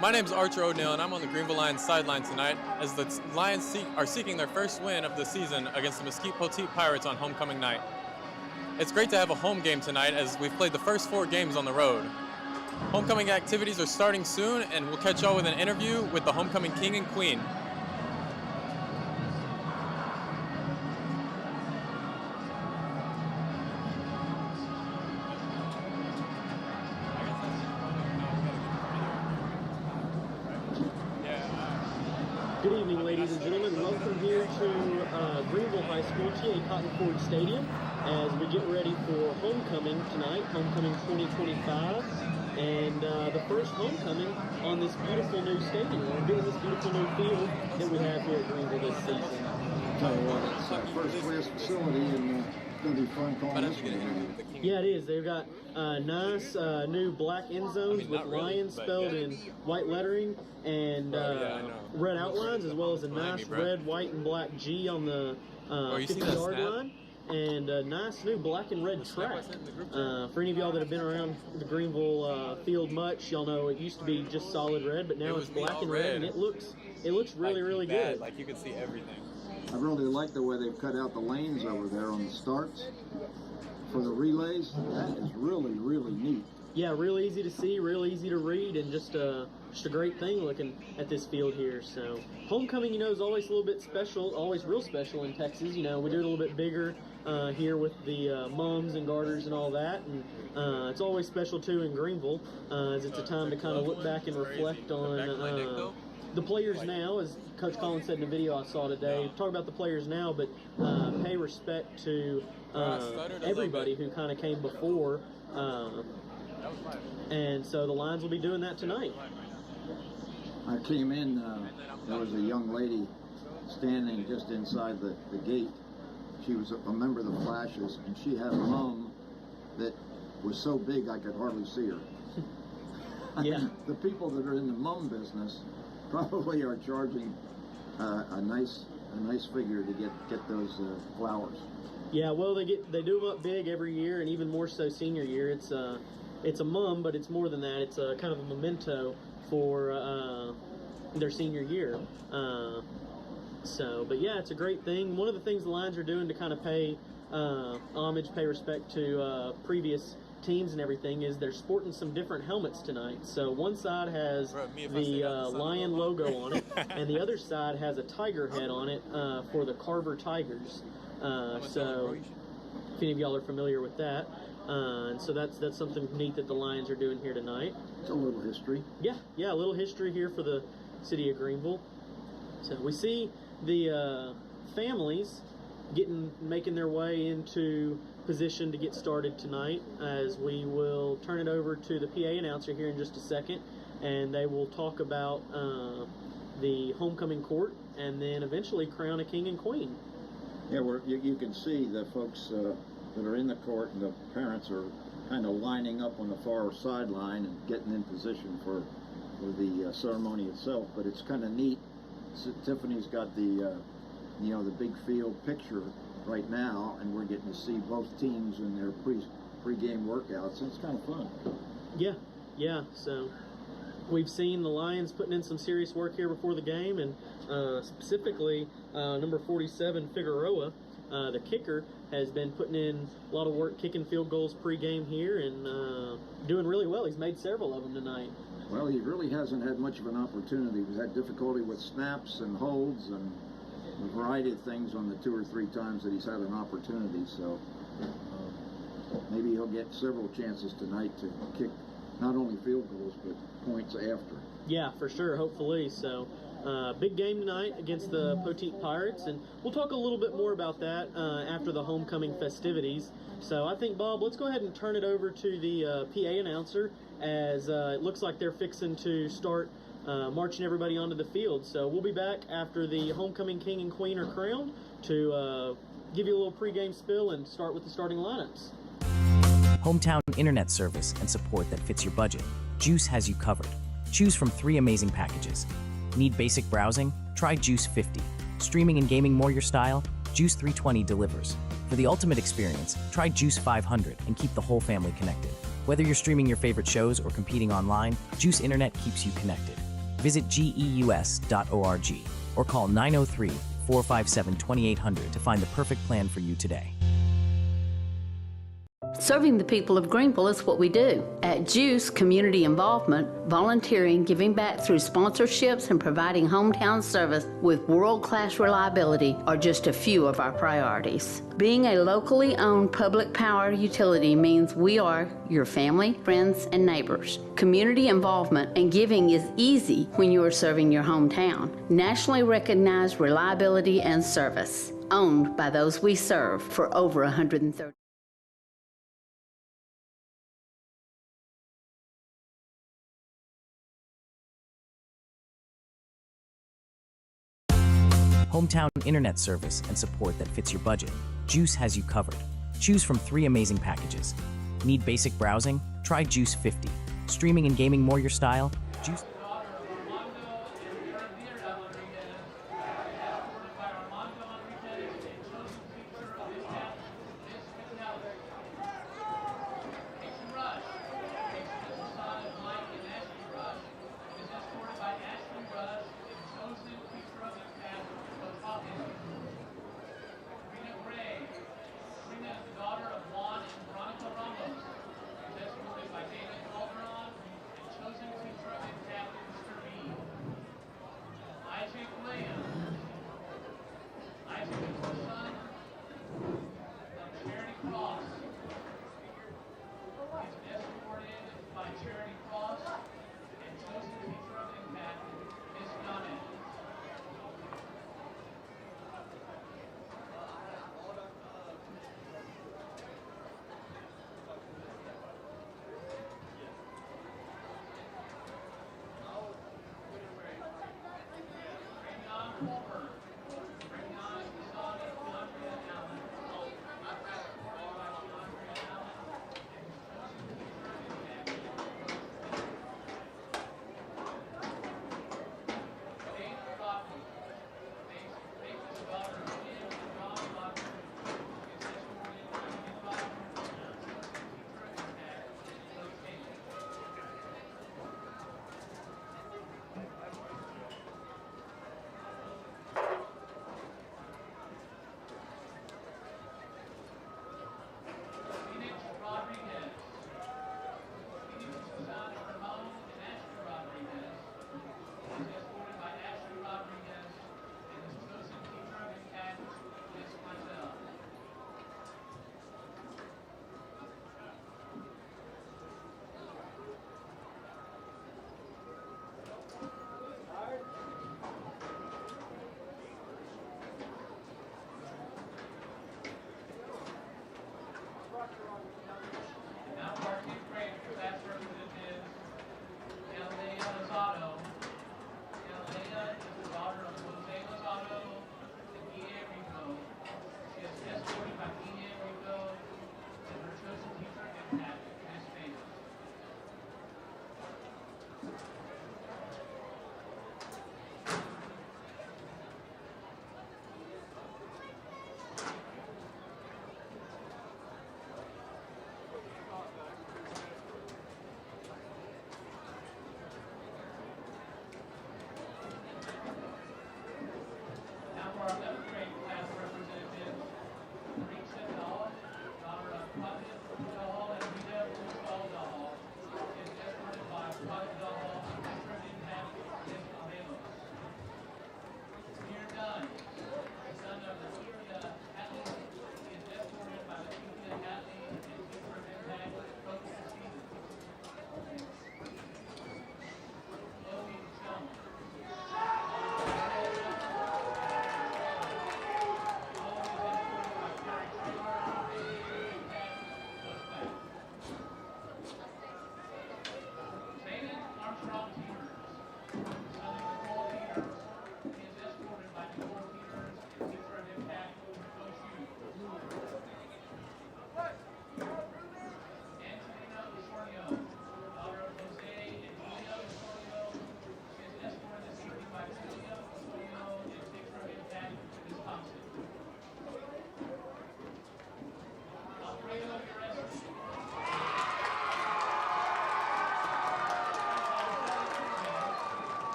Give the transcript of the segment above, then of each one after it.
My name is Archer O'Neill, and I'm on the Greenville Lions sideline tonight as the Lions are seeking their first win of the season against the Mesquite Poteet Pirates on homecoming night. It's great to have a home game tonight as we've played the first 4 games on the road. Homecoming activities are starting soon, and we'll catch y'all with an interview with the homecoming king and queen. Good evening, ladies and gentlemen. Welcome here to Greenville High School, T.A. Cotton Ford Stadium, as we get ready for homecoming tonight, homecoming 2025, and the first homecoming on this beautiful new stadium, or this beautiful new field that we have here at Greenville this season. Tell you what, it's a first-class facility, and it's going to be fun calling this one. Yeah, it is. They've got nice new black end zones with Lions spelled in white lettering and red outlines, as well as a nice red, white, and black G on the 50-yard line, and a nice new black and red track. For any of y'all that have been around the Greenville field much, y'all know it used to be just solid red, but now it's black and red, and it looks really, really good. Like you can see everything. I really like the way they've cut out the lanes over there on the starts for the relays. That is really, really neat. Yeah, real easy to see, real easy to read, and just a great thing looking at this field here. So homecoming, you know, is always a little bit special, always real special in Texas. You know, we do it a little bit bigger here with the mums and garters and all that, and it's always special too in Greenville, as it's a time to kind of look back and reflect on the players now, as Coach Collins said in the video I saw today. Talk about the players now, but pay respect to everybody who kind of came before. And so the Lions will be doing that tonight. I came in, there was a young lady standing just inside the gate. She was a member of the Flashes, and she had a mom that was so big I could hardly see her. Yeah. The people that are in the mum business probably are charging a nice figure to get those flowers. Yeah, well, they do them up big every year, and even more so senior year. It's a mum, but it's more than that. It's a kind of a memento for their senior year. But yeah, it's a great thing. One of the things the Lions are doing to kind of pay homage, pay respect to previous teams and everything is they're sporting some different helmets tonight. So one side has the lion logo on it, and the other side has a tiger head on it for the Carver Tigers. So if any of y'all are familiar with that, and so that's something neat that the Lions are doing here tonight. It's a little history. Yeah, a little history here for the city of Greenville. So we see the families making their way into position to get started tonight, as we will turn it over to the PA announcer here in just a second, and they will talk about the homecoming court and then eventually crown a king and queen. Yeah, you can see the folks that are in the court, and the parents are kind of lining up on the far sideline and getting in position for the ceremony itself. But it's kind of neat. Tiffany's got the the big field picture right now, and we're getting to see both teams in their pre-game workouts, and it's kind of fun. Yeah. So we've seen the Lions putting in some serious work here before the game, and specifically number 47 Figueroa, the kicker, has been putting in a lot of work kicking field goals pre-game here, and doing really well. He's made several of them tonight. Well, he really hasn't had much of an opportunity. He's had difficulty with snaps and holds and a variety of things on the 2 or 3 times that he's had an opportunity. So maybe he'll get several chances tonight to kick not only field goals but points after. Yeah, for sure, hopefully. So big game tonight against the Poteet Pirates, and we'll talk a little bit more about that after the homecoming festivities. So I think, Bob, let's go ahead and turn it over to the PA announcer, as it looks like they're fixing to start marching everybody onto the field. So we'll be back after the homecoming king and queen are crowned to give you a little pregame spill and start with the starting lineups. Hometown internet service and support that fits your budget. Juice has you covered. Choose from 3 amazing packages. Need basic browsing? Try Juice 50. Streaming and gaming more your style? Juice 320 delivers. For the ultimate experience, try Juice 500 and keep the whole family connected. Whether you're streaming your favorite shows or competing online, Juice Internet keeps you connected. Visit geus.org or call 903-457-2800 to find the perfect plan for you today. Serving the people of Greenville is what we do. At Juice, community involvement, volunteering, giving back through sponsorships, and providing hometown service with world-class reliability are just a few of our priorities. Being a locally owned public power utility means we are your family, friends, and neighbors. Community involvement and giving is easy when you are serving your hometown. Nationally recognized reliability and service. Owned by those we serve for over 130. Hometown internet service and support that fits your budget. Juice has you covered. Choose from 3 amazing packages. Need basic browsing? Try Juice 50. Streaming and gaming more your style? Juice.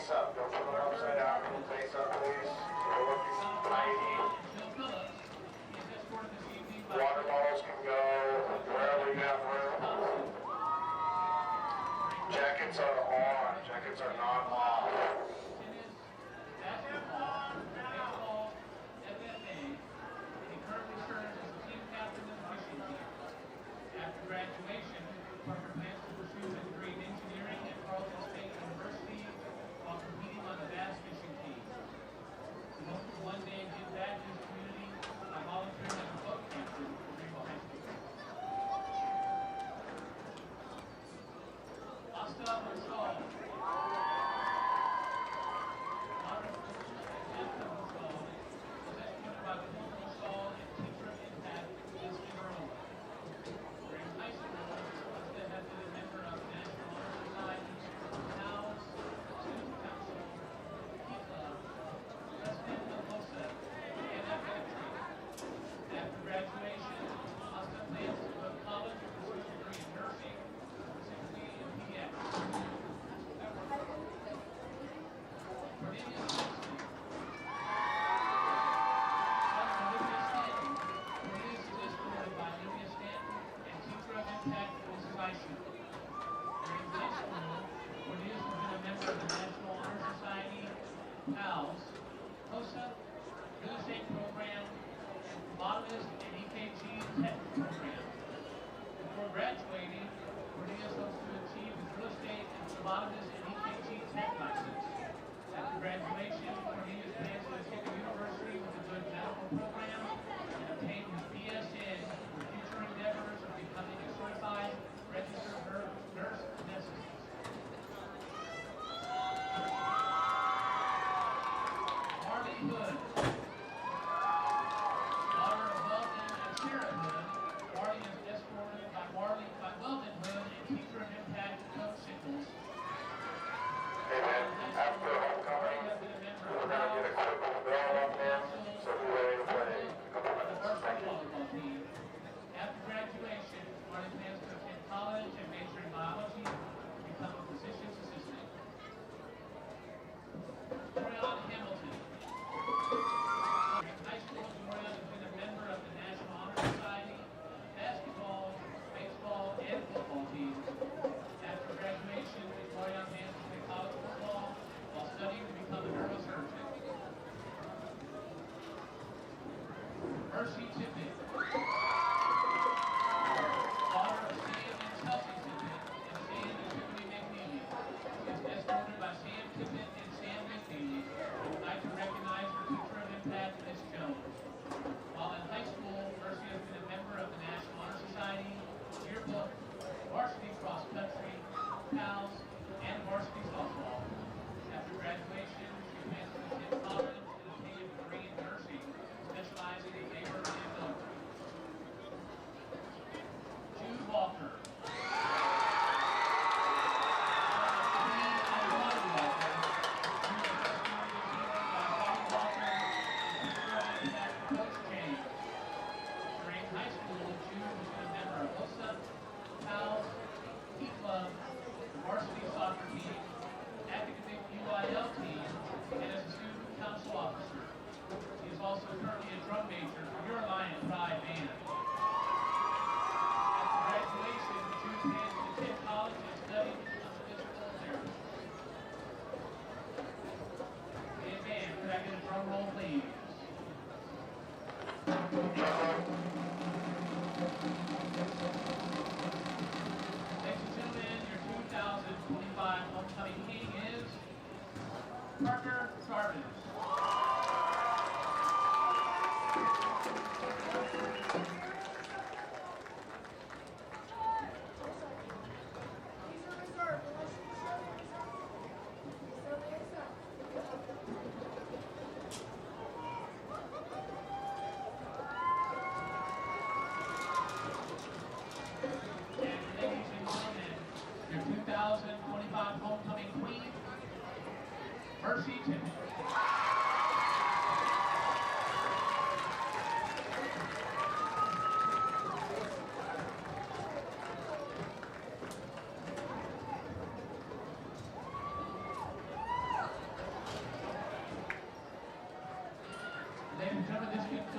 face up. Don't put them upside down. Face up, please. We're looking tiny. Water bottles can go wherever you have room. Jackets are on. Jackets are not off. After graduation, Parker plans to pursue a degree in engineering at Carleton State University while competing on the bass fishing team. He hopes to one day give back to his community by volunteering as a boat captain for Greenville High School. Asta Rosal.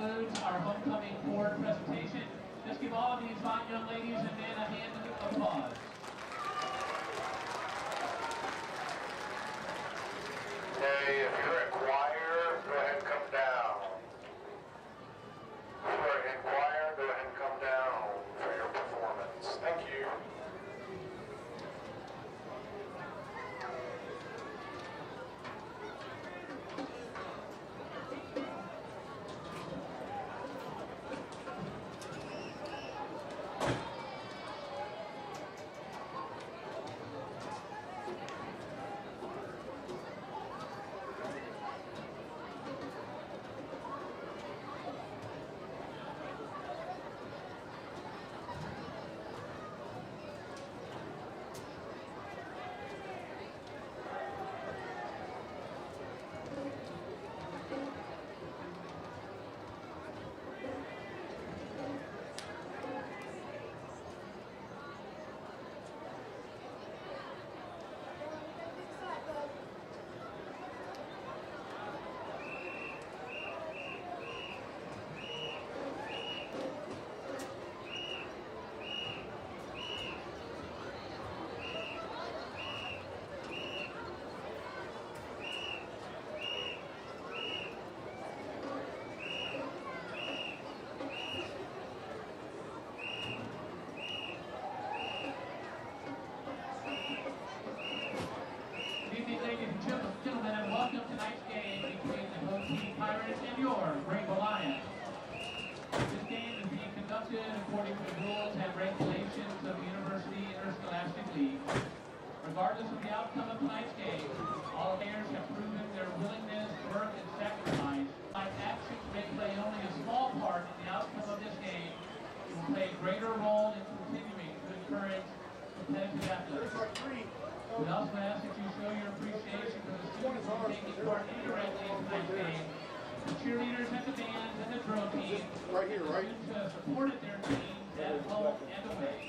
concludes our homecoming board presentation. Let's give all of these fine young ladies and men a hand of applause. Hey, if you're in choir, go ahead and come down. If you're in choir, go ahead and come down for your performance. Thank you. Good evening, ladies and gentlemen, and welcome to tonight's game between the Poteet Pirates and your Greenville Lions. This game is being conducted according to the rules and regulations of the University Interscholastic League. Regardless of the outcome of tonight's game, all players have proven their willingness, work, and sacrifice. Like actions may play only a small part in the outcome of this game, it will play a greater role in continuing to encourage competitive athletics. We also ask that you show your appreciation for the students who are taking part indirectly in tonight's game, the cheerleaders and the bands and the drill team, right here, right? Students who have supported their teams at home and away.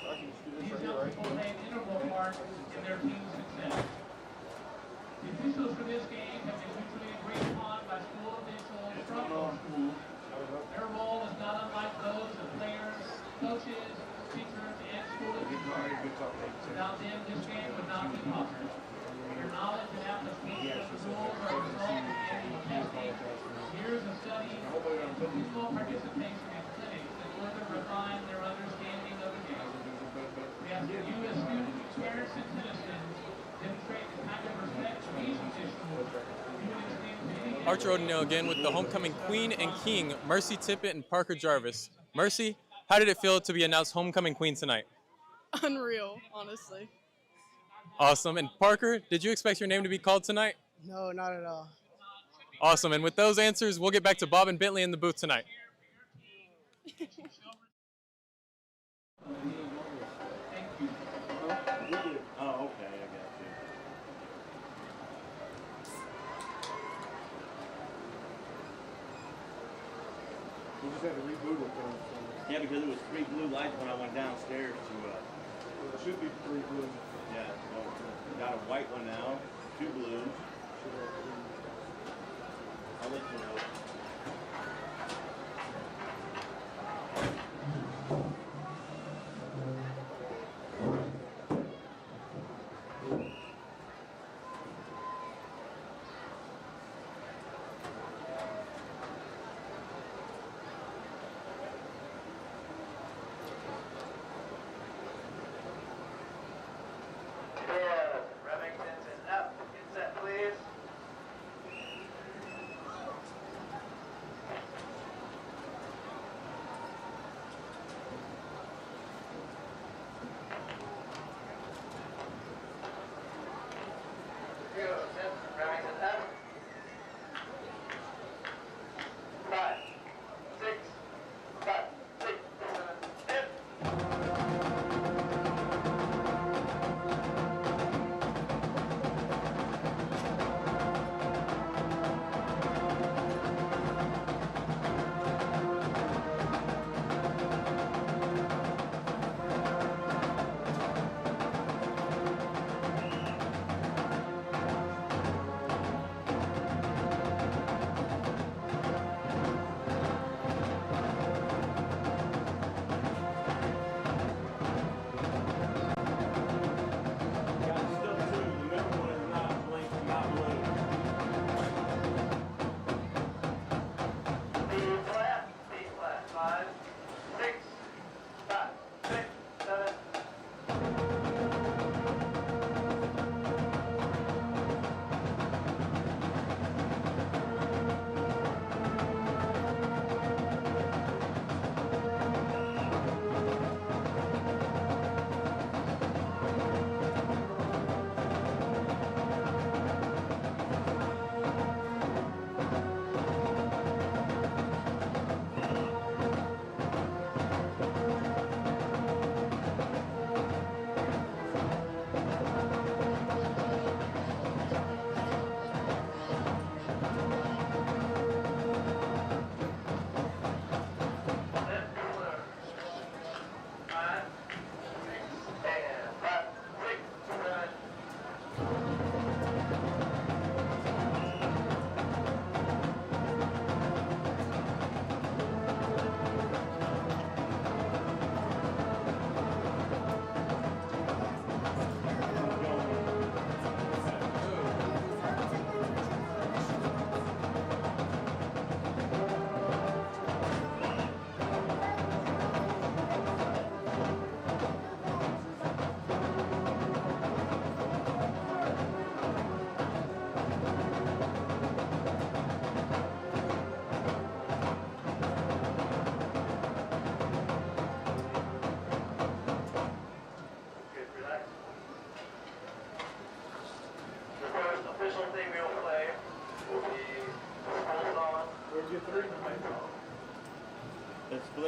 These young people play an integral part in their team's success. The officials for this game have been mutually agreed upon by school officials from those schools. Their role is not unlike those of players, coaches, teachers, and school administrators. Without them, this game would not be possible. Your knowledge and application of the rules are a result of annual testing, years of study, and continual participation in clinics that further refine their understanding of the game. We ask that you, as students, parents, and citizens, demonstrate the kind of respect for these officials you would extend to any Archer O'Neill again with the homecoming queen and king, Mercy Tippett and Parker Jarvis. Mercy, how did it feel to be announced homecoming queen tonight? Unreal, honestly. Awesome. And Parker, did you expect your name to be called tonight? No, not at all. Awesome. And with those answers, we'll get back to Bob and Bentley in the booth tonight. Oh, okay, I got you. We just had to reboot it. Yeah, because it was 3 blue lights when I went downstairs to, It should be 3 blue. yeah, so we got a white one now, 2 blues. I'll let you know. Remington's and up. Get set, please.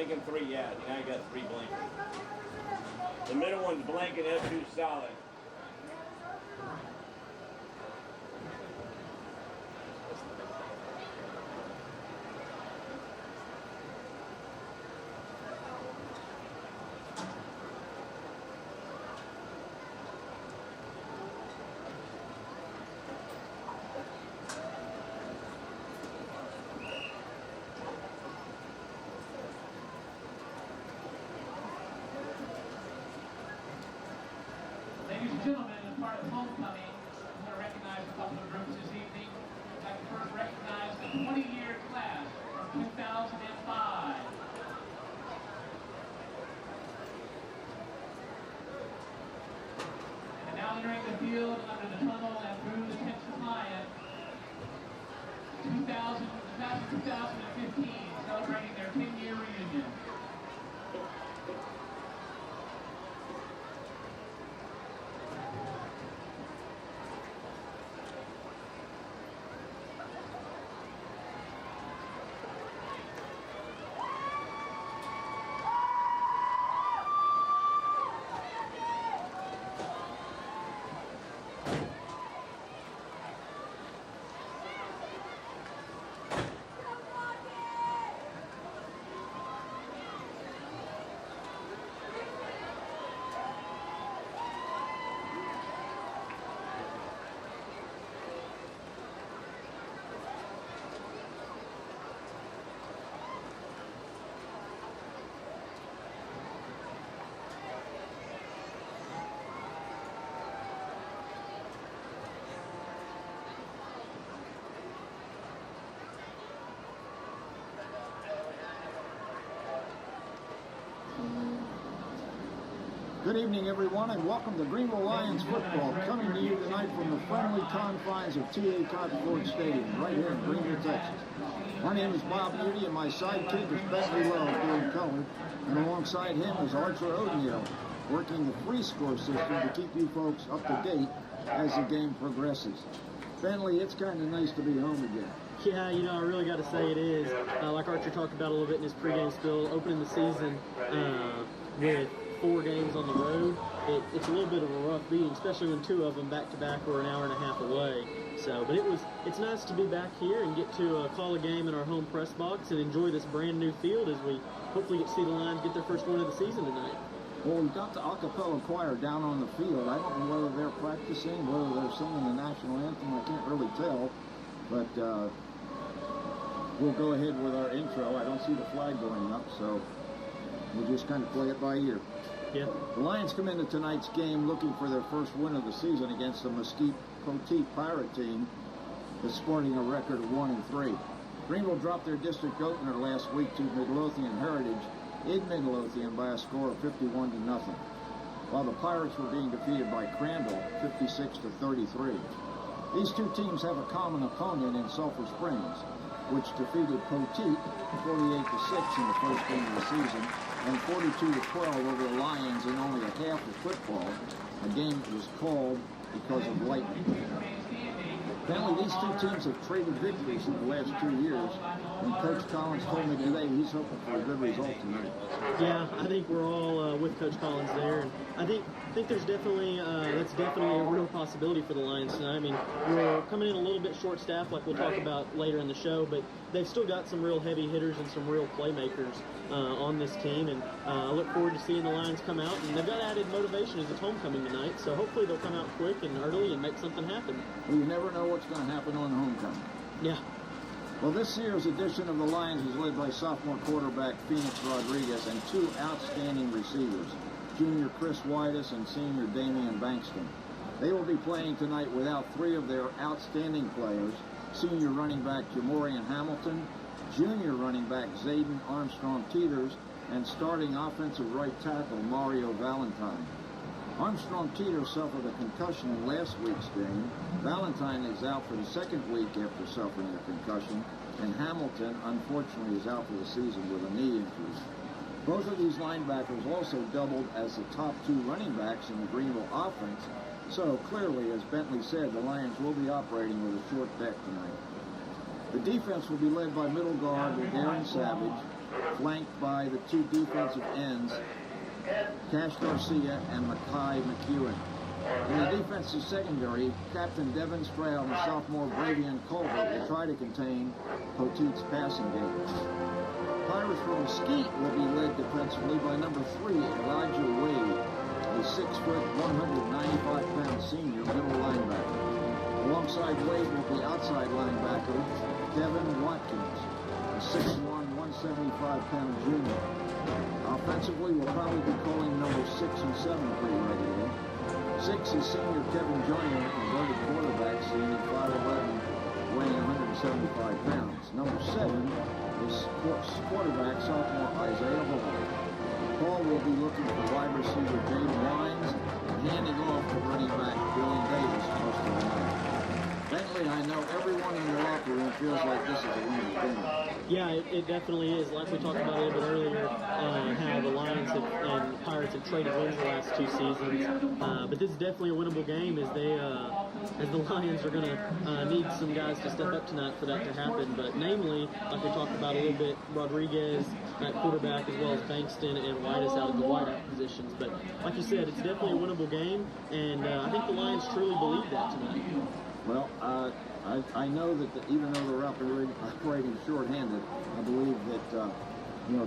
blinking 3, yeah. Now you got 3 blinking. The middle one's blinking, the other 2's solid. Ladies and gentlemen, as part of homecoming, I'm going to recognize a couple of groups this evening. I'd like to first recognize the 20-year class from 2005. And now entering the field under the tunnel and through the Texas Lions, class of 2015, celebrating their 10-year reunion. Good evening, everyone, and welcome to Greenville Lions football, coming to you tonight from the friendly confines of T.A. Cotton Ford Stadium, right here in Greenville, Texas. My name is Bob Beauty, and my sidekick is Bentley Love doing color, and alongside him is Archer O'Neill, working the free score system to keep you folks up to date as the game progresses. Bentley, it's kind of nice to be home again. Yeah, you know, I really got to say it is. Like Archer talked about a little bit in his pregame spill, opening the season with 4 games on the road, it's a little bit of a rough beating, especially when 2 of them back-to-back were an hour and a half away. So, but it's nice to be back here and get to call a game in our home press box and enjoy this brand new field as we hopefully get to see the Lions get their first win of the season tonight. Well, we've got the a cappella choir down on the field. I don't know whether they're practicing, whether they're singing the national anthem. I can't really tell, but we'll go ahead with our intro. I don't see the flag going up, so we'll just kind of play it by ear. Yeah. The Lions come into tonight's game looking for their first win of the season against the Mesquite Poteet Pirate team that's sporting a record of 1-3. Greenville dropped their district opener last week to Midlothian Heritage in Midlothian by a score of 51-0, while the Pirates were being defeated by Crandall 56-33. These two teams have a common opponent in Sulphur Springs, which defeated Poteet 48-6 in the first game of the season and 42-12 over the Lions in only a half of football, a game that was called because of lightning. Apparently, these two teams have traded victories in the last 2 years, and Coach Collins told me today he's hoping for a good result tonight. Yeah, I think we're all with Coach Collins there, and I think there's definitely that's definitely a real possibility for the Lions tonight. I mean, we're coming in a little bit short-staffed, like we'll talk about later in the show, but they've still got some real heavy hitters and some real playmakers on this team, and I look forward to seeing the Lions come out, and they've got added motivation as it's homecoming tonight, so hopefully they'll come out quick and early and make something happen. Well, you never know what's going to happen on homecoming. Yeah. Well, this year's edition of the Lions is led by sophomore quarterback Phoenix Rodriguez and 2 outstanding receivers, junior Chris Whitus and senior Damian Bankston. They will be playing tonight without 3 of their outstanding players, senior running back Jamorian Hamilton, junior running back Zayden Armstrong Teeters, and starting offensive right tackle Mario Valentine. Armstrong Teeters suffered a concussion in last week's game. Valentine is out for the 2nd week after suffering a concussion, and Hamilton, unfortunately, is out for the season with a knee injury. Both of these linebackers also doubled as the top 2 running backs in the Greenville offense, so clearly, as Bentley said, the Lions will be operating with a short deck tonight. The defense will be led by middle guard Darren Savage, flanked by the two defensive ends, Cash Garcia and Mackay McEwen. In the defensive secondary, Captain Devin Stroud and sophomore Bravian Colbert will try to contain Poteet's passing game. Pirates from Mesquite will be led defensively by number 3, Elijah Wade, a 6-foot, 195-pound senior middle linebacker. Alongside Wade will be outside linebacker Kevin Watkins, a 6'1", 175-pound junior. Offensively, we'll probably be calling numbers 6 and 7 pretty regularly. 6 is senior Kevin Joyner, converted quarterback, senior 5'11", weighing 175 pounds. Number 7 is quarterback sophomore Isaiah Hall. Paul will be looking for wide receiver Jaden Wines and handing off to running back Dylan Davis most of the night. Bentley, I know everyone in the locker room feels like this is a winning game. Yeah, it definitely is. Like we talked about a little bit earlier, how the Lions and Pirates have traded wins the last 2 seasons. But this is definitely a winnable game as the Lions are going to need some guys to step up tonight for that to happen. But namely, like we talked about a little bit, Rodriguez at quarterback as well as Bankston and Whitus out of the wideout positions. But like you said, it's definitely a winnable game, and I think the Lions truly believe that tonight. Well, I know that even though they're operating shorthanded, I believe that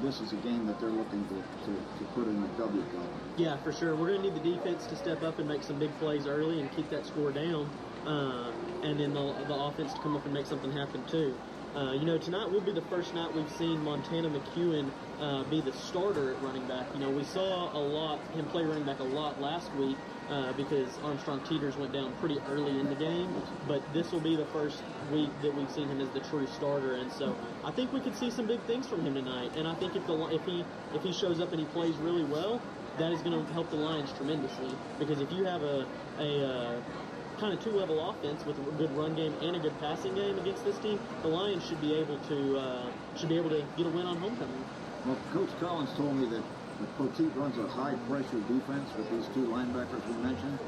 this is a game that they're looking to put in the W column. Yeah, for sure. We're going to need the defense to step up and make some big plays early and keep that score down, and then the offense to come up and make something happen too. Tonight will be the first night we've seen Montana McEwen be the starter at running back. We saw him play running back a lot last week because Armstrong Teeters went down pretty early in the game, but this will be the first week that we've seen him as the true starter, and so I think we could see some big things from him tonight. And I think if he shows up and he plays really well, that is going to help the Lions tremendously, because if you have a kind of two-level offense with a good run game and a good passing game against this team, the Lions should be able to get a win on homecoming. Well, Coach Collins told me that Poteet runs a high-pressure defense with these two linebackers we mentioned.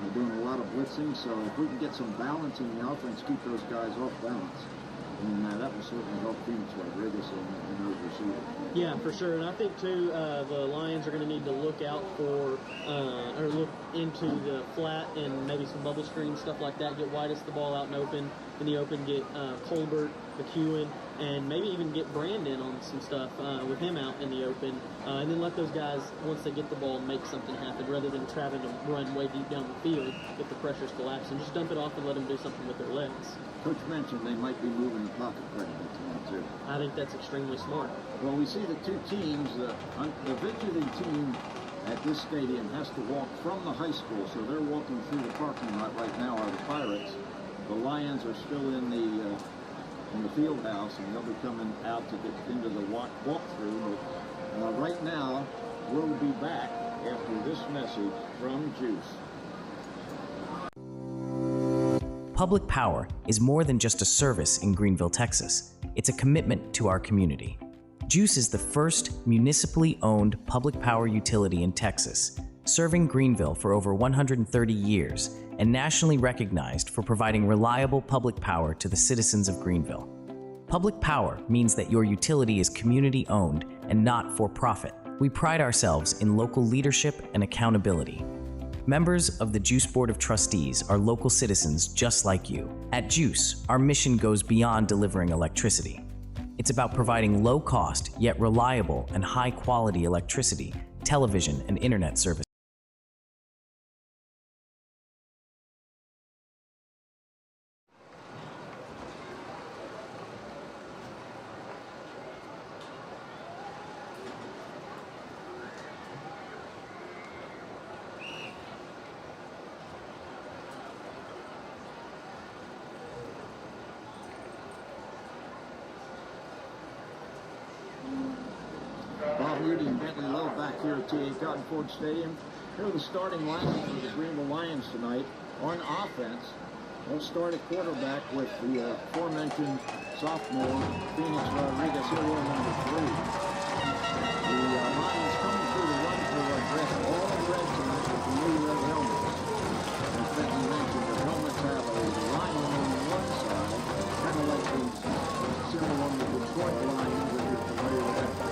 They're doing a lot of blitzing, so if we can get some balance in the offense, keep those guys off balance, and that will certainly help Phoenix Rodriguez and those receivers. Yeah, for sure. And I think, too, the Lions are going to need to look out for or look into the flat and maybe some bubble screen, stuff like that. Get Whitus the ball out in the open, get Colbert, McEwen, and maybe even get Brandon on some stuff with him out in the open. And then let those guys, once they get the ball, make something happen rather than having to run way deep down the field if the pressure's collapsing. Just dump it off and let them do something with their legs. Coach mentioned they might be moving the pocket quite a bit tonight, too. I think that's extremely smart. Well, we see the two teams, the visiting team at this stadium has to walk from the high school, so they're walking through the parking lot right now are the Pirates. The Lions are still in the field house, and they'll be coming out to get into the walkthrough. But right now, we'll be back after this message from Juice. Public power is more than just a service in Greenville, Texas. It's a commitment to our community. Juice is the first municipally owned public power utility in Texas, serving Greenville for over 130 years and nationally recognized for providing reliable public power to the citizens of Greenville. Public power means that your utility is community-owned and not for-profit. We pride ourselves in local leadership and accountability. Members of the Juice Board of Trustees are local citizens just like you. At Juice, our mission goes beyond delivering electricity. It's about providing low-cost, yet reliable and high-quality electricity, television, and internet service. Bob Moody and Bentley Lowe back here at T.A. Cotton Ford Stadium. Here are the starting lineup for the Greenville Lions tonight. On offense, they'll start at quarterback with the aforementioned sophomore Phoenix Rodriguez, here on number 3. The Lions coming through the run through are dressed all in red tonight with the new red helmets. As Bentley mentioned, the helmets have a lion on one side, kind of like the symbol on the Detroit Lions, if you're familiar with that.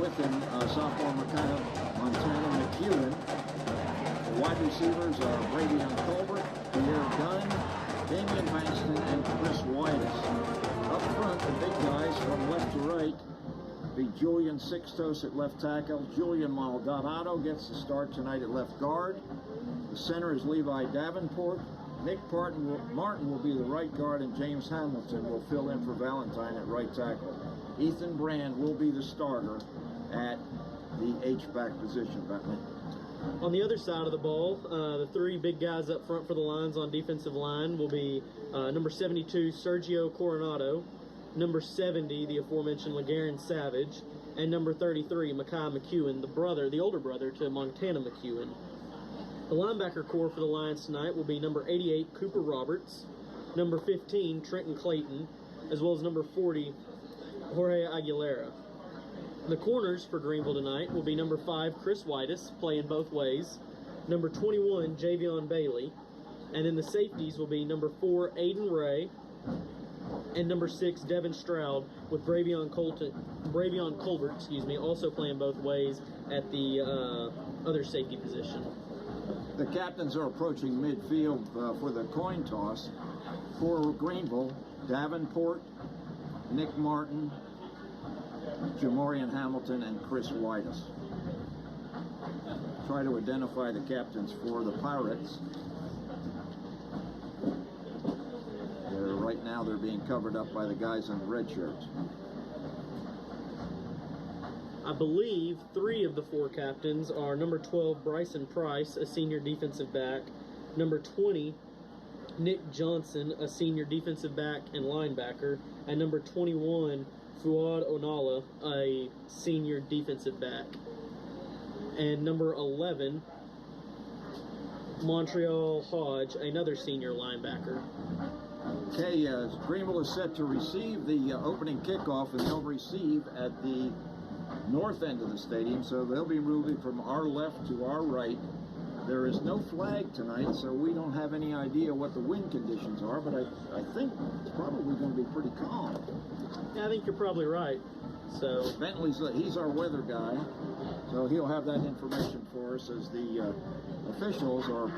with him, sophomore Montana McEwen. The wide receivers are Brady Colbert, Pierre Dunn, Damian Bankston, and Chris Whitus. Up front, the big guys from left to right be Julian Sixtos at left tackle. Julian Maldonado gets the start tonight at left guard. The center is Levi Davenport. Nick Martin will be the right guard, and James Hamilton will fill in for Valentine at right tackle. Ethan Brand will be the starter at the H-back position, Bentley. On the other side of the ball, the three big guys up front for the Lions on defensive line will be number 72, Sergio Coronado, number 70, the aforementioned LeGarren Savage, and number 33, Mekhi McEwen, the older brother to Montana McEwen. The linebacker core for the Lions tonight will be number 88, Cooper Roberts, number 15, Trenton Clayton, as well as number 40, Jorge Aguilera. The corners for Greenville tonight will be number 5, Chris Whitus, playing both ways, number 21, Javion Bailey, and then the safeties will be number 4, Aiden Ray, and number 6, Devin Stroud, with Bravion Colbert, also playing both ways at the other safety position. The captains are approaching midfield for the coin toss. For Greenville, Davenport, Nick Martin, Jamorian Hamilton, and Chris Whitus. Try to identify the captains for the Pirates. Right now they're being covered up by the guys in the red shirts. I believe 3 of the 4 captains are number 12, Bryson Price, a senior defensive back, number 20, Nick Johnson, a senior defensive back and linebacker, and number 21, Fuad Onala, a senior defensive back, and number 11, Montreal Hodge, another senior linebacker. Okay, Greenville is set to receive the opening kickoff, and they'll receive at the north end of the stadium, so they'll be moving from our left to our right. There is no flag tonight, so we don't have any idea what the wind conditions are, but I think it's probably going to be pretty calm. Yeah, I think you're probably right. So Bentley's he's our weather guy, so he'll have that information for us as the officials are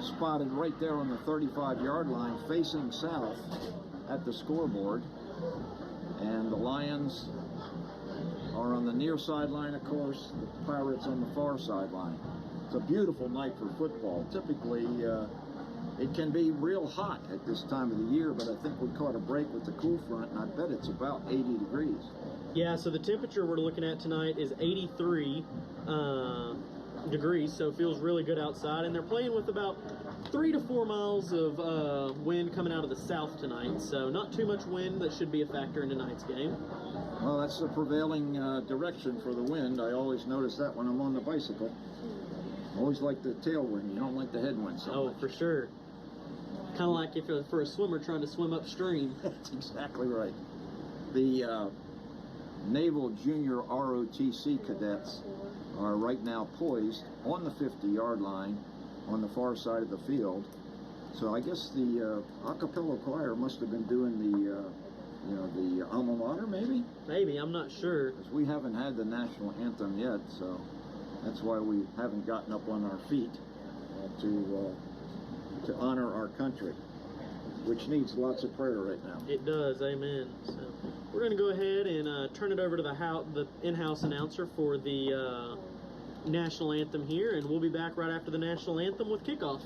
spotted right there on the 35-yard line facing south at the scoreboard, and the Lions are on the near sideline, of course, the Pirates on the far sideline. It's a beautiful night for football. Typically, it can be real hot at this time of the year, but I think we caught a break with the cool front, and I bet it's about 80 degrees. Yeah, so the temperature we're looking at tonight is 83 degrees, so it feels really good outside, and they're playing with about 3 to 4 miles of wind coming out of the south tonight, so not too much wind that should be a factor in tonight's game. Well, that's the prevailing direction for the wind. I always notice that when I'm on the bicycle. Always like the tailwind. You don't like the headwind so much. Oh, for sure. Kind of like if for a swimmer trying to swim upstream. That's exactly right. The Naval Junior ROTC cadets are right now poised on the 50-yard line on the far side of the field. So I guess the a cappella choir must have been doing the alma mater, maybe? Maybe, I'm not sure. Because we haven't had the national anthem yet, so that's why we haven't gotten up on our feet to honor our country, which needs lots of prayer right now. It does, amen. So we're going to go ahead and turn it over to the in-house announcer for the national anthem here, and we'll be back right after the national anthem with kickoff.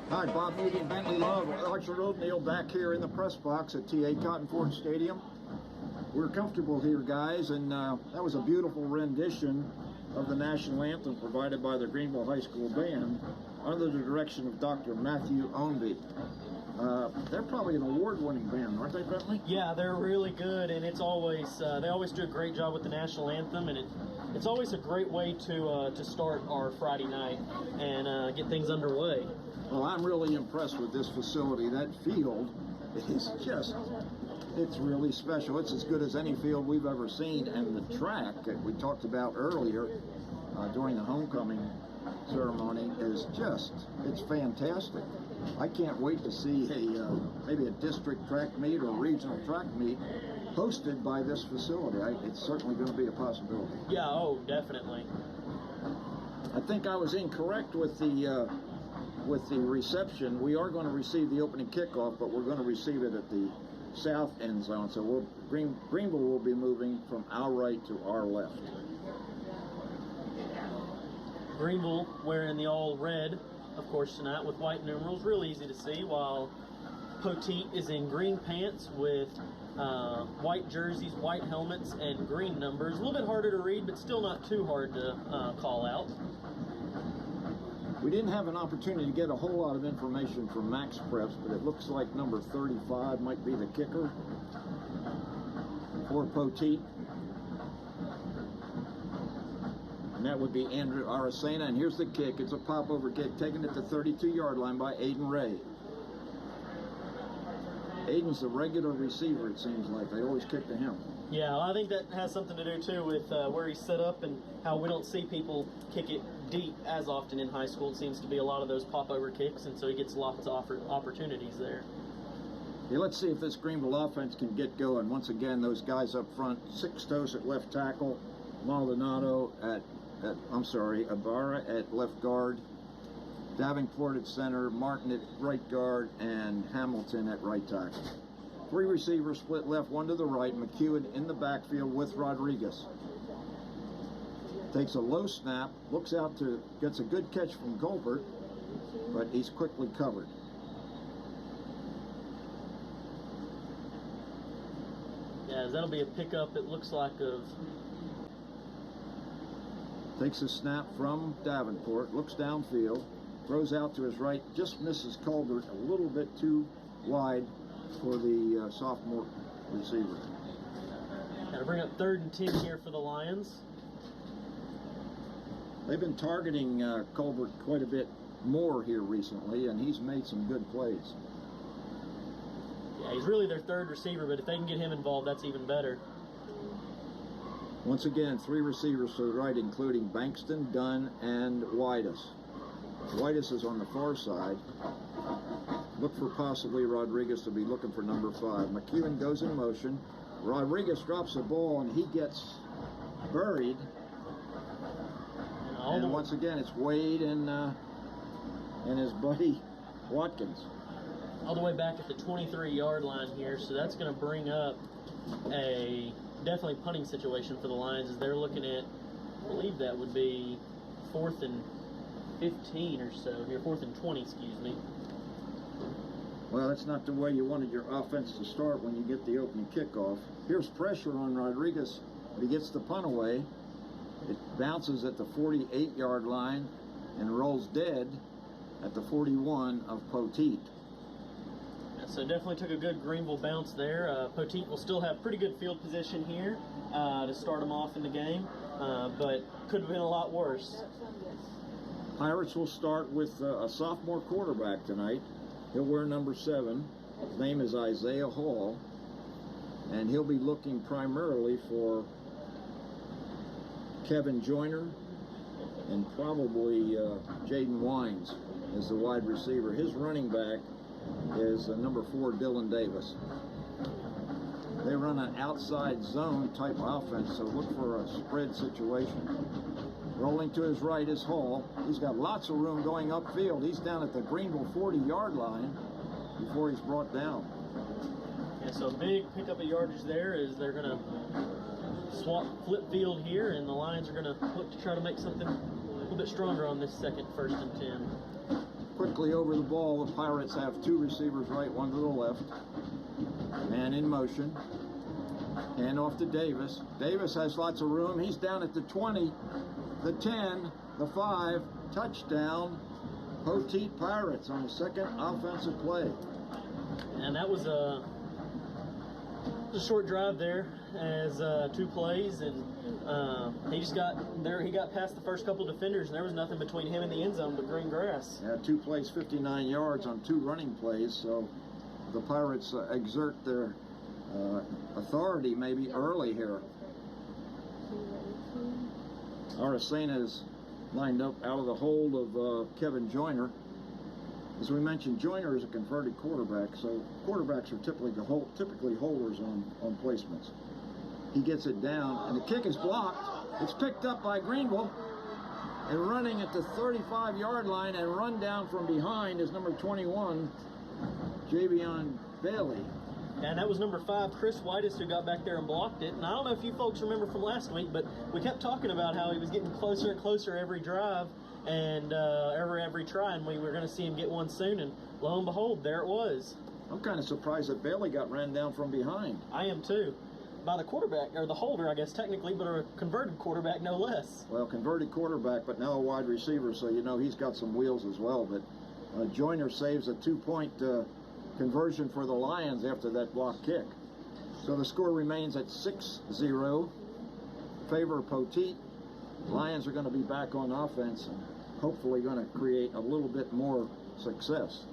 Hi, Bob Moody and Bentley Love, Archer O'Neill back here in the press box at TA Cotton Ford Stadium. We're comfortable here, guys, and that was a beautiful rendition of the national anthem provided by the Greenville High School Band under the direction of Dr. Matthew Ownby. They're probably an award-winning band, aren't they, Bentley? Yeah, they're really good, and it's always they always do a great job with the national anthem, and it's always a great way to start our Friday night and get things underway. Well, I'm really impressed with this facility. That field is it's really special. It's as good as any field we've ever seen, and the track that we talked about earlier during the homecoming ceremony is it's fantastic. I can't wait to see maybe a district track meet or regional track meet hosted by this facility. It's certainly going to be a possibility. Yeah, oh, definitely. I think I was incorrect with the reception. We are going to receive the opening kickoff, but we're going to receive it at the south end zone. So Greenville will be moving from our right to our left. Greenville wearing the all red, of course, tonight with white numerals. Real easy to see, while Poteet is in green pants with white jerseys, white helmets, and green numbers. A little bit harder to read, but still not too hard to call out. We didn't have an opportunity to get a whole lot of information from Max Preps, but it looks like number 35 might be the kicker for Poteet. And that would be Andrew Aracena. And here's the kick. It's a pop-over kick taken at the 32-yard line by Aiden Ray. Aiden's a regular receiver, it seems like. They always kick to him. Yeah, well, I think that has something to do, too, with where he's set up and how we don't see people kick it deep as often in high school. It seems to be a lot of those pop-over kicks, and so he gets lots of opportunities there. Yeah, let's see if this Greenville offense can get going. Once again, those guys up front, Sixtos at left tackle, Maldonado Ibarra at left guard, Davenport at center, Martin at right guard, and Hamilton at right tackle. Three receivers split left, one to the right. McEwen in the backfield with Rodriguez. Takes a low snap, looks out gets a good catch from Colbert, but he's quickly covered. Yeah, that'll be a pickup, it looks like, of... Takes a snap from Davenport, looks downfield, throws out to his right, just misses Colbert a little bit too wide for the sophomore receiver. Got to bring up 3rd and 10 here for the Lions. They've been targeting Colbert quite a bit more here recently, and he's made some good plays. Yeah, he's really their 3rd receiver, but if they can get him involved, that's even better. Once again, 3 receivers to the right, including Bankston, Dunn, and Whitus. Whitus is on the far side. Look for possibly Rodriguez to be looking for number 5. McEwen goes in motion. Rodriguez drops the ball, and he gets buried. And once again, it's Wade and his buddy Watkins. All the way back at the 23-yard line here, so that's going to bring up a definitely punting situation for the Lions as they're looking at, I believe that would be 4th and 15 or so here, 4th and 20, excuse me. Well, that's not the way you wanted your offense to start when you get the opening kickoff. Here's pressure on Rodriguez, but he gets the punt away. It bounces at the 48-yard line and rolls dead at the 41 of Poteet. Yeah, so definitely took a good Greenville bounce there. Poteet will still have pretty good field position here to start them off in the game, but could have been a lot worse. Pirates will start with a sophomore quarterback tonight. He'll wear number 7. His name is Isaiah Hall, and he'll be looking primarily for Kevin Joyner and probably Jaden Wines as the wide receiver. His running back is number 4, Dylan Davis. They run an outside zone type offense, so look for a spread situation. Rolling to his right is Hall. He's got lots of room going upfield. He's down at the Greenville 40-yard line before he's brought down. Yeah, so big pickup of yardage there as they're going to swap flip field here, and the Lions are going to look to try to make something a little bit stronger on this second 1st and 10. Quickly over the ball, the Pirates have 2 receivers right, 1 to the left. Man in motion. Hand off to Davis. Davis has lots of room. He's down at the 20, the 10, the 5. Touchdown, Poteet Pirates on the second offensive play. And that was a short drive there as 2 plays, and he just got there. He got past the first couple defenders, and there was nothing between him and the end zone but green grass. Yeah, 2 plays, 59 yards on 2 running plays, so the Pirates exert their authority maybe early here. Aracena is lined up out of the hold of Kevin Joyner. As we mentioned, Joyner is a converted quarterback, so quarterbacks are typically holders on placements. He gets it down, and the kick is blocked. It's picked up by Greenville, and running at the 35-yard line and run down from behind is number 21, Javion Bailey. And that was number 5, Chris Whitus, who got back there and blocked it. And I don't know if you folks remember from last week, but we kept talking about how he was getting closer and closer every drive and every try, and we were going to see him get one soon. And lo and behold, there it was. I'm kind of surprised that Bailey got ran down from behind. I am too. By the quarterback, or the holder, I guess, technically, but a converted quarterback, no less. Well, converted quarterback, but now a wide receiver, so you know he's got some wheels as well. But Joyner saves a 2-point conversion for the Lions after that block kick. So the score remains at 6-0. Favor Poteet. Lions are going to be back on offense and hopefully going to create a little bit more success.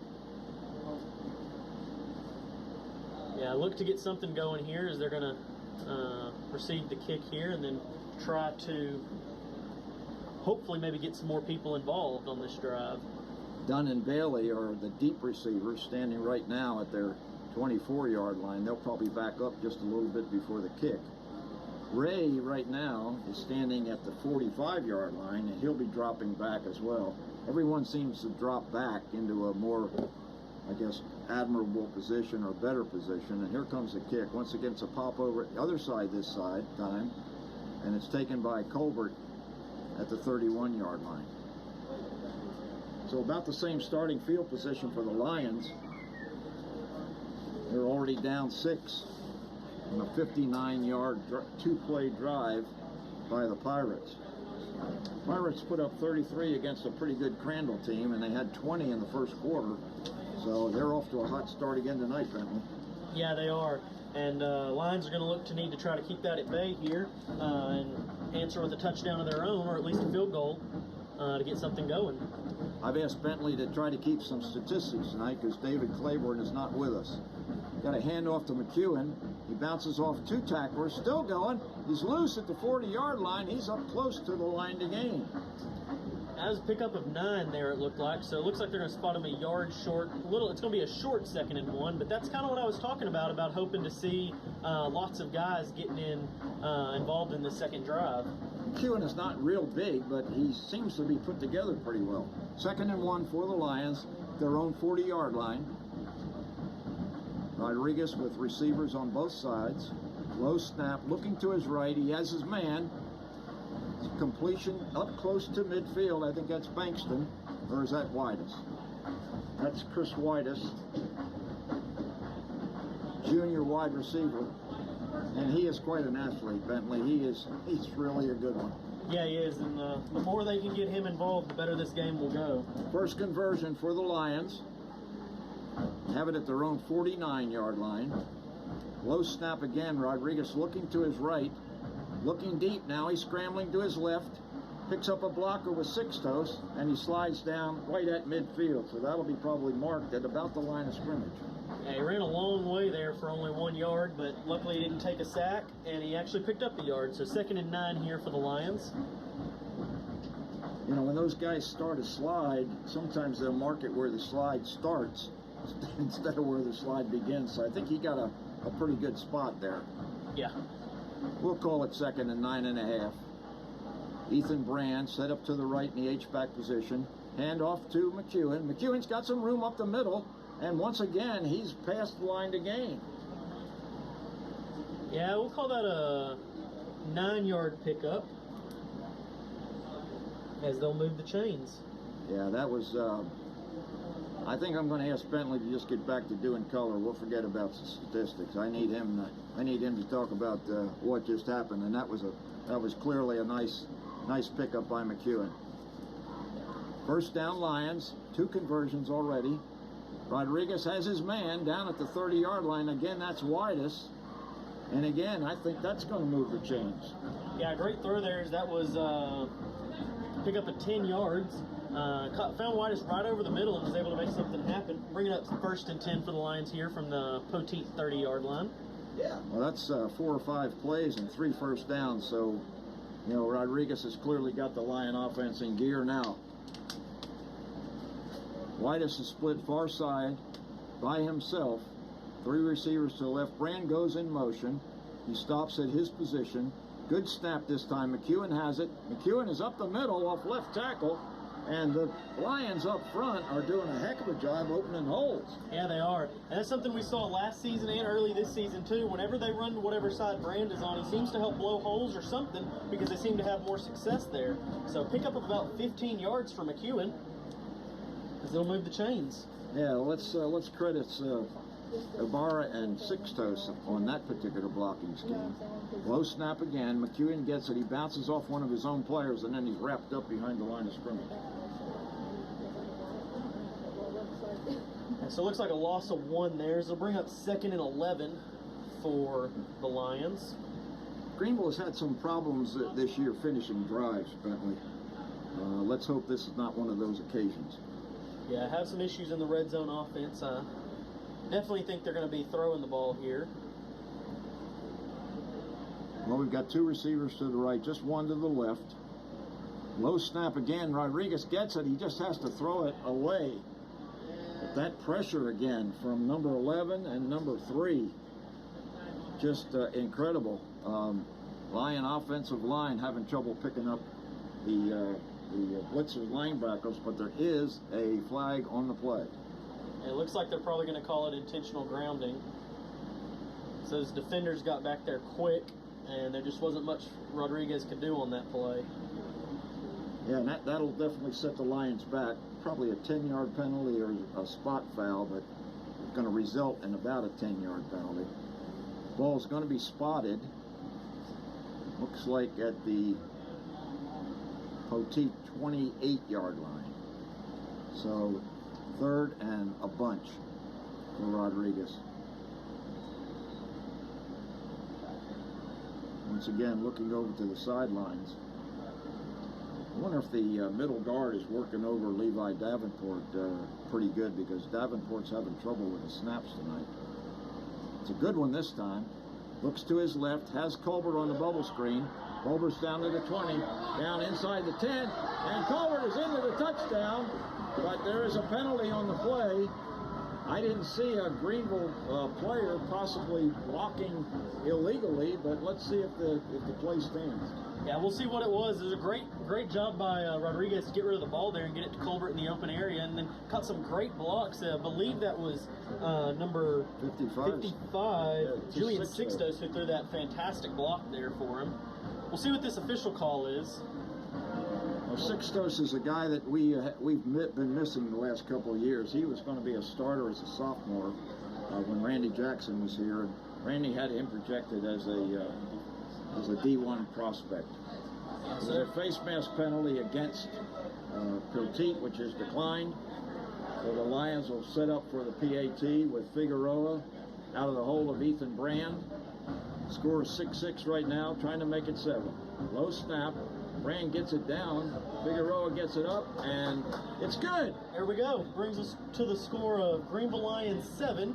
Yeah, look to get something going here as they're going to receive the kick here and then try to hopefully maybe get some more people involved on this drive. Dunn and Bailey are the deep receivers standing right now at their 24-yard line. They'll probably back up just a little bit before the kick. Ray right now is standing at the 45-yard line, and he'll be dropping back as well. Everyone seems to drop back into a more, I guess, admirable position or better position. And here comes the kick. Once again, it's a pop over the other side this side time, and it's taken by Colbert at the 31-yard line. So about the same starting field position for the Lions. They're already down 6 on a 59-yard 2-play drive by the Pirates. Pirates put up 33 against a pretty good Crandall team, and they had 20 in the first quarter. So they're off to a hot start again tonight, Bentley. Yeah, they are. And Lions are going to look to need to try to keep that at bay here and answer with a touchdown of their own, or at least a field goal to get something going. I've asked Bentley to try to keep some statistics tonight because David Claiborne is not with us. Got a handoff to McEwen. He bounces off 2 tacklers, still going. He's loose at the 40-yard line. He's up close to the line to gain. That was a pickup of 9 there, it looked like. So it looks like they're going to spot him a yard short. It's going to be a short 2nd and 1, but that's kind of what I was talking about hoping to see lots of guys getting involved in the second drive. McEwen is not real big, but he seems to be put together pretty well. 2nd and 1 for the Lions, their own 40-yard line. Rodriguez with receivers on both sides. Low snap, looking to his right. He has his man. Completion up close to midfield. I think that's Bankston, or is that Whitus? That's Chris Whitus, junior wide receiver, and he is quite an athlete, Bentley. He's really a good one. Yeah, he is, and the more they can get him involved, the better this game will go. First conversion for the Lions. Have it at their own 49-yard line. Low snap again. Rodriguez looking to his right. Looking deep now. He's scrambling to his left. Picks up a blocker with 6 toes, and he slides down right at midfield. So that'll be probably marked at about the line of scrimmage. Yeah, he ran a long way there for only 1 yard, but luckily he didn't take a sack, and he actually picked up the yard. So 2nd and 9 here for the Lions. You know, when those guys start a slide, sometimes they'll mark it where the slide starts instead of where the slide begins. So I think he got a pretty good spot there. Yeah. We'll call it 2nd and 9.5. Ethan Brand set up to the right in the H-back position. Hand off to McEwen. McEwen's got some room up the middle, and once again, he's past the line to gain. Yeah, we'll call that a 9-yard pickup as they'll move the chains. Yeah, that was, I think I'm going to ask Bentley to just get back to doing color. We'll forget about the statistics. I need him to talk about what just happened, and that was clearly a nice pickup by McEwen. First down Lions, 2 conversions already. Rodriguez has his man down at the 30-yard line. Again, that's widest. And again, I think that's going to move the chains. Yeah, great throw there. That was pick up at 10 yards. Found Whitus right over the middle and was able to make something happen. Bringing up 1st and 10 for the Lions here from the Poteet 30-yard line. Yeah. Well, that's 4 or 5 plays and 3 first downs. So, you know, Rodriguez has clearly got the Lion offense in gear now. Whitus is split far side by himself. 3 receivers to the left. Brand goes in motion. He stops at his position. Good snap this time. McEwen has it. McEwen is up the middle off left tackle. And the Lions up front are doing a heck of a job opening holes. Yeah, they are. And that's something we saw last season and early this season, too. Whenever they run to whatever side Brand is on, he seems to help blow holes or something because they seem to have more success there. So pickup of about 15 yards for McEwen as they'll move the chains. Yeah, let's credit Ibarra and Sixtos on that particular blocking scheme. Low snap again. McEwen gets it. He bounces off one of his own players, and then he's wrapped up behind the line of scrimmage. And so it looks like a loss of 1 there. So they'll bring up 2nd and 11 for the Lions. Greenville has had some problems this year finishing drives, Bentley. Let's hope this is not one of those occasions. Yeah, have some issues in the red zone offense. Definitely think they're going to be throwing the ball here. Well, we've got 2 receivers to the right, just 1 to the left. Low snap again. Rodriguez gets it. He just has to throw it away. But that pressure again from number 11 and number 3, just incredible. Lion offensive line having trouble picking up the Blitzers linebackers, but there is a flag on the play. It looks like they're probably going to call it intentional grounding. So those defenders got back there quick, and there just wasn't much Rodriguez could do on that play. Yeah, and that'll definitely set the Lions back. Probably a 10-yard penalty or a spot foul, but it's going to result in about a 10-yard penalty. Ball's going to be spotted. Looks like at the Poteet 28-yard line. So 3rd and a bunch for Rodriguez. Once again, looking over to the sidelines. I wonder if the middle guard is working over Levi Davenport pretty good, because Davenport's having trouble with the snaps tonight. It's a good one this time. Looks to his left, has Colbert on the bubble screen. Colbert's down to the 20, down inside the 10, and Colbert is into the touchdown, but there is a penalty on the play. I didn't see a Greenville player possibly blocking illegally, but let's see if the play stands. Yeah, we'll see what it was. It was a great job by Rodriguez to get rid of the ball there and get it to Colbert in the open area, and then caught some great blocks. I believe that was number 55 Yeah, Julian Sixtos, who threw that fantastic block there for him. We'll see what this official call is. Well, Sixtos is a guy that we've been missing the last couple of years. He was going to be a starter as a sophomore when Randy Jackson was here. And Randy had him projected as a D1 prospect. There's a face mask penalty against Poteet, which is declined. So the Lions will set up for the PAT with Figueroa out of the hole of Ethan Brand. Score is 6-6 right now, trying to make it 7. Low snap. Brand gets it down. Figueroa gets it up, and it's good. There we go. Brings us to the score of Greenville Lions 7,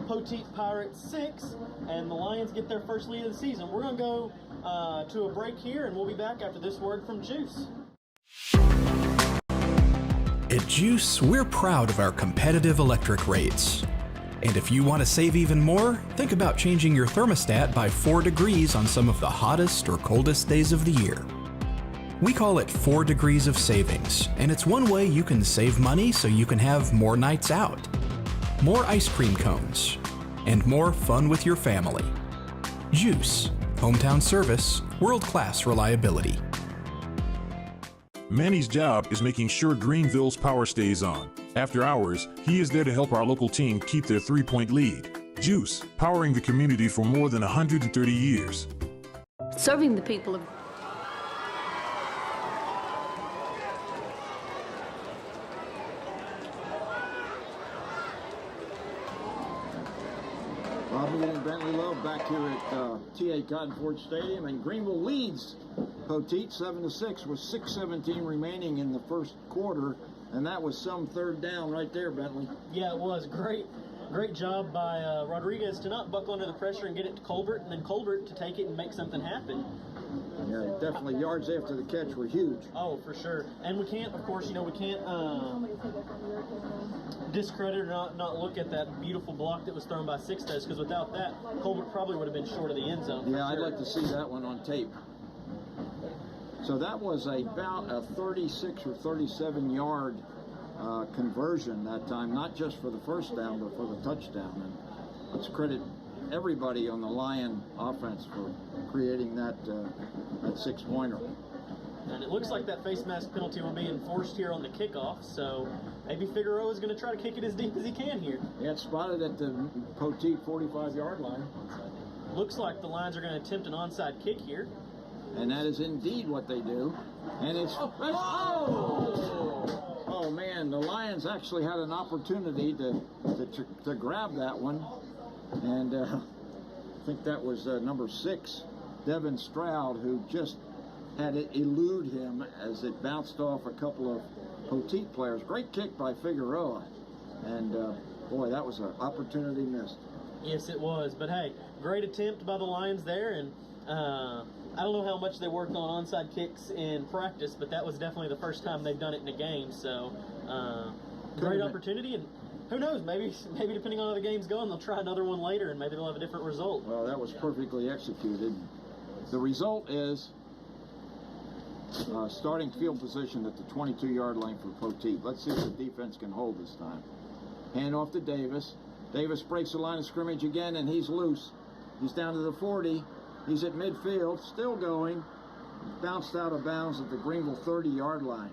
Poteet Pirates 6, and the Lions get their first lead of the season. We're going to go to a break here, and we'll be back after this word from Juice. At Juice, we're proud of our competitive electric rates. And if you want to save even more, think about changing your thermostat by 4 degrees on some of the hottest or coldest days of the year. We call it 4 degrees of savings, and it's one way you can save money so you can have more nights out, more ice cream cones, and more fun with your family. Juice, Hometown service, world-class reliability. Manny's job is making sure Greenville's power stays on. After hours, he is there to help our local team keep their 3-point lead. Juice, powering the community for more than 130 years. Serving the people of Bobby and Bentley Love back here at T.A. Cotton Ford Stadium, and Greenville leads Poteet 7-6 with 6:17 remaining in the first quarter, and that was some third down right there, Bentley. Yeah, it was great job by Rodriguez to not buckle under the pressure and get it to Colbert, and then Colbert to take it and make something happen. Yeah, definitely yards after the catch were huge. Oh, for sure. And we can't, of course, we can't discredit or not look at that beautiful block that was thrown by Sixtes, because without that, Colbert probably would have been short of the end zone. Yeah, I'd like to see that one on tape. So that was about a 36 or 37 yard conversion that time, not just for the first down, but for the touchdown. And let's credit everybody on the Lion offense for creating that 6-pointer. And it looks like that face mask penalty will be enforced here on the kickoff, so maybe Figueroa is going to try to kick it as deep as he can here. Yeah, it's spotted at the Poteet 45-yard line. Looks like the Lions are going to attempt an onside kick here. And that is indeed what they do. And it's... Oh, man, the Lions actually had an opportunity to grab that one. And I think that was number 6, Devin Stroud, who just had it elude him as it bounced off a couple of Poteet players. Great kick by Figueroa. And, boy, that was an opportunity missed. Yes, it was. But, hey, great attempt by the Lions there. And I don't know how much they worked on onside kicks in practice, but that was definitely the first time they've done it in a game. So, great opportunity. And who knows, maybe depending on how the game's going, they'll try another one later, and maybe they'll have a different result. Well, that was perfectly executed. The result is starting field position at the 22-yard line for Poteet. Let's see if the defense can hold this time. Hand off to Davis. Davis breaks the line of scrimmage again, and he's loose. He's down to the 40. He's at midfield, still going. Bounced out of bounds at the Greenville 30-yard line.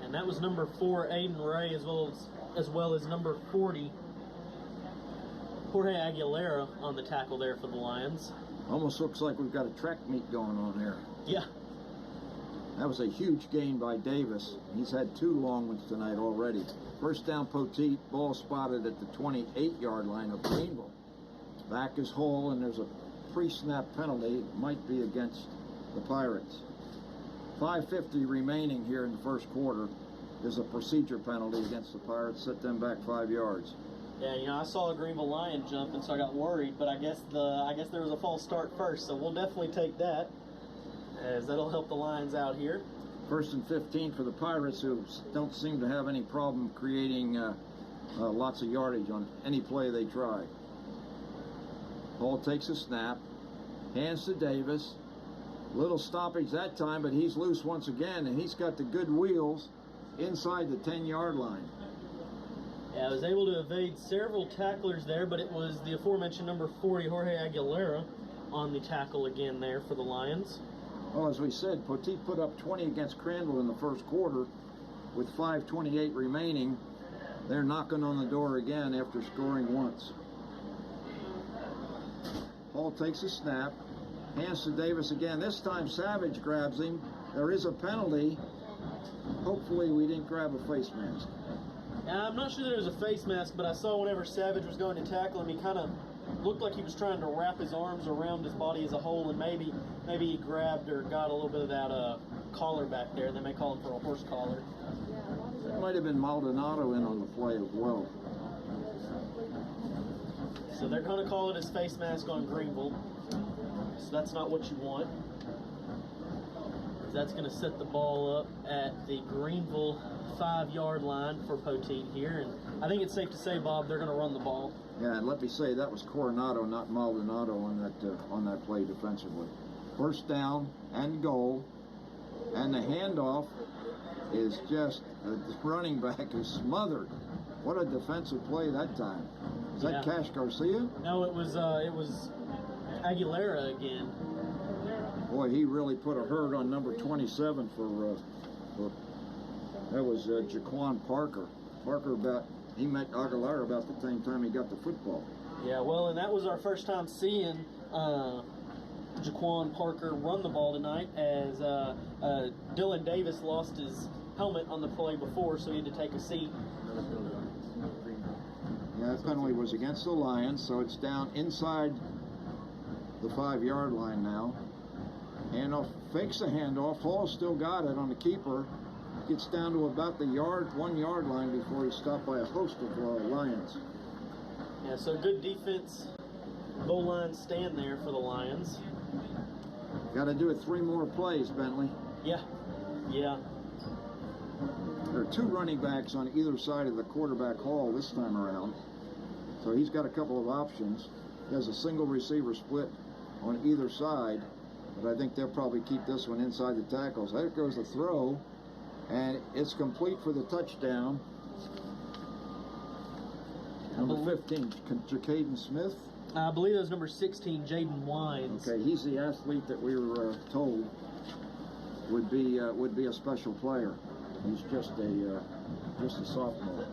And that was number 4, Aiden Ray, as well as number 40, Jorge Aguilera, on the tackle there for the Lions. Almost looks like we've got a track meet going on here. Yeah. That was a huge gain by Davis. He's had 2 long ones tonight already. First down Poteet, ball spotted at the 28-yard line of Greenville. Back is Hull, and there's a pre-snap penalty. It might be against the Pirates. 5:50 remaining here in the first quarter. There's a procedure penalty against the Pirates. Set them back 5 yards. Yeah, I saw a Greenville Lion jump, and so I got worried. But I guess there was a false start first, so we'll definitely take that, as that'll help the Lions out here. 1st and 15 for the Pirates, who don't seem to have any problem creating lots of yardage on any play they try. Hall takes a snap, hands to Davis. Little stoppage that time, but he's loose once again, and he's got the good wheels inside the 10-yard line. Yeah, I was able to evade several tacklers there, but it was the aforementioned number 40, Jorge Aguilera, on the tackle again there for the Lions. Well, as we said, Poteet put up 20 against Crandall in the first quarter with 5:28 remaining. They're knocking on the door again after scoring once. Hall takes a snap, hands to Davis again. This time Savage grabs him. There is a penalty. Hopefully we didn't grab a face mask. I'm not sure there was a face mask, but I saw whenever Savage was going to tackle him, he kind of looked like he was trying to wrap his arms around his body as a whole, and maybe he grabbed or got a little bit of that collar back there. They may call it for a horse collar. It might have been Maldonado in on the play as well. So they're going to call it his face mask on Greenville. So that's not what you want. That's going to set the ball up at the Greenville 5-yard line for Poteet here. And I think it's safe to say, Bob, they're going to run the ball. Yeah, and let me say that was Coronado, not Maldonado, on that play defensively. First down and goal. And the handoff is just the running back is smothered. What a defensive play that time. Is that Cash Garcia? No, it was Aguilera again. Boy, he really put a hurt on number 27 for that was Jaquan Parker. He met Aguilar about the same time he got the football. Yeah, well, and that was our first time seeing Jaquan Parker run the ball tonight, as Dylan Davis lost his helmet on the play before, so he had to take a seat. Yeah, that penalty was against the Lions, so it's down inside the 5-yard line now. Handoff, fakes the handoff. Hall still got it on the keeper. Gets down to about the 1 yard line before he's stopped by a host of Lions. Yeah, so good defense. Goal line stand there for the Lions. Got to do it 3 more plays, Bentley. Yeah. There are 2 running backs on either side of the quarterback Hall this time around. So he's got a couple of options. He has a single receiver split on either side, but I think they'll probably keep this one inside the tackles. There goes the throw, and it's complete for the touchdown. Number 15, Jacaden Smith. I believe that was number 16, Jaden Wines. Okay, he's the athlete that we were told would be a special player. He's just a sophomore.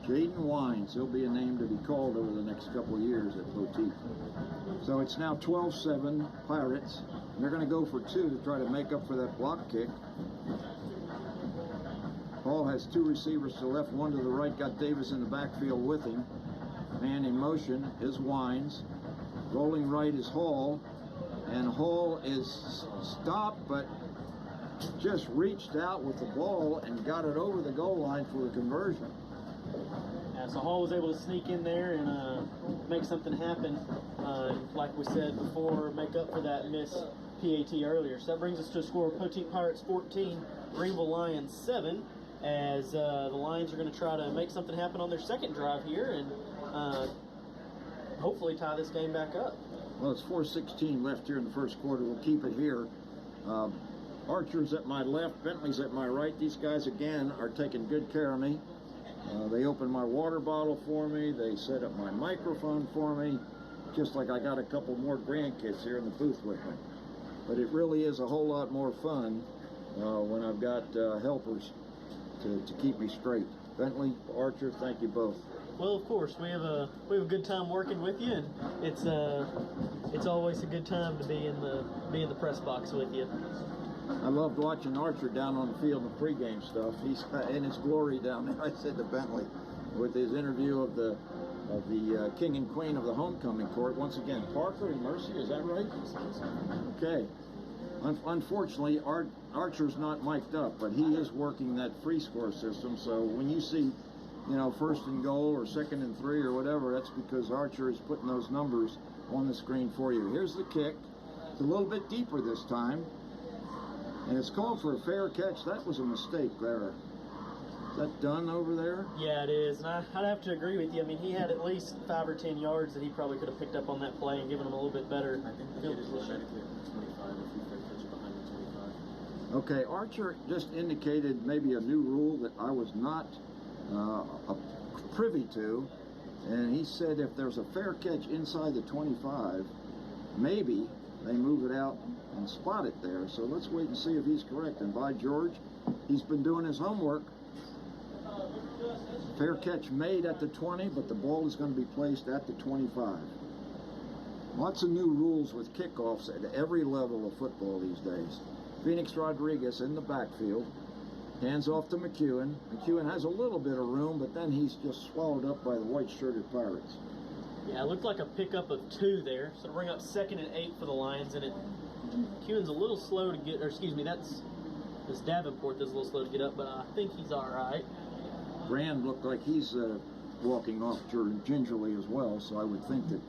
Jaden Wines, he'll be a name to be called over the next couple of years at Poteet. So it's now 12-7 Pirates. And they're going to go for 2 to try to make up for that block kick. Hall has 2 receivers to the left, 1 to the right. Got Davis in the backfield with him. Man in motion is Wines. Rolling right is Hall. And Hall is stopped, but just reached out with the ball and got it over the goal line for a conversion. Yeah, so Hall was able to sneak in there and make something happen. Like we said before, make up for that missed PAT earlier. So that brings us to a score of Poteet Pirates 14, Greenville Lions 7, as the Lions are going to try to make something happen on their second drive here and hopefully tie this game back up. Well, it's 4:16 left here in the first quarter. We'll keep it here. Archer's at my left, Bentley's at my right. These guys, again, are taking good care of me. They opened my water bottle for me. They set up my microphone for me, just like I got a couple more grandkids here in the booth with me. But it really is a whole lot more fun when I've got helpers to keep me straight. Bentley, Archer, thank you both. Well, of course, we have a good time working with you, and it's always a good time to be in the press box with you. I loved watching Archer down on the field in the pregame stuff. He's in his glory down there. I said to Bentley, with his interview of the king and queen of the homecoming court. Once again, Parker and Mercy, is that right? Okay. Unfortunately, Archer's not mic'd up, but he is working that free score system. So when you see, first and goal or second and 3 or whatever, that's because Archer is putting those numbers on the screen for you. Here's the kick. It's a little bit deeper this time. And it's called for a fair catch. That was a mistake there. Is that done over there? Yeah, it is. And I'd have to agree with you. I mean, he had at least 5 or 10 yards that he probably could have picked up on that play and given him a little bit better field position. Okay, Archer just indicated maybe a new rule that I was not privy to. And he said if there's a fair catch inside the 25, maybe they move it out and spot it there. So let's wait and see if he's correct. And by George, he's been doing his homework. Fair catch made at the 20, but the ball is going to be placed at the 25. Lots of new rules with kickoffs at every level of football these days. Phoenix Rodriguez in the backfield. Hands off to McEwen. McEwen has a little bit of room, but then he's just swallowed up by the white-shirted Pirates. Yeah, it looked like a pickup of 2 there. So to bring up 2nd and 8 for the Lions, and McEwen's a little slow to get, or excuse me, that's Davenport that's a little slow to get up, but I think he's all right. Brand looked like he's walking off gingerly as well, so I would think that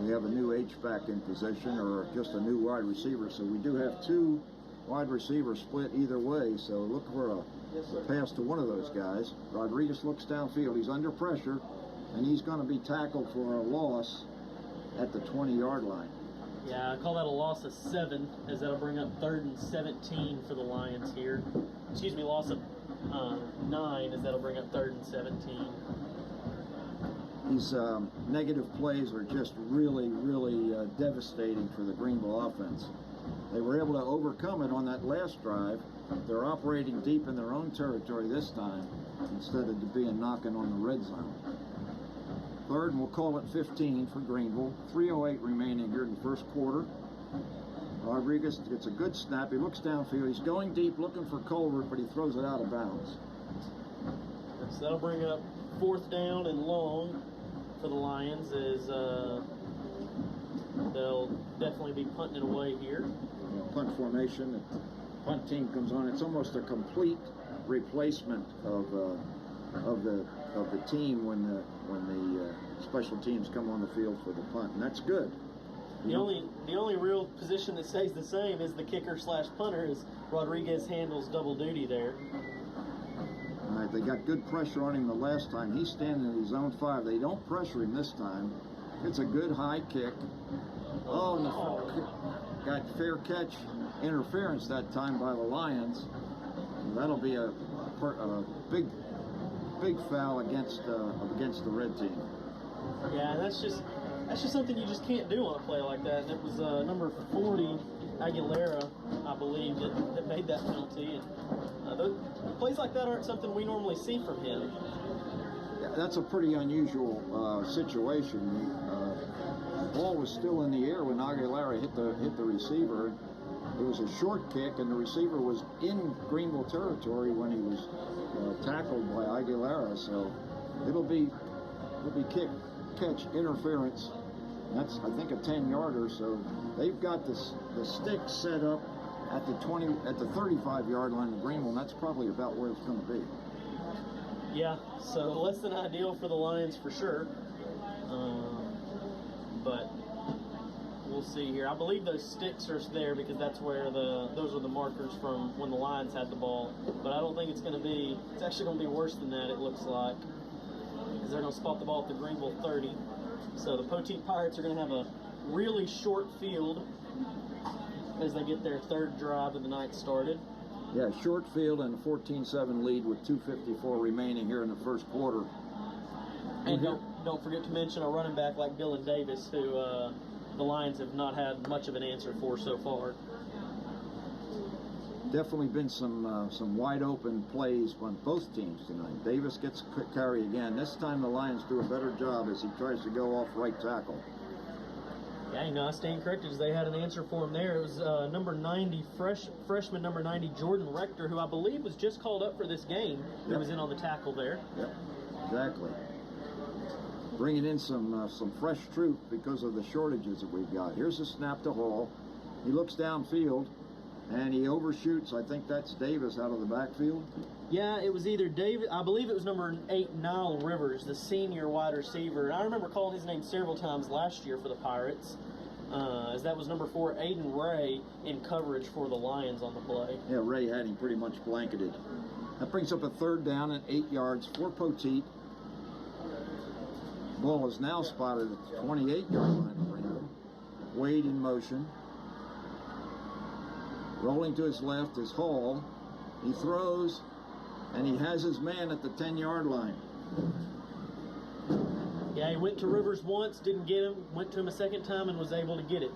we have a new H-back in position or just a new wide receiver. So we do have 2 wide receivers split either way, so look for a pass to one of those guys. Rodriguez looks downfield. He's under pressure, and he's going to be tackled for a loss at the 20-yard line. Yeah, I call that a loss of 7, as that'll bring up 3rd and 17 for the Lions here. Excuse me, loss of 9, as that'll bring up 3rd and 17. These negative plays are just really, really devastating for the Greenville offense. They were able to overcome it on that last drive. They're operating deep in their own territory this time instead of being knocking on the red zone. Third, and we'll call it 15 for Greenville. 3:08 remaining here in the first quarter. Rodriguez gets a good snap. He looks downfield. He's going deep looking for Colbert, but he throws it out of bounds. So that'll bring up 4th down and long for the Lions, as they'll definitely be punting it away here. Punt formation. The punt team comes on. It's almost a complete replacement of the team when the special teams come on the field for the punt, and that's good. The only real position that stays the same is the kicker / punter, as Rodriguez handles double duty there. All right, they got good pressure on him the last time. He's standing in his own 5. They don't pressure him this time. It's a good high kick. Oh, and got fair catch interference that time by the Lions. And that'll be a big foul against the red team. Yeah, that's just something you just can't do on a play like that. And it was number 40, Aguilera, I believe, that made that penalty. And plays like that aren't something we normally see from him. Yeah, that's a pretty unusual situation. The ball was still in the air when Aguilera hit the receiver. It was a short kick, and the receiver was in Greenville territory when he was tackled by Aguilera. So it'll be catch interference. That's, I think, a 10-yarder. So they've got the stick set up at the 35-yard line of Greenville, and that's probably about where it's going to be. Yeah, so less than ideal for the Lions for sure. But we'll see here. I believe those sticks are there because that's where those are the markers from when the Lions had the ball. But I don't think it's going to be. It's actually going to be worse than that, it looks like, because they're going to spot the ball at the Greenville 30. So the Poteet Pirates are going to have a really short field as they get their 3rd drive of the night started. Yeah, short field and a 14-7 lead with 2:54 remaining here in the first quarter. And don't forget to mention a running back like Dylan Davis, who the Lions have not had much of an answer for so far. Definitely been some wide open plays on both teams tonight. Davis gets a quick carry again. This time the Lions do a better job as he tries to go off right tackle. Yeah, I stand corrected, as they had an answer for him there. It was number 90, freshman number 90, Jordan Rector, who I believe was just called up for this game, who was in on the tackle there. Yep, exactly. Bringing in some fresh truth because of the shortages that we've got. Here's a snap to Hall. He looks downfield, and he overshoots. I think that's Davis out of the backfield. Yeah, it was either David. I believe it was number 8, Nile Rivers, the senior wide receiver. And I remember calling his name several times last year for the Pirates, as that was number 4, Aiden Ray, in coverage for the Lions on the play. Yeah, Ray had him pretty much blanketed. That brings up a 3rd down and 8 yards for Poteet. Ball is now spotted at the 28-yard line of Greenville. Wade in motion. Rolling to his left is Hall. He throws, and he has his man at the 10-yard line. Yeah, he went to Rivers once, didn't get him, went to him a 2nd time, and was able to get it.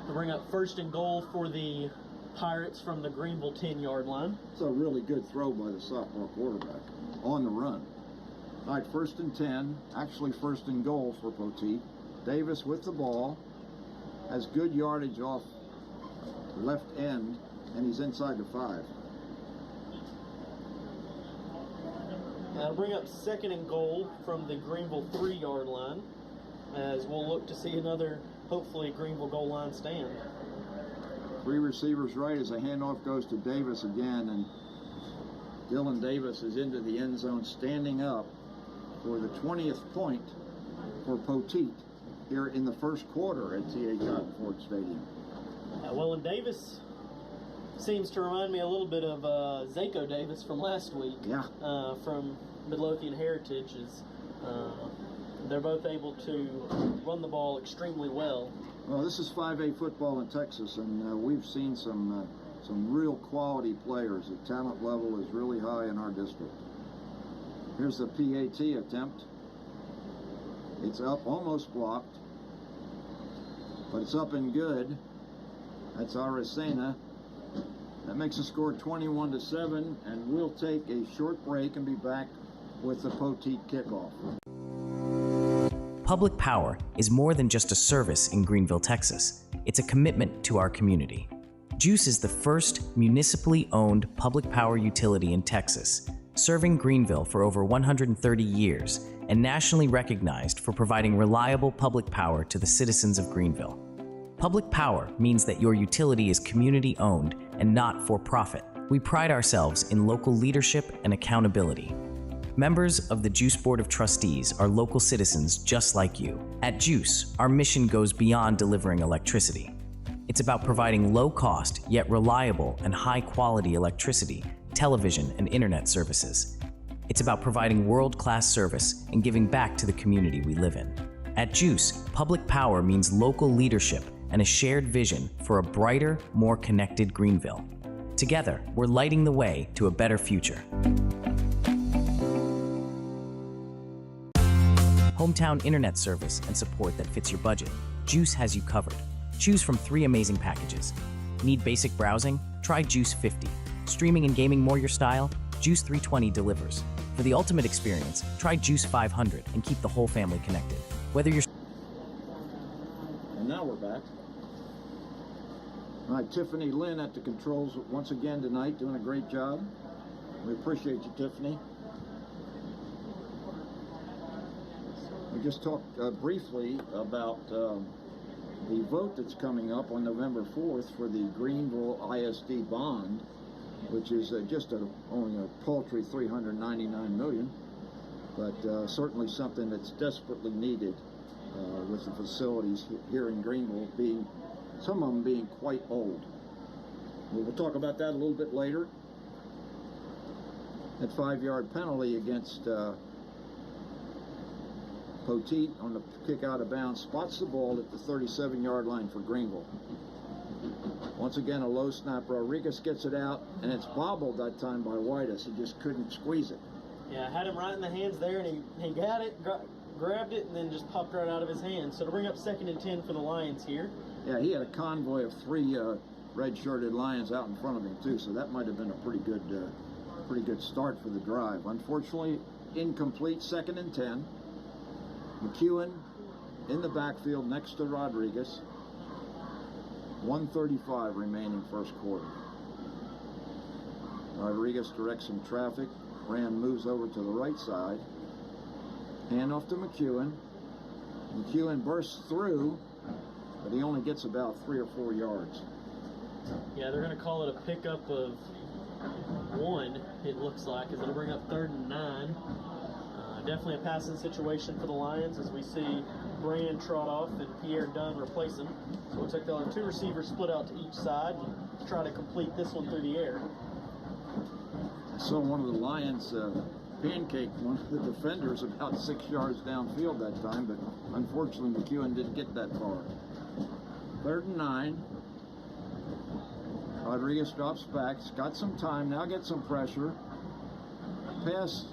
To bring up 1st and goal for the Pirates from the Greenville 10-yard line. It's a really good throw by the sophomore quarterback on the run. All right, 1st and 10, actually 1st and goal for Poteet. Davis with the ball, has good yardage off left end, and he's inside the 5. That'll bring up 2nd and goal from the Greenville 3-yard line, as we'll look to see another, hopefully, Greenville goal line stand. 3 receivers right as a handoff goes to Davis again, and Dylan Davis is into the end zone, standing up for the 20th point for Poteet here in the first quarter at T.A. Cotton Ford Stadium. Well, and Davis seems to remind me a little bit of Zako Davis from last week. Yeah. From Midlothian Heritage. They're both able to run the ball extremely well. Well, this is 5A football in Texas, and we've seen some real quality players. The talent level is really high in our district. Here's the PAT attempt. It's up, almost blocked, but it's up and good. That's Aracena. That makes the score 21-7, and we'll take a short break and be back with the Poteet kickoff. Public power is more than just a service in Greenville, Texas. It's a commitment to our community. Juice is the first municipally owned public power utility in Texas, serving Greenville for over 130 years and nationally recognized for providing reliable public power to the citizens of Greenville. Public power means that your utility is community-owned and not for-profit. We pride ourselves in local leadership and accountability. Members of the Juice Board of Trustees are local citizens just like you. At Juice, our mission goes beyond delivering electricity. It's about providing low-cost, yet reliable and high-quality electricity, television, and internet services. It's about providing world-class service and giving back to the community we live in. At Juice, public power means local leadership and a shared vision for a brighter, more connected Greenville. Together, we're lighting the way to a better future. Hometown internet service and support that fits your budget. Juice has you covered. Choose from 3 amazing packages. Need basic browsing? Try Juice 50. Streaming and gaming more your style? Juice 320 delivers. For the ultimate experience, try Juice 500 and keep the whole family connected. Whether you're... And now we're back. All right, Tiffany Lynn at the controls once again tonight, doing a great job. We appreciate you, Tiffany. We just talked briefly about the vote that's coming up on November 4th for the Greenville ISD bond, which is just only a paltry $399 million, but certainly something that's desperately needed with the facilities here in Greenville being, some of them being quite old. We'll talk about that a little bit later. That 5-yard penalty against Poteet on the kick out of bounds spots the ball at the 37-yard line for Greenville. Once again, a low snap. Rodriguez gets it out, and it's bobbled that time by Whitus. He just couldn't squeeze it. Yeah, had him right in the hands there, and he got it, grabbed it, and then just popped right out of his hands. So to bring up 2nd and 10 for the Lions here. Yeah, he had a convoy of 3 red-shirted Lions out in front of him too, so that might have been a pretty good start for the drive. Unfortunately, incomplete. 2nd and 10. McEwen in the backfield next to Rodriguez. 1:35 remaining first quarter. Rodriguez directs some traffic. Brand moves over to the right side. Handoff to McEwen. McEwen bursts through, but he only gets about 3 or 4 yards. Yeah, they're going to call it a pickup of 1, it looks like, as it'll bring up 3rd and 9. Definitely a passing situation for the Lions as we see Brand trot off and Pierre Dunn replace him. So it looks like they'll have 2 receivers split out to each side to try to complete this one through the air. I saw one of the Lions pancake one of the defenders about 6 yards downfield that time, but unfortunately McEwen didn't get that far. 3rd and 9. Rodriguez drops back. He's got some time now, gets some pressure. Pass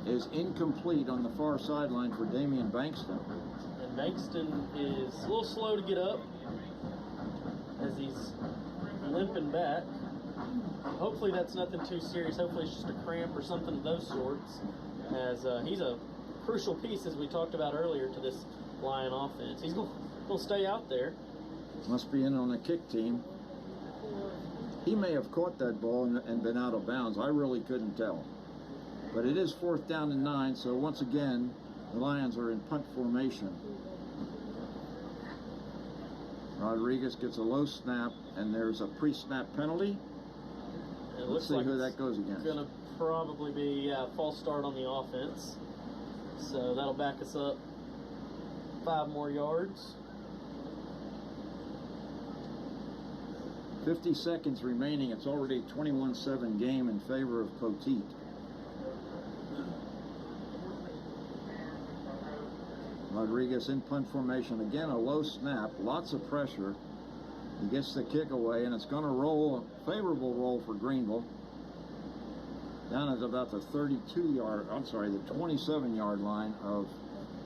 is incomplete on the far sideline for Damian Bankston. And Bankston is a little slow to get up as he's limping back. Hopefully that's nothing too serious. Hopefully it's just a cramp or something of those sorts, as he's a crucial piece, as we talked about earlier, to this Lion offense. He's going to stay out there. Must be in on the kick team. He may have caught that ball and been out of bounds. I really couldn't tell. But it is 4th down and 9, so once again, the Lions are in punt formation. Rodriguez gets a low snap, and there's a pre-snap penalty. Let's see like who that goes against. It's going to probably be a false start on the offense. So that'll back us up 5 more yards. 50 seconds remaining. It's already a 21-7 game in favor of Poteet. Rodriguez in punt formation. Again, a low snap. Lots of pressure. He gets the kick away, and it's going to roll, a favorable roll for Greenville. Down at about the 27-yard line of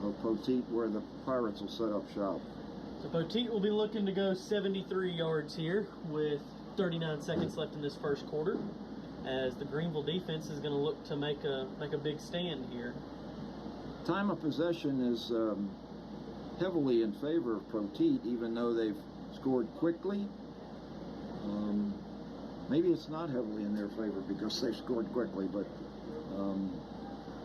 of Poteet, where the Pirates will set up shop. So Poteet will be looking to go 73 yards here with 39 seconds left in this first quarter, as the Greenville defense is going to look to make a big stand here. Time of possession is heavily in favor of Poteet, even though they've scored quickly. Maybe it's not heavily in their favor because they've scored quickly, but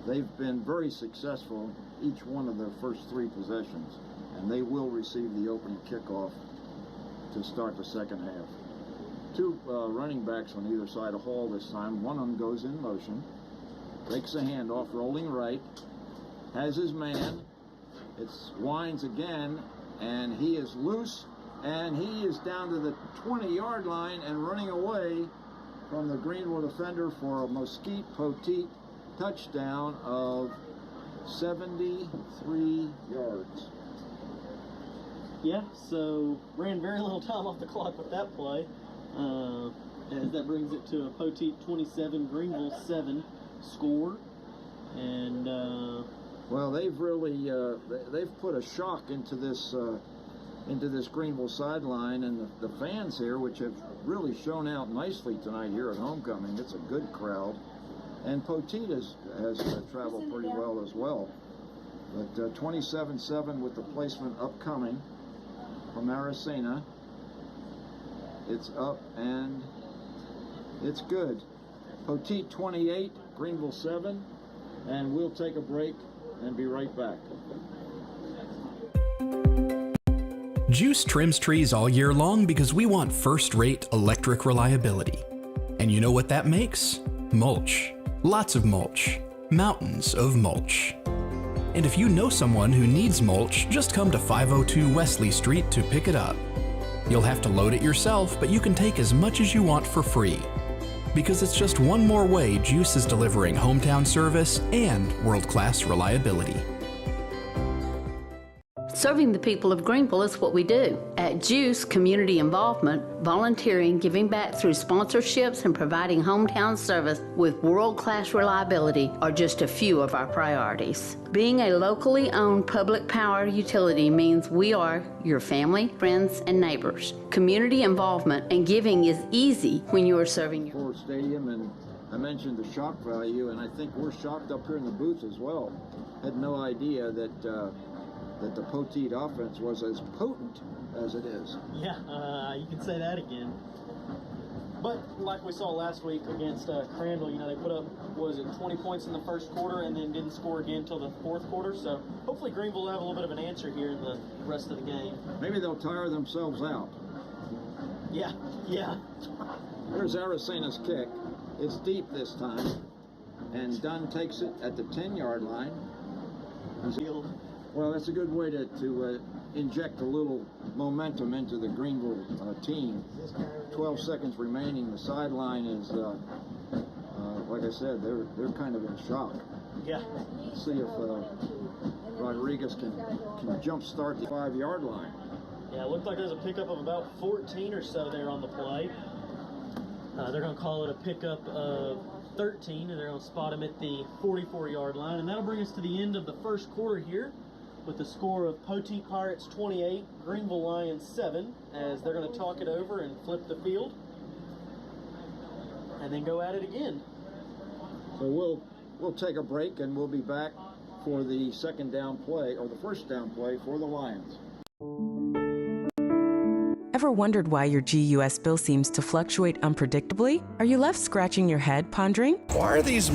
they've been very successful each one of their first 3 possessions, and they will receive the opening kickoff to start the second half. 2 running backs on either side of Hall this time. One of them goes in motion, takes a handoff, rolling right, has his man. It's winds again, and he is loose, and he is down to the 20-yard line and running away from the Greenville defender for a Mesquite Poteet touchdown of 73 yards. Yeah, so ran very little time off the clock with that play. As that brings it to a Poteet 27, Greenville 7 score. And well, they've really they've put a shock into this Greenville sideline, and the fans here, which have really shown out nicely tonight here at homecoming. It's a good crowd, and Poteet has traveled pretty well as well. But 27-7 with the placement upcoming from Aracena. It's up and it's good. Poteet 28, Greenville 7, and we'll take a break and be right back. Juice trims trees all year long because we want first-rate electric reliability. And you know what that makes? Mulch. Lots of mulch. Mountains of mulch. And if you know someone who needs mulch, just come to 502 Wesley Street to pick it up. You'll have to load it yourself, but you can take as much as you want for free. Because it's just one more way Juice is delivering hometown service and world-class reliability. Serving the people of Greenville is what we do. At Juice, community involvement, volunteering, giving back through sponsorships, and providing hometown service with world-class reliability are just a few of our priorities. Being a locally owned public power utility means we are your family, friends, and neighbors. Community involvement and giving is easy when you are serving your Ford Stadium, and I mentioned the shock value, and I think we're shocked up here in the booth as well. Had no idea that the Poteet offense was as potent as it is. Yeah, you can say that again. But like we saw last week against Crandall, you know, they put up, 20 points in the first quarter and then didn't score again until the fourth quarter. So hopefully Greenville will have a little bit of an answer here in the rest of the game. Maybe they'll tire themselves out. Yeah. Here's Aracena's kick. It's deep this time, and Dunn takes it at the 10-yard line. Well, that's a good way to inject a little momentum into the Greenville team. 12 seconds remaining. The sideline is, like I said, they're kind of in shock. Yeah. See if Rodriguez can jump start the 5-yard line. Yeah, it looked like there's a pickup of about 14 or so there on the play. They're going to call it a pickup of 13, and they're going to spot him at the 44-yard line. And that'll bring us to the end of the first quarter here, with the score of Poteet Pirates 28, Greenville Lions 7, as they're going to talk it over and flip the field and then go at it again. So we'll take a break, and we'll be back for the second down play, or the first down play for the Lions. Ever wondered why your GUS bill seems to fluctuate unpredictably? Are you left scratching your head, pondering? Why are these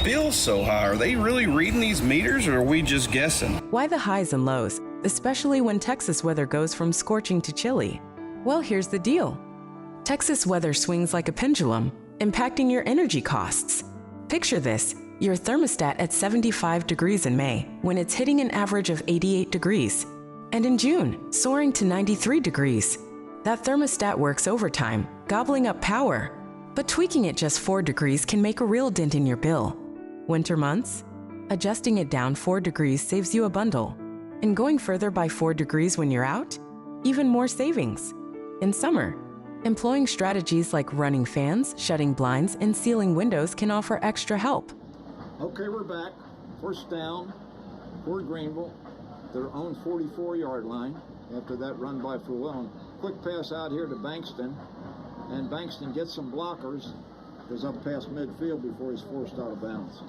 bills so high? Are they really reading these meters, or are we just guessing? Why the highs and lows, especially when Texas weather goes from scorching to chilly? Well, here's the deal. Texas weather swings like a pendulum, impacting your energy costs. Picture this, your thermostat at 75 degrees in May, when it's hitting an average of 88 degrees. And in June, soaring to 93 degrees. That thermostat works overtime, gobbling up power. But tweaking it just 4 degrees can make a real dent in your bill. Winter months? Adjusting it down 4 degrees saves you a bundle. And going further by 4 degrees when you're out? Even more savings. In summer, employing strategies like running fans, shutting blinds, and sealing windows can offer extra help. Okay, we're back. First down for Greenville. their own 44-yard line after that run by Llewellyn. Quick pass out here to Bankston, and Bankston gets some blockers, goes up past midfield before he's forced out of bounds.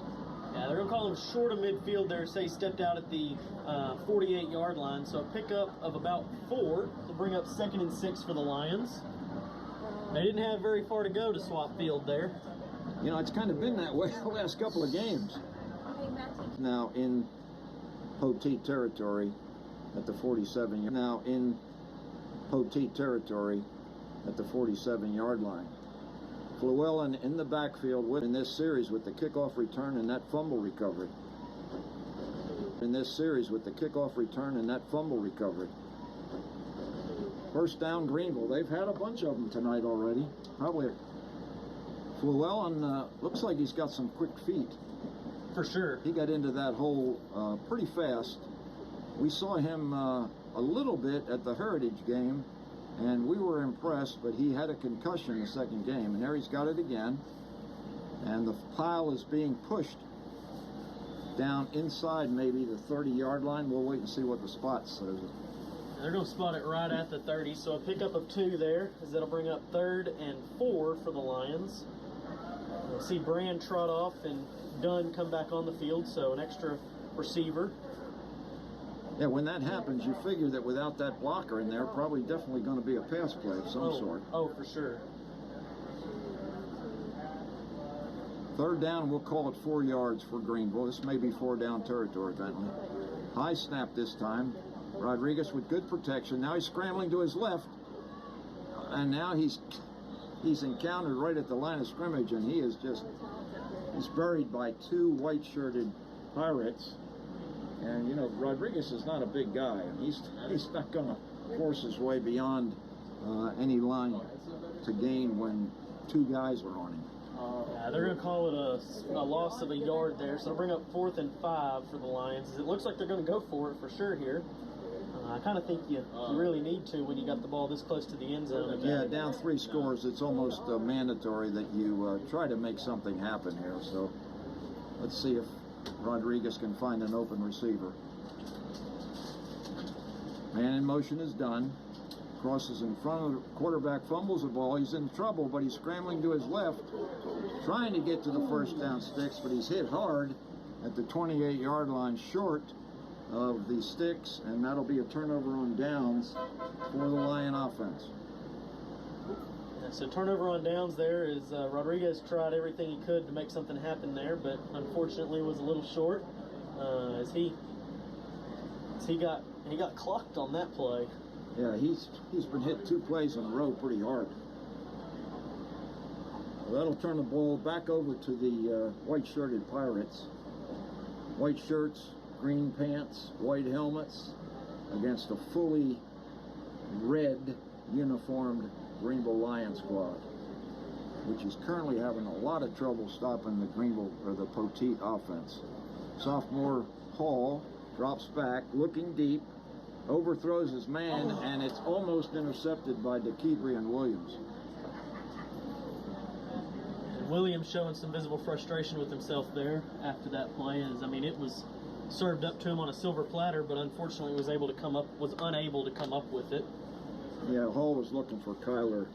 Yeah, they're going to call him short of midfield there. Say he stepped out at the 48-yard line. So a pickup of about 4 to bring up 2nd and 6 for the Lions. They didn't have very far to go to swap field there. You know, it's kind of been that way the last couple of games. Now in Poteet territory at the 47. Now in Poteet territory at the 47-yard line. Llewellyn in the backfield in this series with the kickoff return and that fumble recovery. In this series with the kickoff return and that fumble recovery. First down Greenville. They've had a bunch of them tonight already. Probably. Llewellyn looks like he's got some quick feet. For sure. He got into that hole pretty fast. We saw him a little bit at the Heritage game, and we were impressed, but he had a concussion the second game, and there he's got it again. And the pile is being pushed down inside maybe the 30-yard line. We'll wait and see what the spot says. They're going to spot it right at the 30, so a pickup of 2 there, as that'll bring up 3rd and 4 for the Lions. We'll see Brand trot off and Dunn come back on the field, so an extra receiver. Yeah, when that happens, you figure that without that blocker in there, probably definitely going to be a pass play of some sort. Oh, for sure. 3rd down, we'll call it 4 yards for Greenville. This may be 4 down territory, Bentley. High snap this time. Rodriguez with good protection. Now he's scrambling to his left. And now he's encountered right at the line of scrimmage, and he's buried by 2 white-shirted Pirates. And, you know, Rodriguez is not a big guy. He's not going to force his way beyond any line to gain when 2 guys are on him. Yeah, they're going to call it a loss of a yard there, so they'll bring up 4th and 5 for the Lions. It looks like they're going to go for it for sure here. I kind of think you really need to when you got the ball this close to the end zone. Yeah, down 3 scores, it's almost mandatory that you try to make something happen here. So let's see if Rodriguez can find an open receiver. Man in motion is done. Crosses in front of the quarterback, fumbles the ball. He's in trouble, but he's scrambling to his left, trying to get to the first down sticks, but he's hit hard at the 28-yard line short of the sticks, and that'll be a turnover on downs for the Lion offense. So turnover on downs there is Rodriguez tried everything he could to make something happen there, but unfortunately was a little short as he got clocked on that play. Yeah, he's been hit 2 plays in a row pretty hard. Well, that'll turn the ball back over to the white-shirted Pirates. White shirts, green pants, white helmets against a fully red uniformed Greenville Lions squad, which is currently having a lot of trouble stopping the the Poteet offense. Sophomore Hall drops back, looking deep, overthrows his man, and it's almost intercepted by DeKeebrey and Williams. And Williams showing some visible frustration with himself there after that play. It was served up to him on a silver platter, but unfortunately was unable to come up with it. Yeah, Hall was looking for Kyler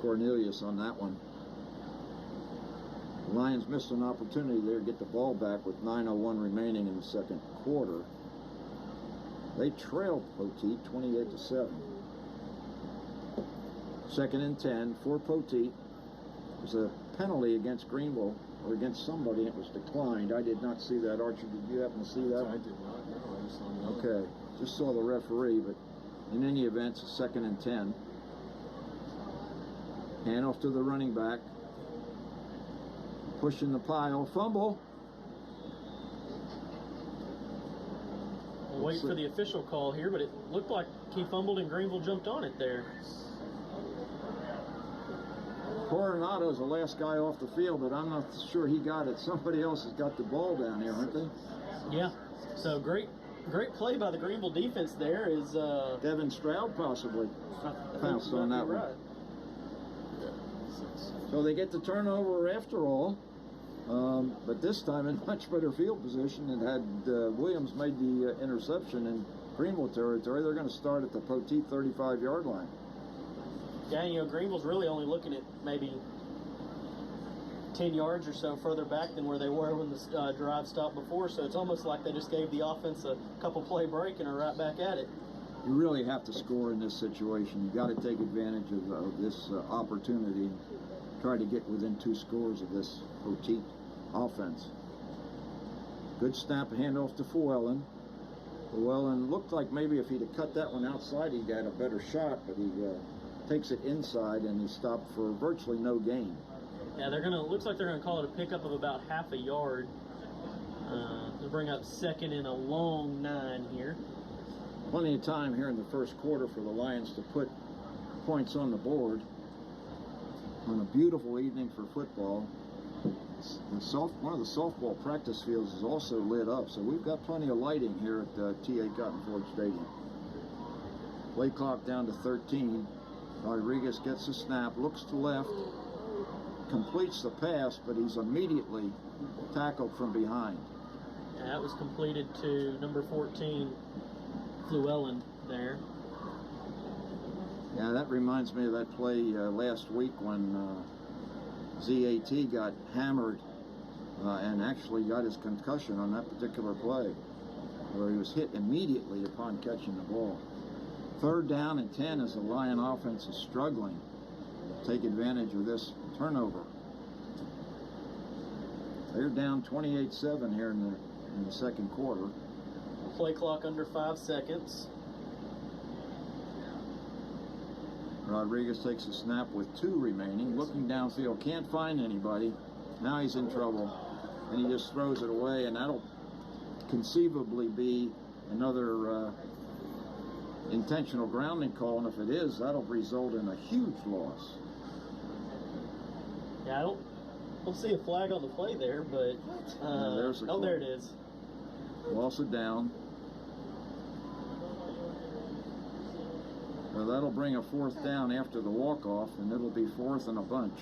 Cornelius on that one. The Lions missed an opportunity there to get the ball back with 9:01 remaining in the second quarter. They trailed Poteet 28-7. 2nd and 10 for Poteet. There's a penalty against Greenville, or against somebody, and it was declined. I did not see that. Archer, did you happen to see that? I did not. No, I just saw the Okay, just saw the referee, but in any event, it's 2nd and 10. Handoff to the running back. Pushing the pile. Fumble. We'll wait for the official call here, but it looked like he fumbled and Greenville jumped on it there. Coronado's the last guy off the field, but I'm not sure he got it. Somebody else has got the ball down here, aren't they? Yeah. So great play by the Greenville defense there is Devin Stroud possibly pounced on that one. So they get the turnover after all, but this time in much better field position, and had Williams made the interception and Greenville territory. They're going to start at the Poteet 35-yard line. Yeah, you know, Greenville's really only looking at maybe 10 yards or so further back than where they were when the drive stopped before, so it's almost like they just gave the offense a couple play break and are right back at it. You really have to score in this situation. You got to take advantage of this opportunity. Try to get within 2 scores of this Poteet offense. Good snap, handoff to Llewellyn. Llewellyn looked like maybe if he'd have cut that one outside, he'd had a better shot, but he takes it inside and he stopped for virtually no gain. Yeah, looks like they're gonna call it a pickup of about half a yard. To bring up second and a long 9 here. Plenty of time here in the first quarter for the Lions to put points on the board. On a beautiful evening for football. One of the softball practice fields is also lit up, so we've got plenty of lighting here at T.A. Cotton Ford Stadium. Play clock down to 13. Rodriguez gets the snap, looks to left, completes the pass, but he's immediately tackled from behind. Yeah, that was completed to number 14, Llewellyn there. Yeah, that reminds me of that play last week when ZAT got hammered and actually got his concussion on that particular play, where he was hit immediately upon catching the ball. 3rd down and 10 as the Lion offense is struggling. Take advantage of this turnover. They're down 28-7 here in the second quarter. Play clock under 5 seconds. Rodriguez takes a snap with 2 remaining, looking downfield, can't find anybody. Now he's in trouble, and he just throws it away, and that'll conceivably be another intentional grounding call, and if it is, that'll result in a huge loss. Yeah, I don't see a flag on the play there, but there's the call. There it is. Loss of down. Well, that'll bring a 4th down after the walk-off, and it'll be 4th and a bunch.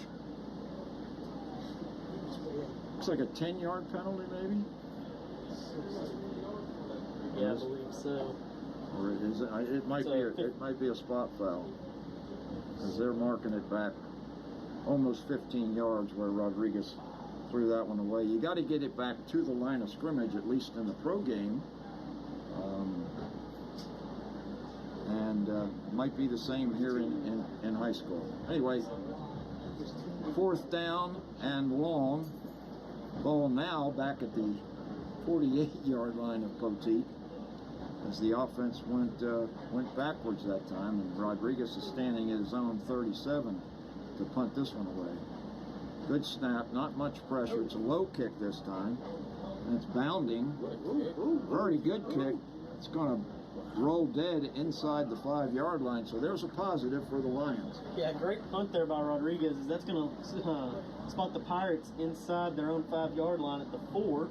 Looks like a 10-yard penalty, maybe? Yeah, I believe so. Or it might be a spot foul, because they're marking it back almost 15 yards where Rodriguez threw that one away. You got to get it back to the line of scrimmage, at least in the pro game. And might be the same here in high school. Anyway, 4th down and long. Ball now back at the 48-yard line of Poteet, as the offense went backwards that time, and Rodriguez is standing at his own 37 to punt this one away. Good snap, not much pressure. It's a low kick this time, and it's bounding. Very good kick. It's going to roll dead inside the 5-yard line, so there's a positive for the Lions. Yeah, great punt there by Rodriguez. That's going to spot the Pirates inside their own 5-yard line at the 4,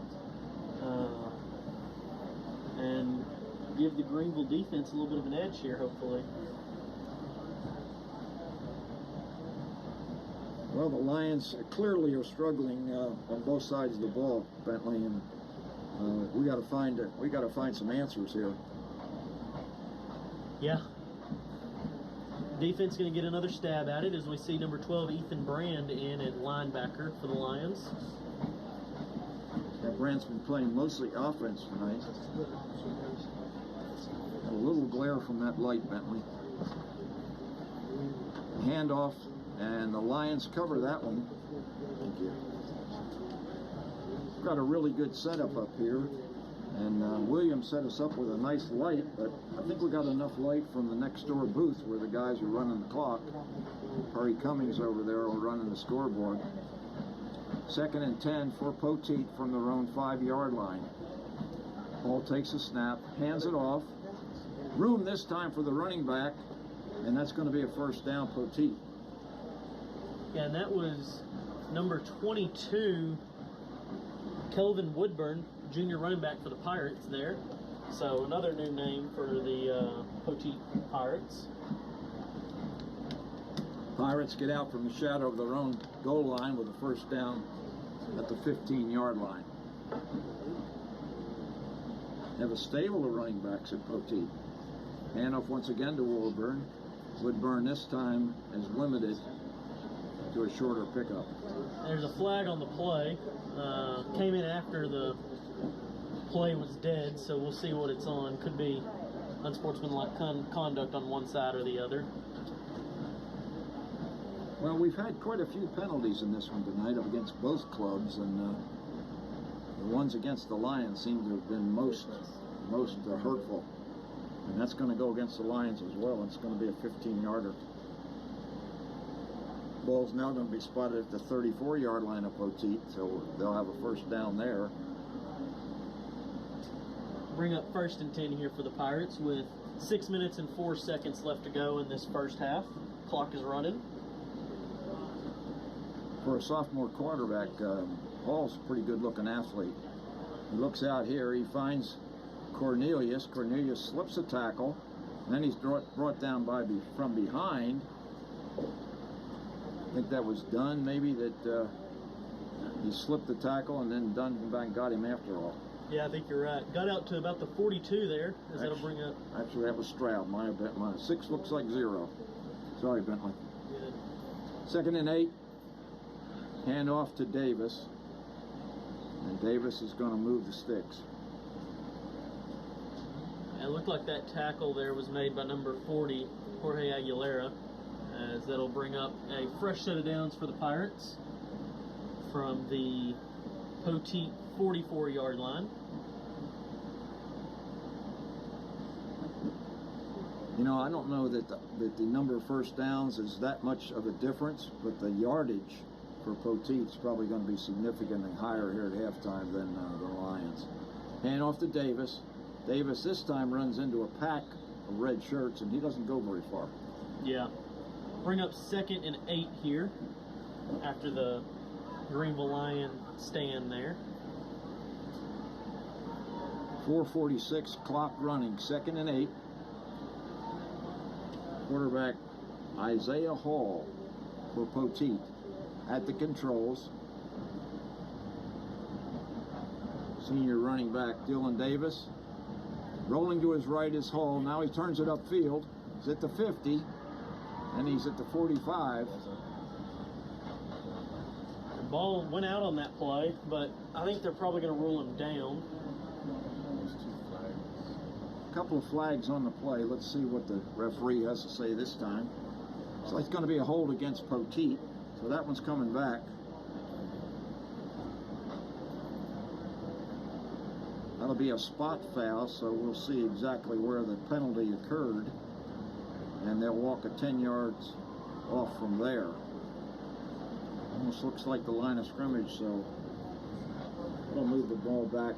and give the Greenville defense a little bit of an edge here, hopefully. Well, the Lions clearly are struggling on both sides of the ball, Bentley, and we got to find some answers here. Yeah. Defense going to get another stab at it as we see number 12, Ethan Brand, in at linebacker for the Lions. Yeah, Brand's been playing mostly offense tonight. A little glare from that light, Bentley. Handoff, and the Lions cover that one. Thank you. Got a really good setup up here. And Williams set us up with a nice light, but I think we got enough light from the next door booth where the guys are running the clock. Harry Cummings over there are running the scoreboard. 2nd and 10 for Poteet from their own 5-yard line. Ball takes a snap, hands it off. Room this time for the running back, and that's going to be a 1st down, Poteet. Yeah, and that was number 22, Kelvin Woodburn, junior running back for the Pirates there. So another new name for the Poteet Pirates. Pirates get out from the shadow of their own goal line with a 1st down at the 15-yard line. Have a stable of running backs at Poteet. Handoff once again to Woodburn. Woodburn this time is limited to a shorter pickup. There's a flag on the play. Came in after the play was dead, so we'll see what it's on. Could be unsportsmanlike conduct on one side or the other. Well, we've had quite a few penalties in this one tonight against both clubs, and the ones against the Lions seem to have been most hurtful. And that's going to go against the Lions as well. It's going to be a 15-yarder. Ball's now going to be spotted at the 34-yard line of Poteet, so they'll have a first down there. Bring up 1st and 10 here for the Pirates with 6 minutes and 4 seconds left to go in this first half. Clock is running. For a sophomore quarterback, Hall's a pretty good-looking athlete. He looks out here. He finds Cornelius. Cornelius slips a tackle. And then he's brought down from behind. I think that was Dunn, maybe, that he slipped the tackle, and then Dunn back got him after all. Yeah, I think you're right. Got out to about the 42 there, as that'll bring up. Actually, that was Stroud. My 6 looks like 0. Sorry, Bentley. Good. 2nd and 8. Hand off to Davis. And Davis is going to move the sticks. It looked like that tackle there was made by number 40, Jorge Aguilera, as that'll bring up a fresh set of downs for the Pirates from the Poteet 44-yard line. You know, I don't know that the number of first downs is that much of a difference, but the yardage for Poteet is probably going to be significantly higher here at halftime than the Lions. Hand off to Davis. Davis this time runs into a pack of red shirts, and he doesn't go very far. Yeah. Bring up 2nd and 8 here after the Greenville Lion stand there. 4:46 clock running, 2nd and 8. Quarterback Isaiah Hall for Poteet at the controls. Senior running back Dylan Davis. Rolling to his right is Hall. Now he turns it upfield. He's at the 50, and he's at the 45. The ball went out on that play, but I think they're probably going to rule him down. A couple of flags on the play. Let's see what the referee has to say this time. So it's going to be a hold against Poteet, so that one's coming back. That'll be a spot foul, so we'll see exactly where the penalty occurred, and they'll walk 10 yards off from there. Almost looks like the line of scrimmage, so we'll move the ball back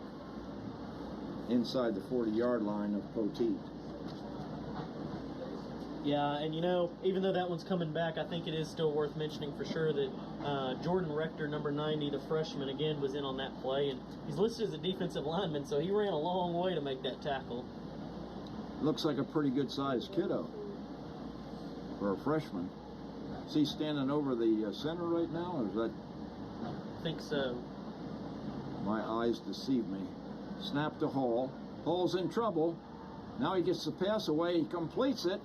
inside the 40-yard line of Poteet. Yeah, and you know, even though that one's coming back, I think it is still worth mentioning for sure that Jordan Rector, number 90, the freshman, again, was in on that play, and he's listed as a defensive lineman, so he ran a long way to make that tackle. Looks like a pretty good-sized kiddo for a freshman. Is he standing over the center right now, or is that? I think so. My eyes deceive me. Snap to Hall. Hall's in trouble. Now he gets the pass away. He completes it.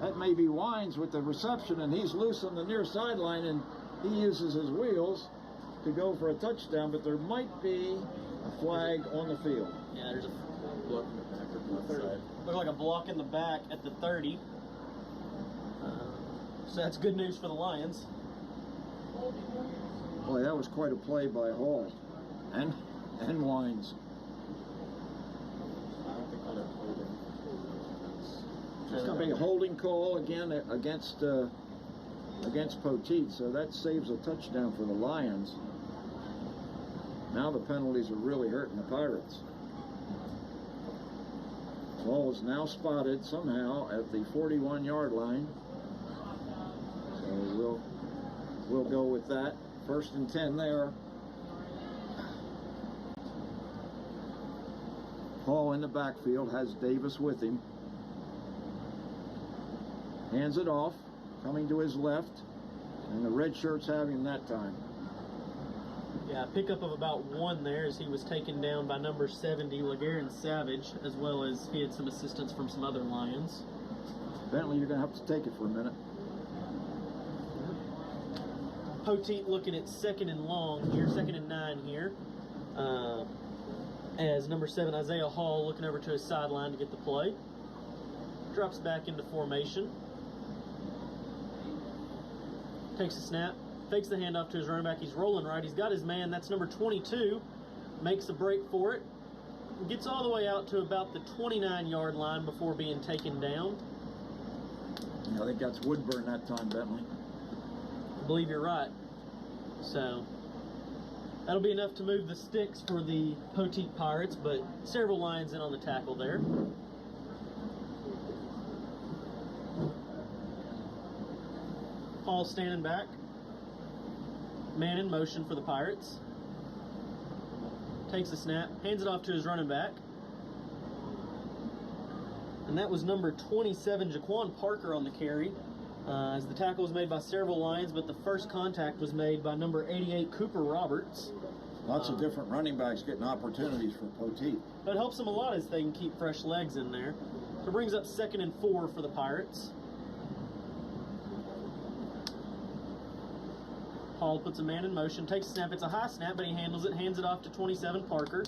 That may be Wines with the reception, and he's loose on the near sideline, and he uses his wheels to go for a touchdown, but there might be a flag on the field. Yeah, there's a block in the back or the 30. Look like a block in the back at the 30. So that's good news for the Lions. Boy, that was quite a play by Hall and Wines. It's going to be a holding call again against Poteet, so that saves a touchdown for the Lions. Now the penalties are really hurting the Pirates. Ball is now spotted somehow at the 41-yard line. So we'll go with that. 1st and 10 there. Hall in the backfield has Davis with him. Hands it off, coming to his left, and the red shirts have him that time. Yeah, pickup of about 1 there as he was taken down by number 70, LeGarren Savage, as well as he had some assistance from some other Lions. Bentley, you're going to have to take it for a minute. Poteet looking at 2nd and long here, 2nd and 9 here. As number 7, Isaiah Hall, looking over to his sideline to get the play. Drops back into formation. Takes a snap. Fakes the handoff to his running back. He's rolling right. He's got his man. That's number 22. Makes a break for it. Gets all the way out to about the 29-yard line before being taken down. Yeah, I think that's Woodburn that time, Bentley. I believe you're right. So that'll be enough to move the sticks for the Poteet Pirates, but several Lions in on the tackle there. Hall standing back. Man in motion for the Pirates. Takes a snap, hands it off to his running back. And that was number 27, Jaquan Parker, on the carry. As the tackle was made by several Lions, but the first contact was made by number 88, Cooper Roberts. Lots of different running backs getting opportunities for Poteet. That helps them a lot as they can keep fresh legs in there. So it brings up 2nd and 4 for the Pirates. Hall puts a man in motion, takes a snap. It's a high snap, but he handles it, hands it off to 27, Parker.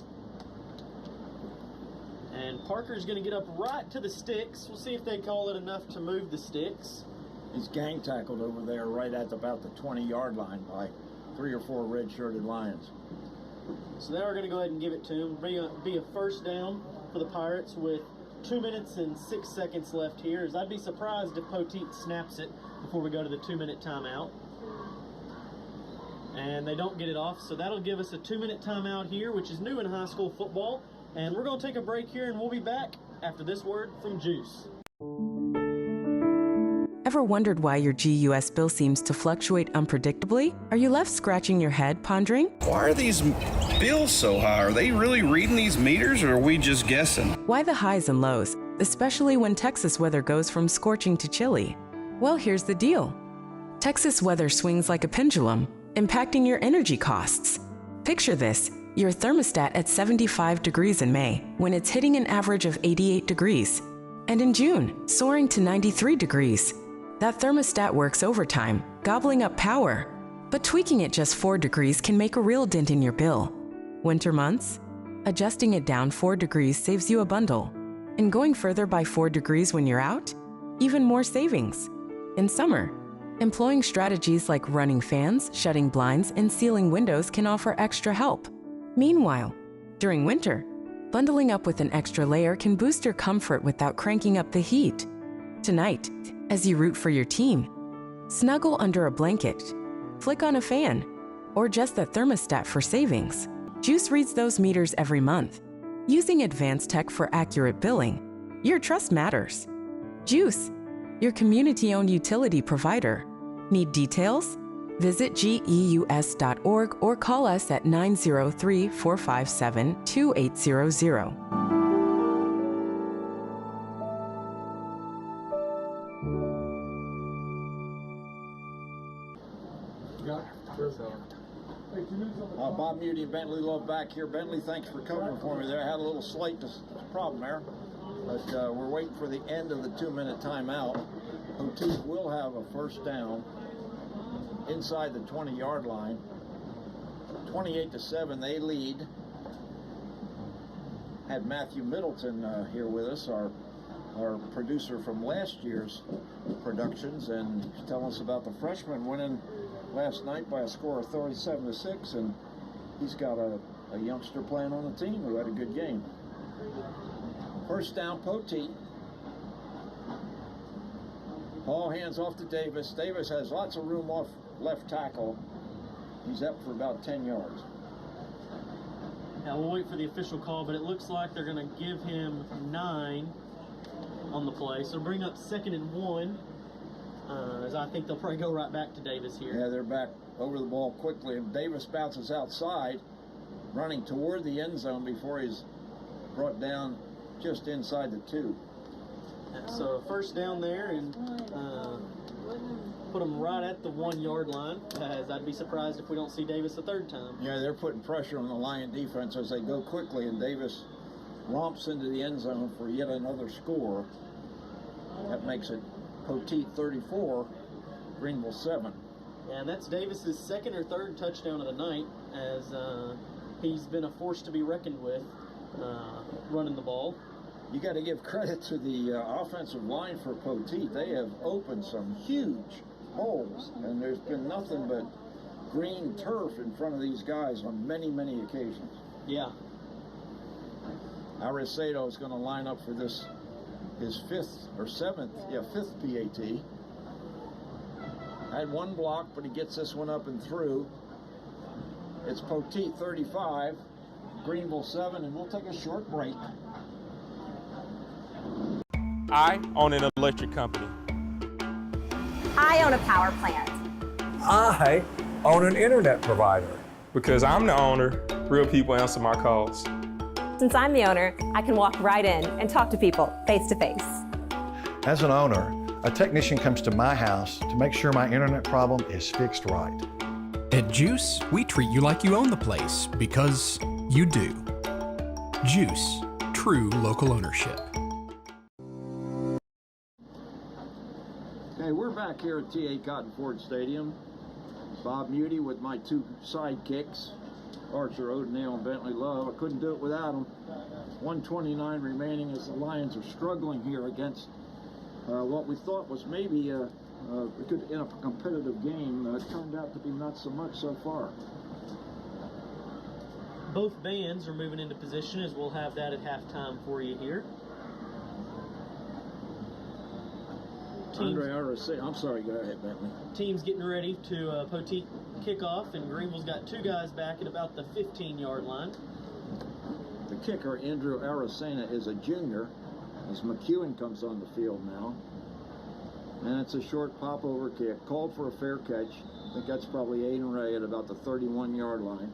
And Parker's going to get up right to the sticks. We'll see if they call it enough to move the sticks. He's gang tackled over there right at about the 20-yard line by 3 or 4 red-shirted Lions. So they are going to go ahead and give it to him. Be a first down for the Pirates with 2 minutes and 6 seconds left here. As I'd be surprised if Poteet snaps it before we go to the 2-minute timeout. And they don't get it off, so that'll give us a 2-minute timeout here, which is new in high school football. And we're going to take a break here, and we'll be back after this word from Juice. Ever wondered why your GUS bill seems to fluctuate unpredictably? Are you left scratching your head, pondering? Why are these bills so high? Are they really reading these meters, or are we just guessing? Why the highs and lows, especially when Texas weather goes from scorching to chilly? Well, here's the deal. Texas weather swings like a pendulum, impacting your energy costs. Picture this, your thermostat at 75 degrees in May, when it's hitting an average of 88 degrees. And in June, soaring to 93 degrees. That thermostat works overtime, gobbling up power. But tweaking it just 4 degrees can make a real dent in your bill. Winter months? Adjusting it down 4 degrees saves you a bundle. And going further by 4 degrees when you're out? Even more savings. In summer, employing strategies like running fans, shutting blinds, and sealing windows can offer extra help. Meanwhile, during winter, bundling up with an extra layer can boost your comfort without cranking up the heat. Tonight, as you root for your team, snuggle under a blanket, flick on a fan, or adjust the thermostat for savings. Juice reads those meters every month. Using advanced tech for accurate billing, your trust matters. Juice, your community-owned utility provider. Need details? Visit geus.org or call us at 903-457-2800. Bob Muty and Bentley Love back here. Bentley, thanks for covering for me there. I had a little slight problem there, but we're waiting for the end of the 2-minute timeout. Poteet will have a first down inside the 20-yard line. 28-7, they lead. Had Matthew Middleton here with us, our producer from last year's productions, and he's telling us about the freshman winning last night by a score of 37-6, and he's got a youngster playing on the team who had a good game. First down, Poteet. Hall hands off to Davis. Davis has lots of room off left tackle. He's up for about 10 yards. Now we'll wait for the official call, but it looks like they're going to give him 9 on the play. So bring up 2nd and 1, as I think they'll probably go right back to Davis here. Yeah, they're back over the ball quickly, and Davis bounces outside, running toward the end zone before he's brought down just inside the 2. So first down there, and put them right at the 1 yard line, as I'd be surprised if we don't see Davis a third time. Yeah, they're putting pressure on the Lion defense as they go quickly, and Davis romps into the end zone for yet another score. That makes it Poteet 34, Greenville 7. Yeah, and that's Davis's second or third touchdown of the night, as he's been a force to be reckoned with running the ball. You got to give credit to the offensive line for Poteet. They have opened some huge holes, and there's been nothing but green turf in front of these guys on many, many occasions. Yeah. Arisedo is going to line up for this, his fifth PAT. Had one block, but he gets this one up and through. It's Poteet 35, Greenville 7, and we'll take a short break. I own an electric company. I own a power plant. I own an internet provider. Because I'm the owner, real people answer my calls. Since I'm the owner, I can walk right in and talk to people face to face. As an owner, a technician comes to my house to make sure my internet problem is fixed right. At Juice, we treat you like you own the place because you do. Juice, true local ownership. Okay, we're back here at T.A. Cotton Ford Stadium. Bob Muty with my two sidekicks, Archer Odenale and Bentley Love. I couldn't do it without them. 1:29 remaining as the Lions are struggling here against what we thought was maybe in a competitive game. Turned out to be not so much so far. Both bands are moving into position, as we'll have that at halftime for you here. Andre Arce, I'm sorry, go ahead, Bentley. Team's getting ready to Poteet kickoff, and Greenville's got two guys back at about the 15-yard line. The kicker, Andrew Aracena, is a junior, as McEwen comes on the field now. And it's a short pop-over kick, called for a fair catch. I think that's probably Aiden Ray at about the 31-yard line.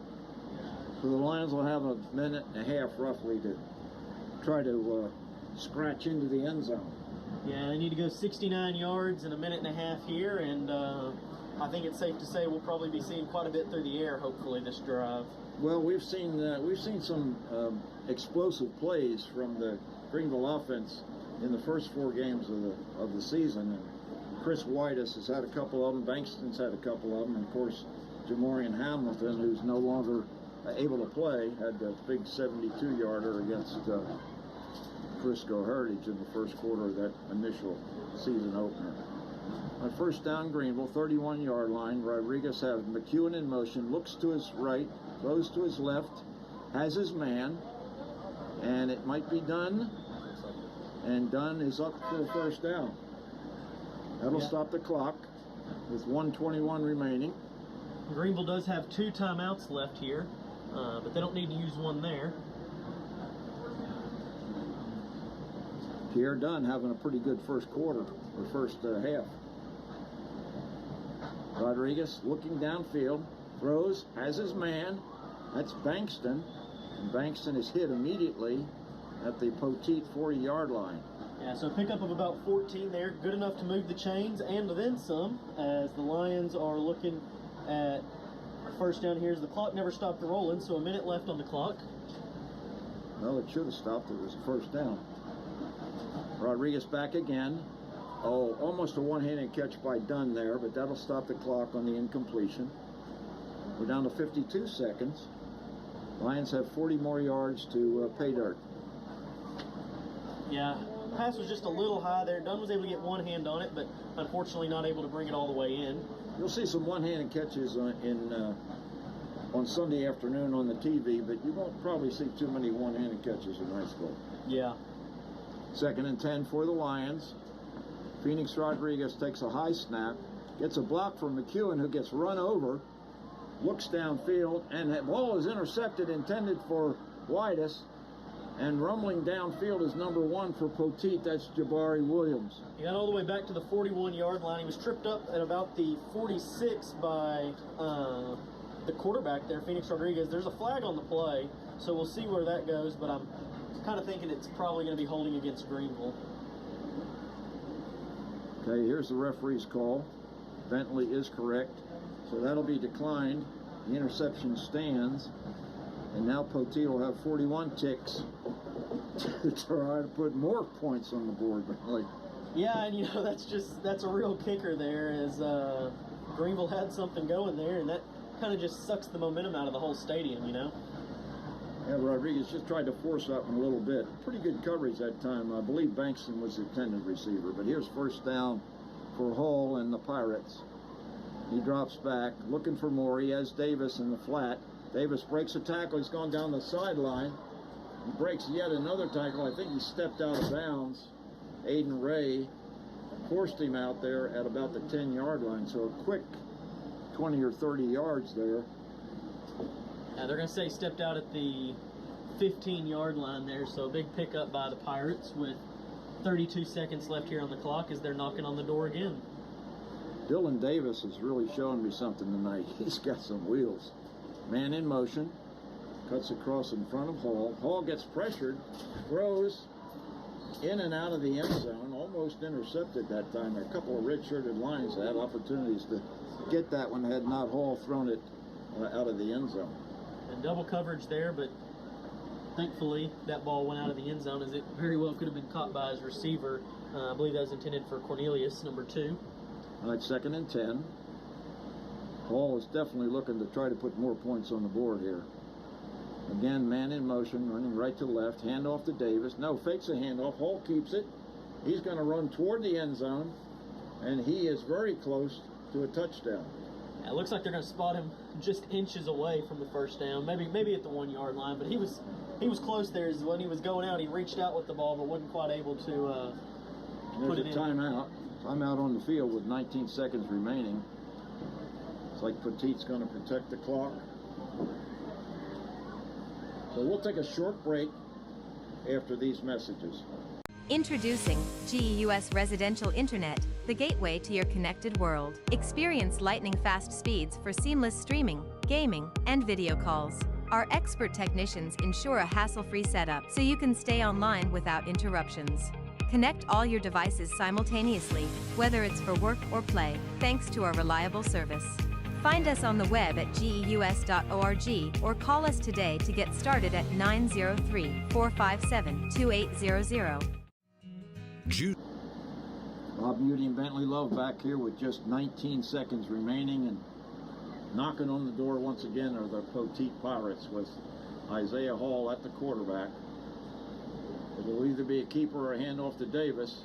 So the Lions will have a minute and a half, roughly, to try to scratch into the end zone. Yeah, they need to go 69 yards in a minute and a half here, and I think it's safe to say we'll probably be seeing quite a bit through the air, hopefully, this drive. Well, we've seen some explosive plays from the Greenville offense in the first 4 games of the season. And Chris Whitus has had a couple of them. Bankston's had a couple of them. And of course, Jamorian Hamilton, who's no longer able to play, had a big 72-yarder against Frisco Heritage in the first quarter of that initial season opener. On first down, Greenville, 31-yard line. Rodriguez has McEwen in motion, looks to his right, throws to his left, has his man, and it might be Dunn, and Dunn is up for the first down. That'll stop the clock with 1:21 remaining. Greenville does have 2 timeouts left here, but they don't need to use one there. Pierre Dunn having a pretty good first quarter, or first half. Rodriguez looking downfield, throws, has his man. That's Bankston. And Bankston is hit immediately at the Poteet 40-yard line. Yeah, so a pickup of about 14 there. Good enough to move the chains and then some, as the Lions are looking at first down here. As the clock never stopped rolling, so a minute left on the clock. Well, it should have stopped. It was first down. Rodriguez back again. Oh, almost a one-handed catch by Dunn there, but that'll stop the clock on the incompletion. We're down to 52 seconds. Lions have 40 more yards to pay dirt. Yeah, pass was just a little high there. Dunn was able to get one hand on it, but unfortunately not able to bring it all the way in. You'll see some one-handed catches on Sunday afternoon on the TV, but you won't probably see too many one-handed catches in high school. Yeah. 2nd and 10 for the Lions. Phoenix Rodriguez takes a high snap, gets a block from McEwen, who gets run over, looks downfield, and that ball is intercepted, intended for Whitus, and rumbling downfield is number 1 for Poteet. That's Jabari Williams. He got all the way back to the 41-yard line. He was tripped up at about the 46 by the quarterback there, Phoenix Rodriguez. There's a flag on the play, so we'll see where that goes, but I'm kind of thinking it's probably going to be holding against Greenville. Okay, here's the referee's call. Bentley is correct. So that'll be declined. The interception stands. And now Poteet will have 41 ticks to try to put more points on the board. Bentley. Yeah, and that's a real kicker there, as Greenville had something going there, and that kind of just sucks the momentum out of the whole stadium, Yeah, Rodriguez just tried to force that one a little bit. Pretty good coverage that time. I believe Bankston was the intended receiver, but here's first down for Hall and the Pirates. He drops back, looking for more. He has Davis in the flat. Davis breaks a tackle. He's gone down the sideline. He breaks yet another tackle. I think he stepped out of bounds. Aiden Ray forced him out there at about the 10-yard line. So a quick 20 or 30 yards there. Yeah, they're going to say stepped out at the 15-yard line there. So a big pickup by the Pirates with 32 seconds left here on the clock as they're knocking on the door again. Dylan Davis is really showing me something tonight. He's got some wheels. Man in motion. Cuts across in front of Hall. Hall gets pressured. Throws in and out of the end zone. Almost intercepted that time. A couple of red-shirted Lions had opportunities to get that one had not Hall thrown it out of the end zone. And double coverage there, but thankfully that ball went out of the end zone, as it very well could have been caught by his receiver. I believe that was intended for Cornelius, number 2. All right, 2nd and 10. Hall is definitely looking to try to put more points on the board here. Again, man in motion, running right to left. Handoff to Davis. No, fakes a handoff. Hall keeps it. He's going to run toward the end zone, and he is very close to a touchdown. Yeah, it looks like they're going to spot him just inches away from the first down, maybe at the 1-yard line. But he was close there. As when he was going out, he reached out with the ball, but wasn't quite able to put it in. There's a timeout. Timeout on the field with 19 seconds remaining. It's like Poteet's going to protect the clock. So we'll take a short break after these messages. Introducing GEUS Residential Internet, the gateway to your connected world. Experience lightning-fast speeds for seamless streaming, gaming, and video calls. Our expert technicians ensure a hassle-free setup so you can stay online without interruptions. Connect all your devices simultaneously, whether it's for work or play, thanks to our reliable service. Find us on the web at geus.org or call us today to get started at 903-457-2800. Bob Moody and Bentley Love back here with just 19 seconds remaining, and knocking on the door once again are the Poteet Pirates with Isaiah Hall at the quarterback. It'll either be a keeper or a handoff to Davis.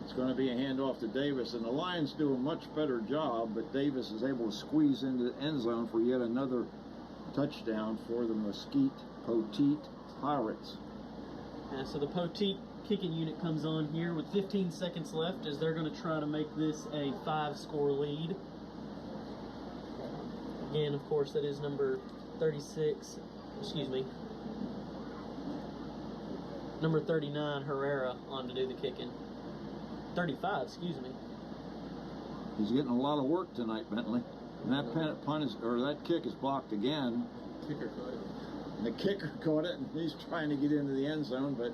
It's going to be a handoff to Davis, and the Lions do a much better job, but Davis is able to squeeze into the end zone for yet another touchdown for the Mesquite Poteet Pirates. Yeah, so the Poteet kicking unit comes on here with 15 seconds left, as they're going to try to make this a 5-score lead. Again, of course, that is number 36, number 39, Herrera, on to do the kicking. 35, excuse me. He's getting a lot of work tonight, Bentley. And that kick is blocked again. Kicker caught it. And the kicker caught it, and he's trying to get into the end zone, but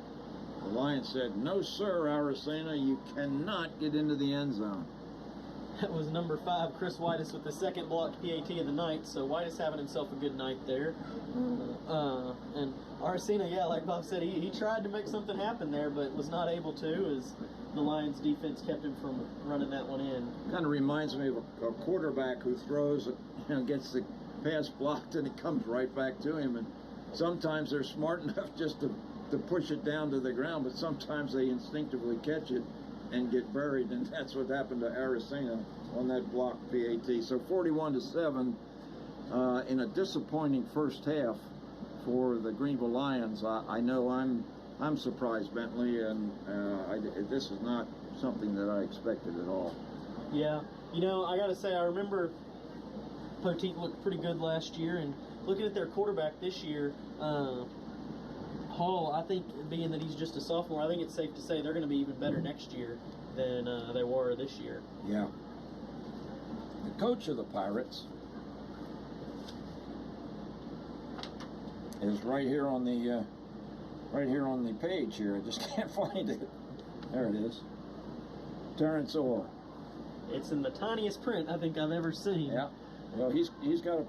the Lions said, "No, sir, Aracena, you cannot get into the end zone." That was number 5, Chris Whitus, with the second blocked PAT of the night. So Whitus having himself a good night there. And Aracena, yeah, like Bob said, he tried to make something happen there, but was not able to, as the Lions defense kept him from running that one in. Kind of reminds me of a quarterback who throws, gets the pass blocked, and it comes right back to him. And sometimes they're smart enough just to push it down to the ground, but sometimes they instinctively catch it and get buried, and that's what happened to Aracena on that blocked PAT. So 41-7 in a disappointing first half for the Greenville Lions. I know I'm surprised, Bentley, and this is not something that I expected at all. Yeah, I got to say, I remember Poteet looked pretty good last year, and looking at their quarterback this year, Hall, I think, being that he's just a sophomore, I think it's safe to say they're going to be even better next year than they were this year. Yeah. The coach of the Pirates is right here on the page here. I just can't find it. There it is. Terrence Orr. It's in the tiniest print I think I've ever seen. Yeah. Well, he's got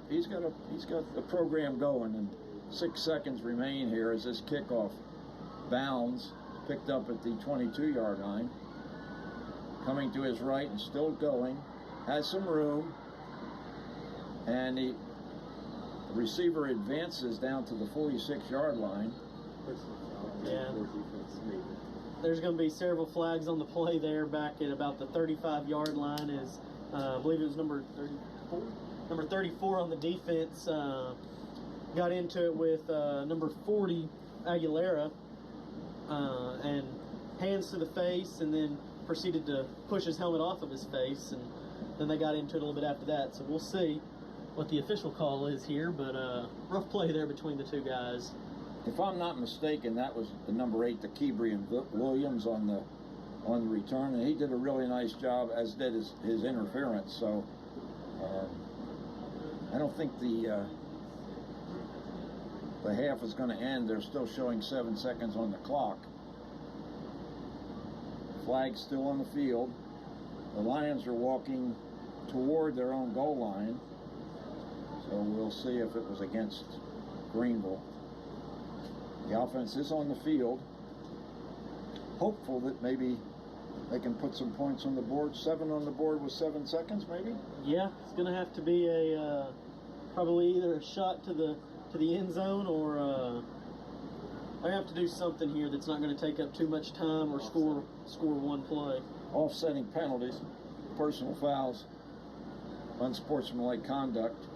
the program going, and 6 seconds remain here as this kickoff bounds, picked up at the 22-yard line. Coming to his right and still going, has some room, and the receiver advances down to the 46-yard line. Yeah. There's going to be several flags on the play there back at about the 35-yard line as I believe it was number 34? Number 34 on the defense got into it with number 40, Aguilera, and hands to the face, and then proceeded to push his helmet off of his face, and then they got into it a little bit after that. So we'll see what the official call is here, but rough play there between the two guys. If I'm not mistaken, that was the number 8, the Kebrian Williams on the return, and he did a really nice job, as did his interference. So I don't think the half is going to end. They're still showing 7 seconds on the clock. Flag still on the field. The Lions are walking toward their own goal line, so we'll see if it was against Greenville. The offense is on the field, hopeful that maybe they can put some points on the board. 7 on the board with 7 seconds, maybe? Yeah, it's going to have to be a probably either a shot to the end zone, or I have to do something here that's not going to take up too much time or score one play. Offsetting penalties, personal fouls, unsportsmanlike conduct.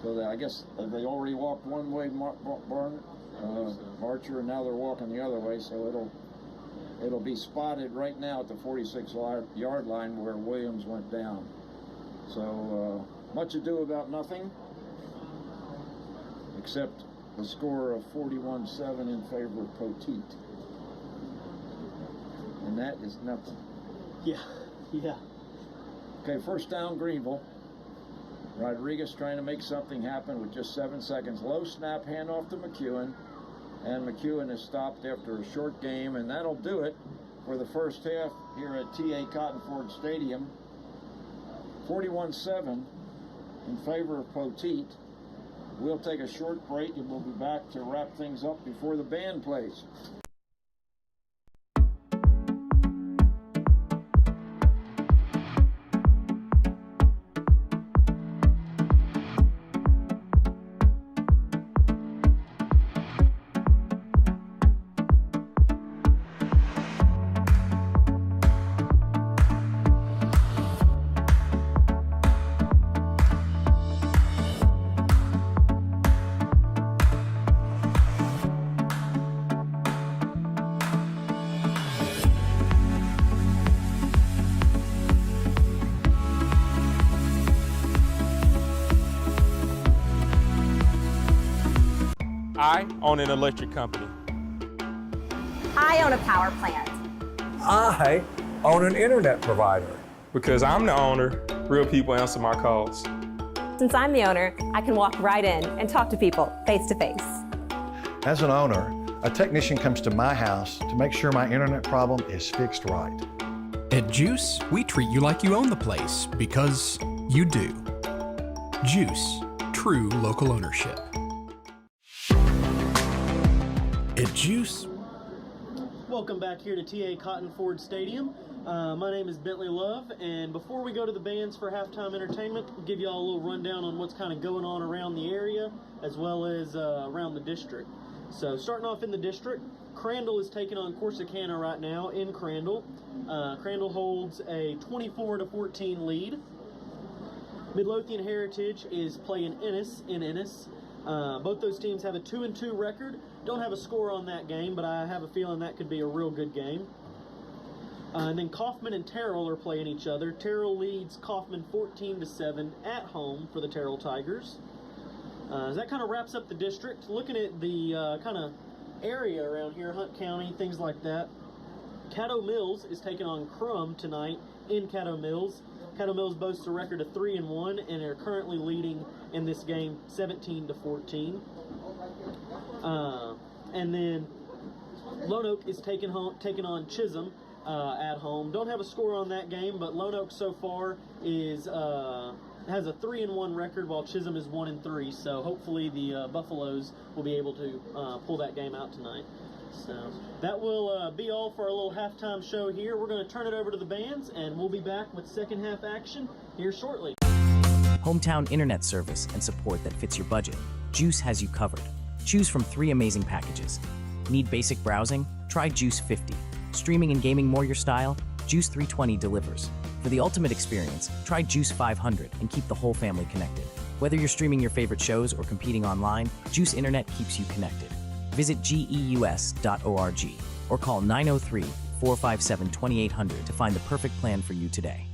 So that, I guess they already walked one way, Marcher, and now they're walking the other way. So it'll be spotted right now at the 46-yard line where Williams went down. So much ado about nothing, except a score of 41-7 in favor of Poteet. And that is nothing. Yeah. Okay, first down, Greenville. Rodriguez trying to make something happen with just 7 seconds. Low snap, handoff to McEwen. And McEwen is stopped after a short game, and that'll do it for the first half here at T.A. Cotton Ford Stadium. 41-7 in favor of Poteet. We'll take a short break, and we'll be back to wrap things up before the band plays. I own an electric company. I own a power plant. I own an internet provider. Because I'm the owner, real people answer my calls. Since I'm the owner, I can walk right in and talk to people face to face. As an owner, a technician comes to my house to make sure my internet problem is fixed right. At Juice, we treat you like you own the place, because you do. Juice, true local ownership. At Juice. Welcome back here to T.A. Cotton Ford Stadium. My name is Bentley Love, and before we go to the bands for halftime entertainment, we'll give you all a little rundown on what's kind of going on around the area, as well as around the district. So starting off in the district, Crandall is taking on Corsicana right now in Crandall. Crandall holds a 24-14 lead. Midlothian Heritage is playing Ennis in Ennis. Both those teams have a 2-2 record. Don't have a score on that game, but I have a feeling that could be a real good game. And then Kaufman and Terrell are playing each other. Terrell leads Kaufman 14-7 at home for the Terrell Tigers. That kind of wraps up the district. Looking at the kind of area around here, Hunt County, things like that. Caddo Mills is taking on Crum tonight in Caddo Mills. Caddo Mills boasts a record of 3-1 and are currently leading in this game 17-14. And then Lone Oak is taking on Chisholm at home. Don't have a score on that game, but Lone Oak so far is has a 3-1 record, while Chisholm is 1-3. So hopefully the Buffaloes will be able to pull that game out tonight. So that will be all for our little halftime show here. We're going to turn it over to the bands, and we'll be back with second half action here shortly. Hometown internet service and support that fits your budget. Juice has you covered. Choose from 3 amazing packages. Need basic browsing? Try Juice 50. Streaming and gaming more your style? Juice 320 delivers. For the ultimate experience, try Juice 500 and keep the whole family connected. Whether you're streaming your favorite shows or competing online, Juice Internet keeps you connected. Visit geus.org or call 903-457-2800 to find the perfect plan for you today.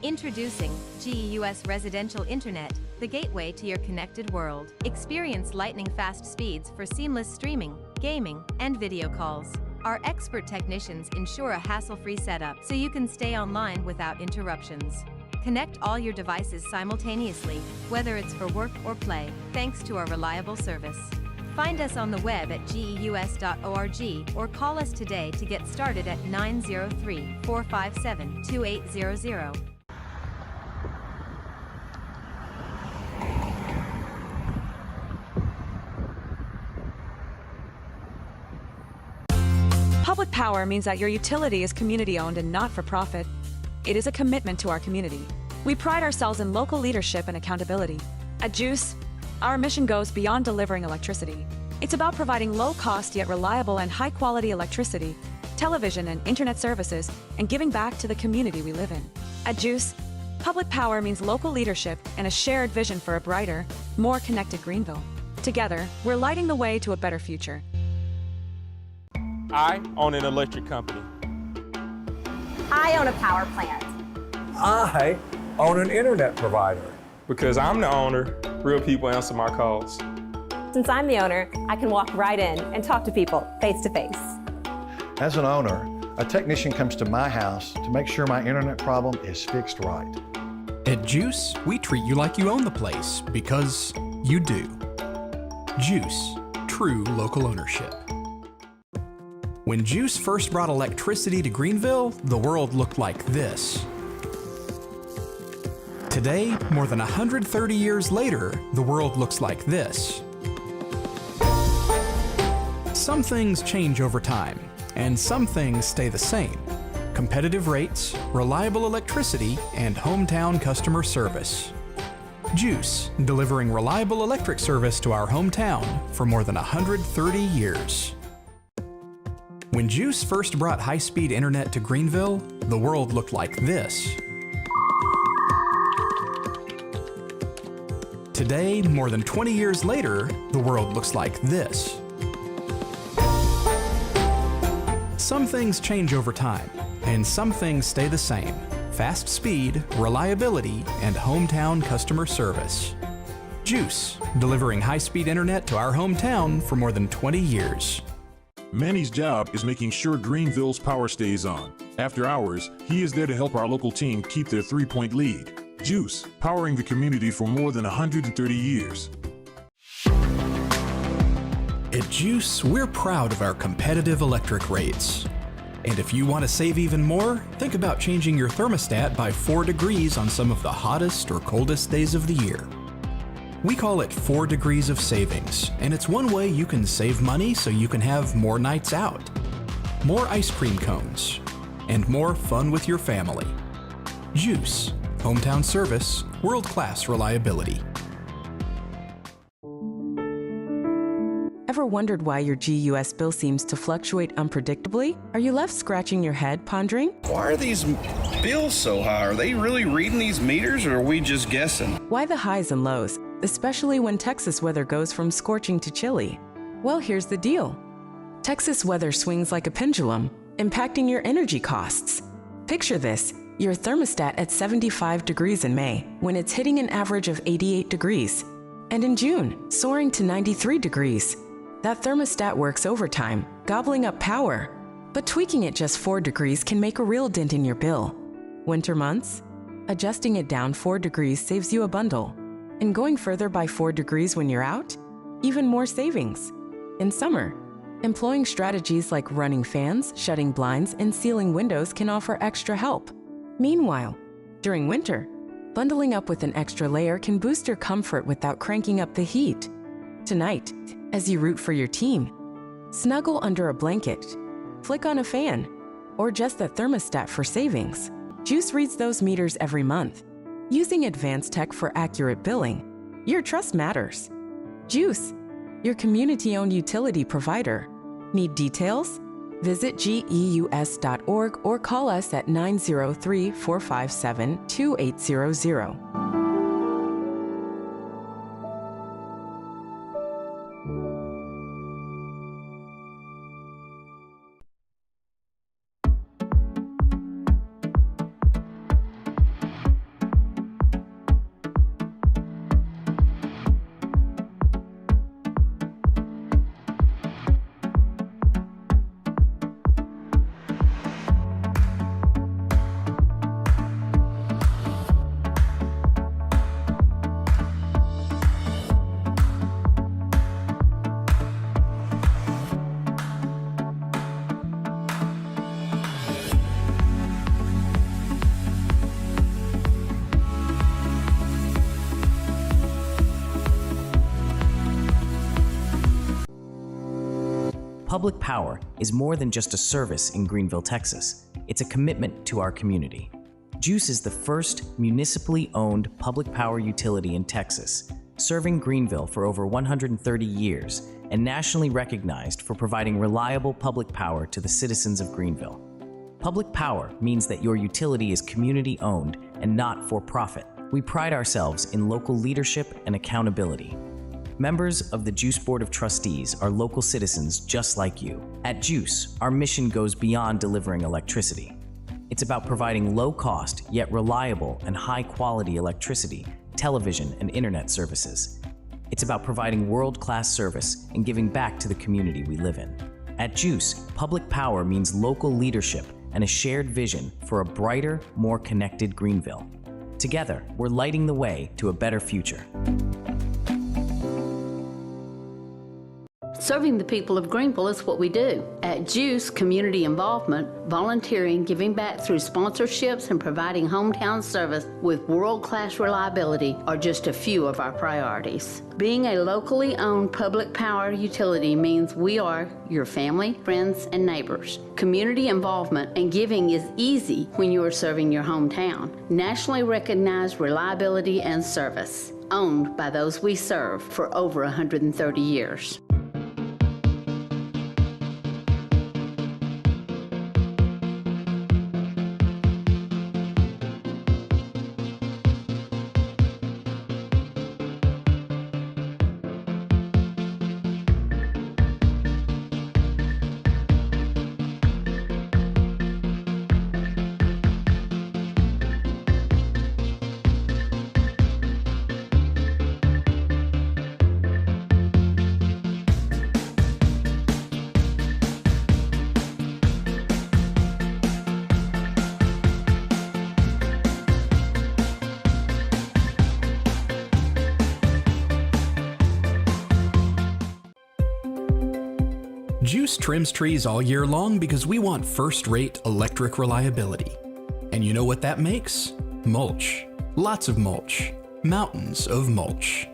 Introducing GEUS Residential Internet, the gateway to your connected world. Experience lightning-fast speeds for seamless streaming, gaming, and video calls. Our expert technicians ensure a hassle-free setup so you can stay online without interruptions. Connect all your devices simultaneously, whether it's for work or play, thanks to our reliable service. Find us on the web at geus.org or call us today to get started at 903-457-2800. Public power means that your utility is community-owned and not for profit. It is a commitment to our community. We pride ourselves in local leadership and accountability. At Juice, our mission goes beyond delivering electricity. It's about providing low-cost yet reliable and high-quality electricity, television and internet services, and giving back to the community we live in. At Juice, public power means local leadership and a shared vision for a brighter, more connected Greenville. Together, we're lighting the way to a better future. I own an electric company. I own a power plant. I own an internet provider. Because I'm the owner, real people answer my calls. Since I'm the owner, I can walk right in and talk to people face to face. As an owner, a technician comes to my house to make sure my internet problem is fixed right. At Juice, we treat you like you own the place because you do. Juice, true local ownership. When Juice first brought electricity to Greenville, the world looked like this. Today, more than 130 years later, the world looks like this. Some things change over time, and some things stay the same. Competitive rates, reliable electricity, and hometown customer service. Juice, delivering reliable electric service to our hometown for more than 130 years. When Juice first brought high-speed internet to Greenville, the world looked like this. Today, more than 20 years later, the world looks like this. Some things change over time, and some things stay the same. Fast speed, reliability, and hometown customer service. Juice, delivering high-speed internet to our hometown for more than 20 years. Manny's job is making sure Greenville's power stays on. After hours, he is there to help our local team keep their 3-point lead. Juice, powering the community for more than 130 years. At Juice, we're proud of our competitive electric rates. And if you want to save even more, think about changing your thermostat by 4 degrees on some of the hottest or coldest days of the year. We call it 4 degrees of savings, and it's one way you can save money so you can have more nights out, more ice cream cones, and more fun with your family. Juice, hometown service, world-class reliability. Ever wondered why your GUS bill seems to fluctuate unpredictably? Are you left scratching your head pondering? Why are these bills so high? Are they really reading these meters, or are we just guessing? Why the highs and lows, especially when Texas weather goes from scorching to chilly? Well, here's the deal. Texas weather swings like a pendulum, impacting your energy costs. Picture this, your thermostat at 75 degrees in May, when it's hitting an average of 88 degrees. And in June, soaring to 93 degrees. That thermostat works overtime, gobbling up power. But tweaking it just 4 degrees can make a real dent in your bill. Winter months? Adjusting it down 4 degrees saves you a bundle. And going further by 4 degrees when you're out? Even more savings. In summer? Employing strategies like running fans, shutting blinds, and sealing windows can offer extra help. Meanwhile, during winter, bundling up with an extra layer can boost your comfort without cranking up the heat. Tonight, as you root for your team, snuggle under a blanket, flick on a fan, or just the thermostat for savings. Juice reads those meters every month. Using advanced tech for accurate billing, your trust matters. Juice, your community-owned utility provider. Need details? Visit geus.org or call us at 903-457-2800. Public power is more than just a service in Greenville, Texas. It's a commitment to our community. Juice is the first municipally owned public power utility in Texas, serving Greenville for over 130 years and nationally recognized for providing reliable public power to the citizens of Greenville. Public power means that your utility is community-owned and not for-profit. We pride ourselves in local leadership and accountability. Members of the Juice Board of Trustees are local citizens just like you. At Juice, our mission goes beyond delivering electricity. It's about providing low-cost yet reliable and high-quality electricity, television, and internet services. It's about providing world-class service and giving back to the community we live in. At Juice, public power means local leadership and a shared vision for a brighter, more connected Greenville. Together, we're lighting the way to a better future. Serving the people of Greenville is what we do. At Juice, community involvement, volunteering, giving back through sponsorships, and providing hometown service with world-class reliability are just a few of our priorities. Being a locally owned public power utility means we are your family, friends, and neighbors. Community involvement and giving is easy when you are serving your hometown. Nationally recognized reliability and service, owned by those we serve for over 130 years. Juice trims trees all year long because we want first-rate electric reliability. And you know what that makes? Mulch. Lots of mulch. Mountains of mulch.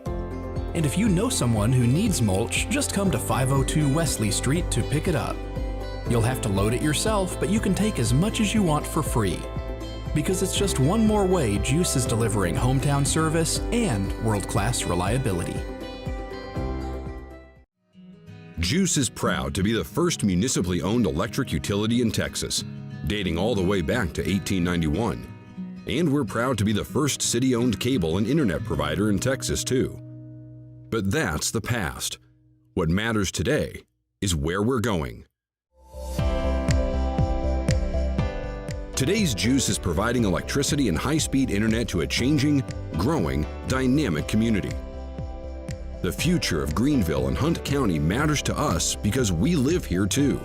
And if you know someone who needs mulch, just come to 502 Wesley Street to pick it up. You'll have to load it yourself, but you can take as much as you want for free. Because it's just one more way Juice is delivering hometown service and world-class reliability. Juice is proud to be the first municipally owned electric utility in Texas, dating all the way back to 1891. And we're proud to be the first city-owned cable and internet provider in Texas, too. But that's the past. What matters today is where we're going. Today's Juice is providing electricity and high-speed internet to a changing, growing, dynamic community. The future of Greenville and Hunt County matters to us because we live here too.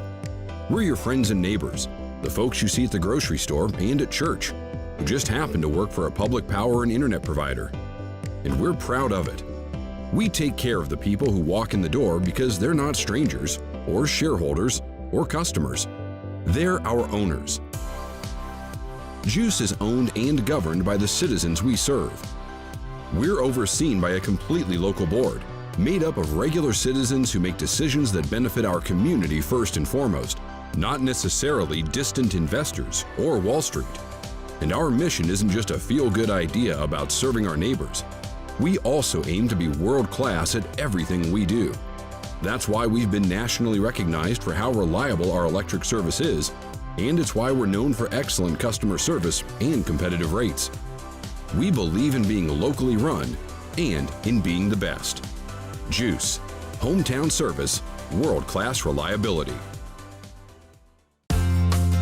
We're your friends and neighbors, the folks you see at the grocery store and at church, who just happen to work for a public power and internet provider. And we're proud of it. We take care of the people who walk in the door because they're not strangers, or shareholders, or customers. They're our owners. Juice is owned and governed by the citizens we serve. We're overseen by a completely local board, made up of regular citizens who make decisions that benefit our community first and foremost, not necessarily distant investors or Wall Street. And our mission isn't just a feel-good idea about serving our neighbors. We also aim to be world-class at everything we do. That's why we've been nationally recognized for how reliable our electric service is, and it's why we're known for excellent customer service and competitive rates. We believe in being locally run and in being the best. Juice, hometown service, world-class reliability.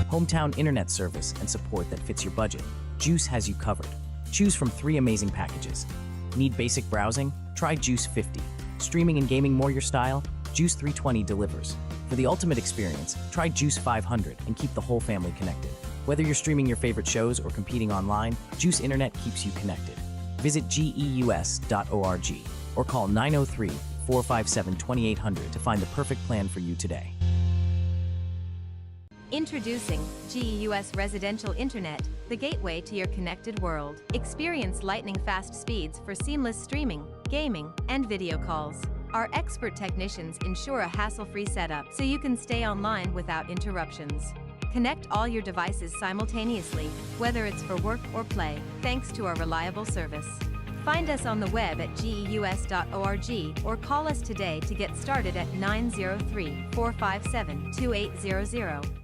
Hometown internet service and support that fits your budget. Juice has you covered. Choose from 3 amazing packages. Need basic browsing? Try Juice 50. Streaming and gaming more your style? Juice 320 delivers. For the ultimate experience, try Juice 500 and keep the whole family connected. Whether you're streaming your favorite shows or competing online, Juice Internet keeps you connected. Visit geus.org or call 903-457-2800 to find the perfect plan for you today. Introducing GEUS Residential Internet, the gateway to your connected world. Experience lightning-fast speeds for seamless streaming, gaming, and video calls. Our expert technicians ensure a hassle-free setup so you can stay online without interruptions. Connect all your devices simultaneously, whether it's for work or play, thanks to our reliable service. Find us on the web at geus.org or call us today to get started at 903-457-2800.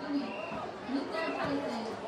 of the week, Mr. Tyson.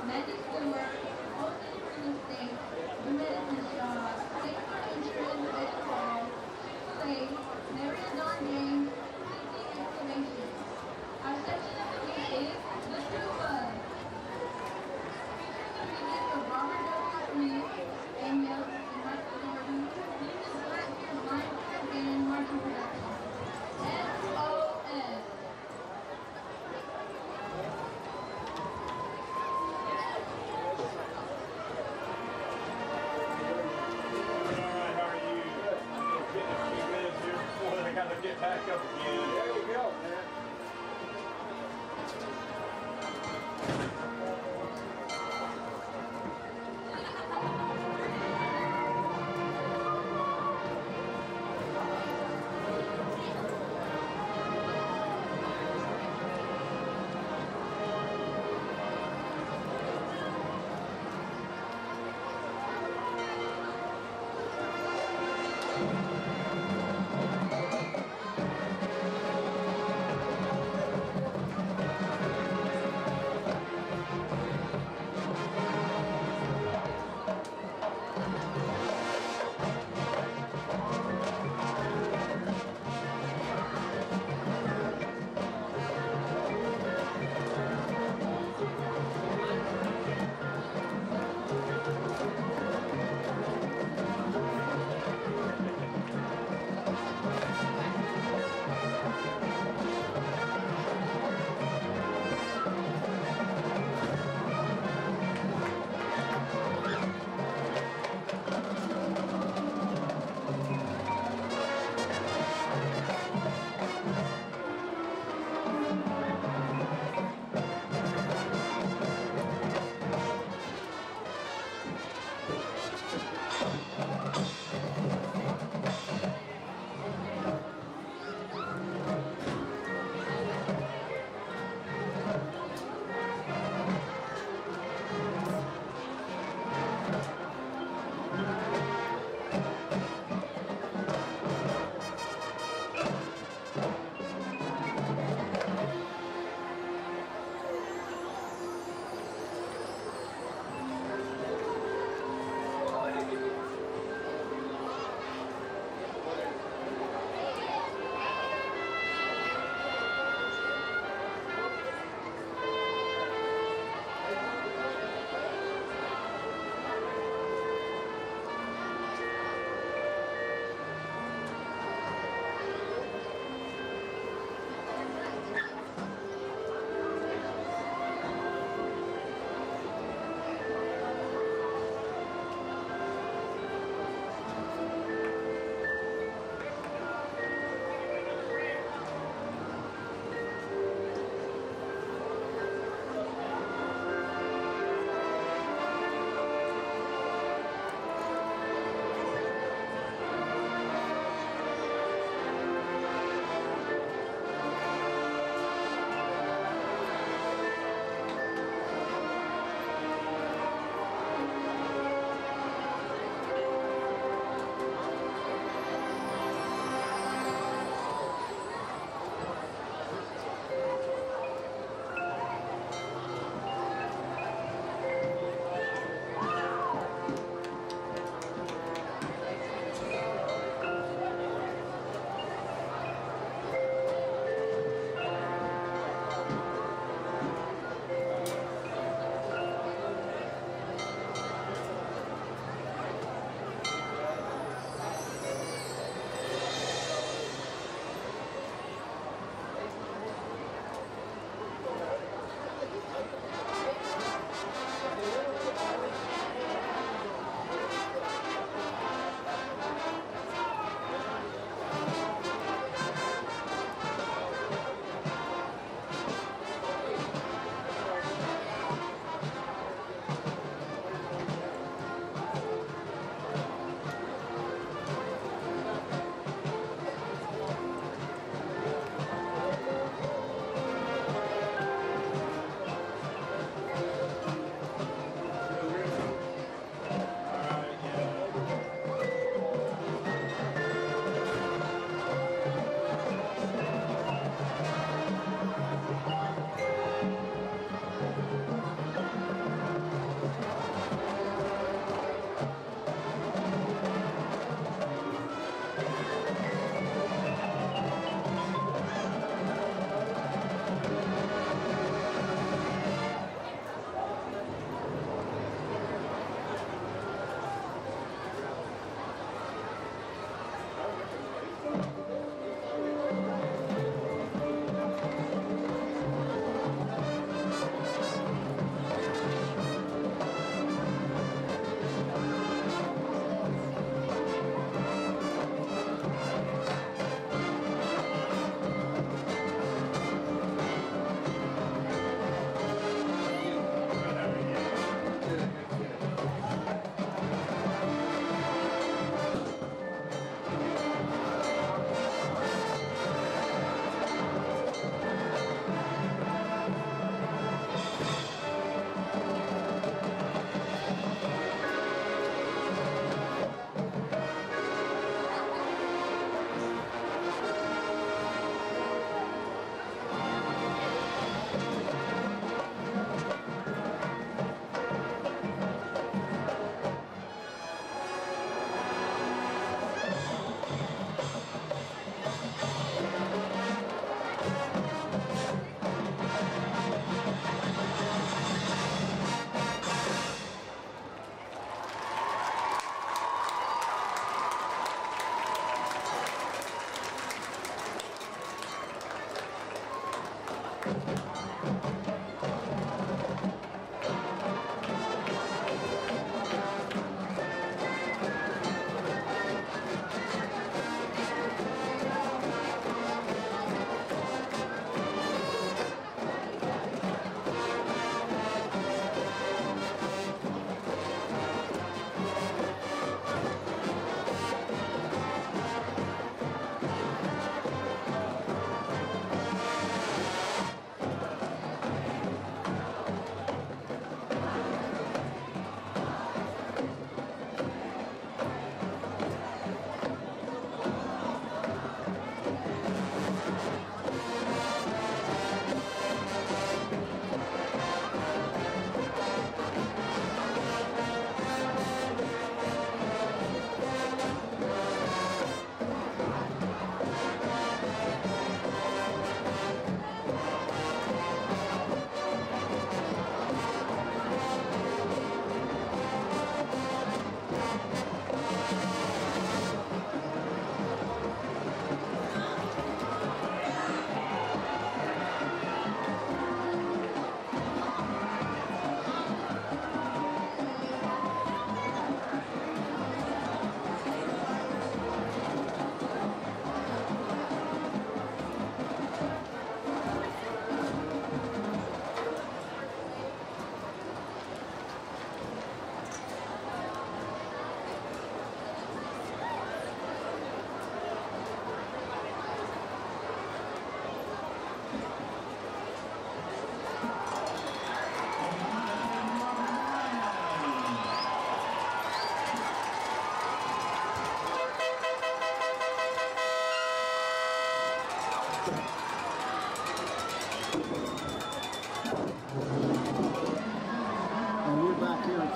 Medicine Stewart, the Medicine Shaw, Sacred Interest,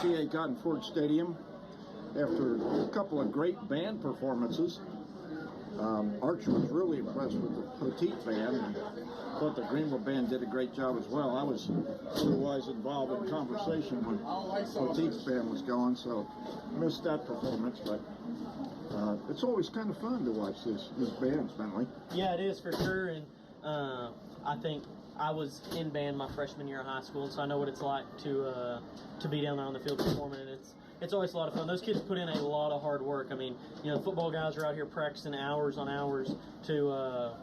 YMCA Cotton Ford Stadium after a couple of great band performances. Archer was really impressed with the Poteet band, and thought the Greenville band did a great job as well. I was otherwise involved in conversation when Poteet's band was going, so missed that performance, but it's always kind of fun to watch these bands, Bentley. Yeah, it is for sure, and I think I was in band my freshman year of high school, so I know what it's like to be down there on the field performing, and it's always a lot of fun. Those kids put in a lot of hard work. I mean, you know, the football guys are out here practicing hours on hours to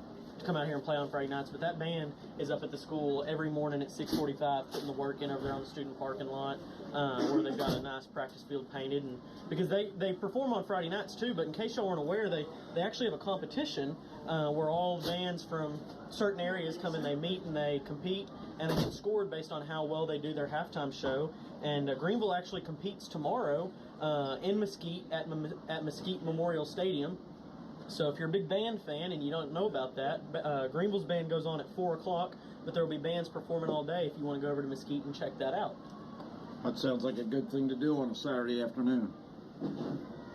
come out here and play on Friday nights, but that band is up at the school every morning at 6:45 putting the work in over there on the student parking lot, where they've got a nice practice field painted, and because they perform on Friday nights too. But in case y'all weren't aware, they actually have a competition where all bands from certain areas come and they meet and they compete, and they get scored based on how well they do their halftime show. And Greenville actually competes tomorrow in Mesquite at Mesquite Memorial Stadium. So if you're a big band fan and you don't know about that, Greenville's band goes on at 4 o'clock, but there will be bands performing all day if you want to go over to Mesquite and check that out. That sounds like a good thing to do on a Saturday afternoon.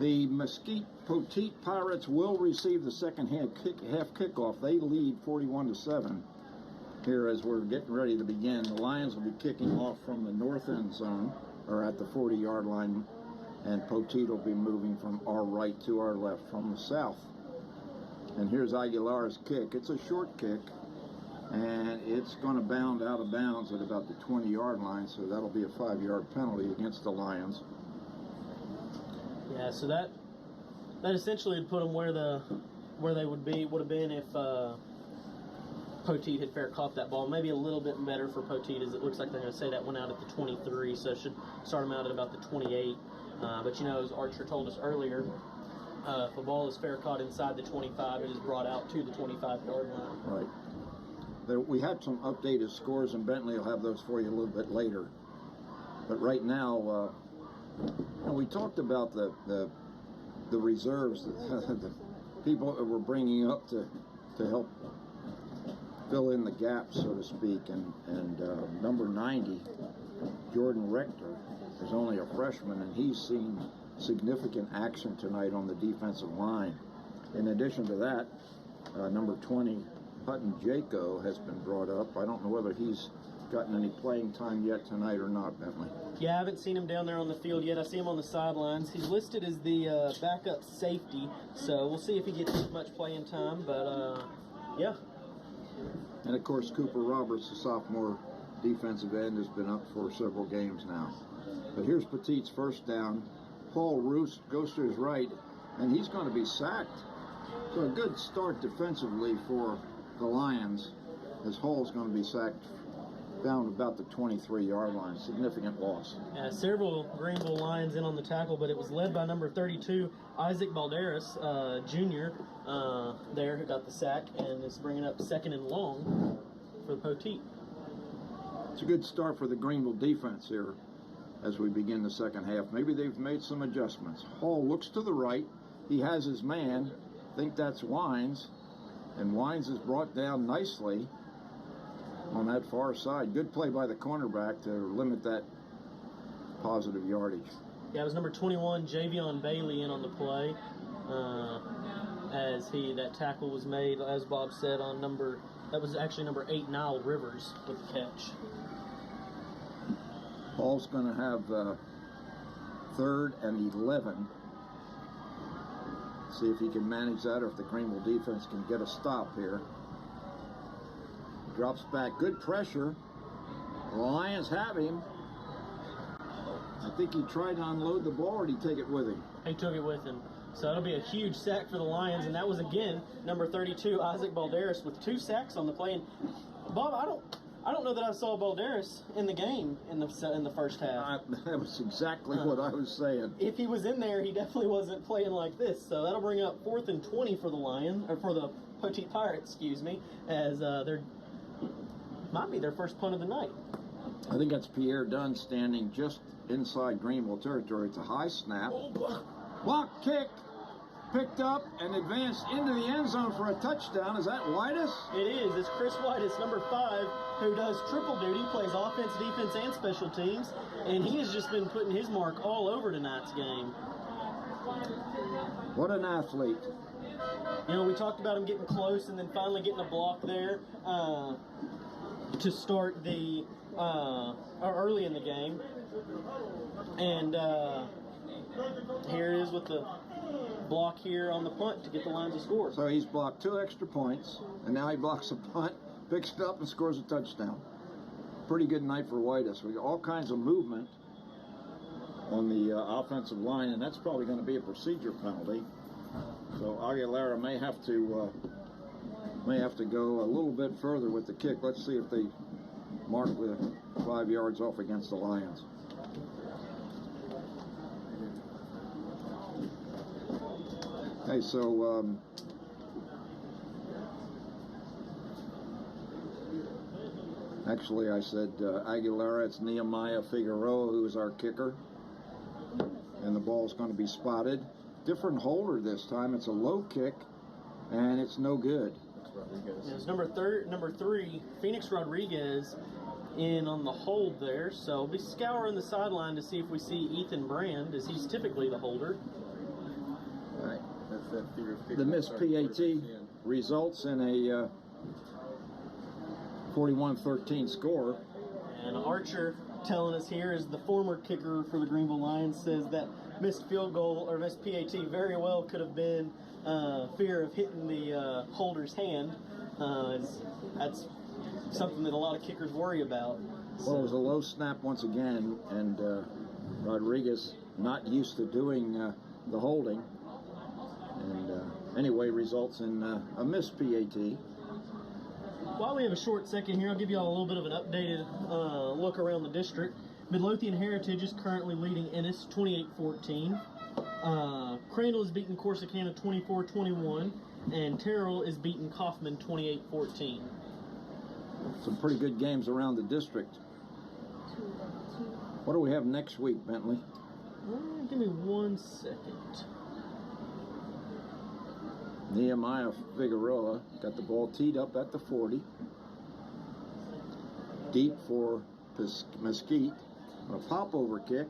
The Mesquite Poteet Pirates will receive the second half kickoff. They lead 41-7 here as we're getting ready to begin. The Lions will be kicking off from the north end zone, or at the 40-yard line, and Poteet will be moving from our right to our left from the south. And here's Aguilar's kick. It's a short kick, and it's going to bound out of bounds at about the 20-yard line, so that'll be a 5-yard penalty against the Lions. Yeah, so that essentially would put them where they would have been if Poteet had fair caught that ball. Maybe a little bit better for Poteet, as it looks like they're going to say that one out at the 23, so it should start them out at about the 28. But you know, as Archer told us earlier, if a ball is fair caught inside the 25, it is brought out to the 25-yard line. Right. We had some updated scores, and Bentley will have those for you a little bit later. But right now, we talked about the reserves, the people that we're bringing up to help fill in the gaps, so to speak. And number 90, Jordan Rector, is only a freshman, and he's seen significant action tonight on the defensive line. In addition to that, number 20, Hutton Jaco, has been brought up. I don't know whether he's gotten any playing time yet tonight or not, Bentley. Yeah, I haven't seen him down there on the field yet. I see him on the sidelines. He's listed as the backup safety, so we'll see if he gets as much playing time, but yeah. And of course, Cooper Roberts, the sophomore defensive end, has been up for several games now. But here's Poteet's first down. Paul Roos goes to his right, and he's going to be sacked. So a good start defensively for the Lions, as Hall's going to be sacked down about the 23-yard line. Significant loss. Yeah, several Greenville Lions in on the tackle, but it was led by number 32, Isaac Balderas, Jr., there, who got the sack, and is bringing up 2nd and long for the Poteet. It's a good start for the Greenville defense here as we begin the second half. Maybe they've made some adjustments. Hall looks to the right. He has his man. I think that's Wines. And Wines is brought down nicely on that far side. Good play by the cornerback to limit that positive yardage. Yeah, it was number 21, Javion Bailey, in on the play. As that tackle was made, as Bob said, on that was actually number 8, Nile Rivers, with the catch. Hall's going to have 3rd and 11. See if he can manage that, or if the Greenville defense can get a stop here. Drops back, good pressure. The Lions have him. I think he tried to unload the ball, or did he take it with him? He took it with him. So that'll be a huge sack for the Lions, and that was again number 32, Isaac Balderas, with 2 sacks on the play. And Bob, I don't know that I saw Balderas in the game in the first half. That was exactly what I was saying. If he was in there, he definitely wasn't playing like this. So that'll bring up 4th and 20 for the for the Poteet Pirates, excuse me, as might be their first punt of the night. I think that's Pierre Dunn standing just inside Greenville territory. It's a high snap. Block kick. picked up and advanced into the end zone for a touchdown. Is that Whitus? It is. It's Chris Whitus, number 5, who does triple duty, plays offense, defense, and special teams, and he has just been putting his mark all over tonight's game. What an athlete. You know, we talked about him getting close and then finally getting a block there to start the early in the game. And here it is with the block here on the punt to get the Lions a score. So he's blocked 2 extra points, and now he blocks a punt, picks it up, and scores a touchdown. Pretty good night for Whitus. We got all kinds of movement on the offensive line, and that's probably going to be a procedure penalty. So Aguilera may have to go a little bit further with the kick. Let's see if they mark with 5 yards off against the Lions. Hey, so actually I said Aguilera. It's Nehemiah Figueroa who is our kicker, and the ball's going to be spotted. Different holder this time. It's a low kick, and it's no good. It was number 3, Phoenix Rodriguez, in on the hold there. So we'll be scouring the sideline to see if we see Ethan Brand, as he's typically the holder. All right. The missed PAT results in a 41-13 score. And Archer telling us here, is the former kicker for the Greenville Lions, says that missed field goal or missed PAT very well could have been fear of hitting the holder's hand. That's something that a lot of kickers worry about. Well, it was a low snap once again, and Rodriguez not used to doing the holding, and anyway results in a missed PAT. While we have a short second here, I'll give you all a little bit of an updated look around the district. Midlothian Heritage is currently leading Ennis 28-14. Crandall is beating Corsicana 24-21, and Terrell is beating Kaufman 28-14. Some pretty good games around the district. What do we have next week, Bentley? Give me 1 second. Nehemiah Figueroa got the ball teed up at the 40. Deep for Mesquite. A pop-over kick,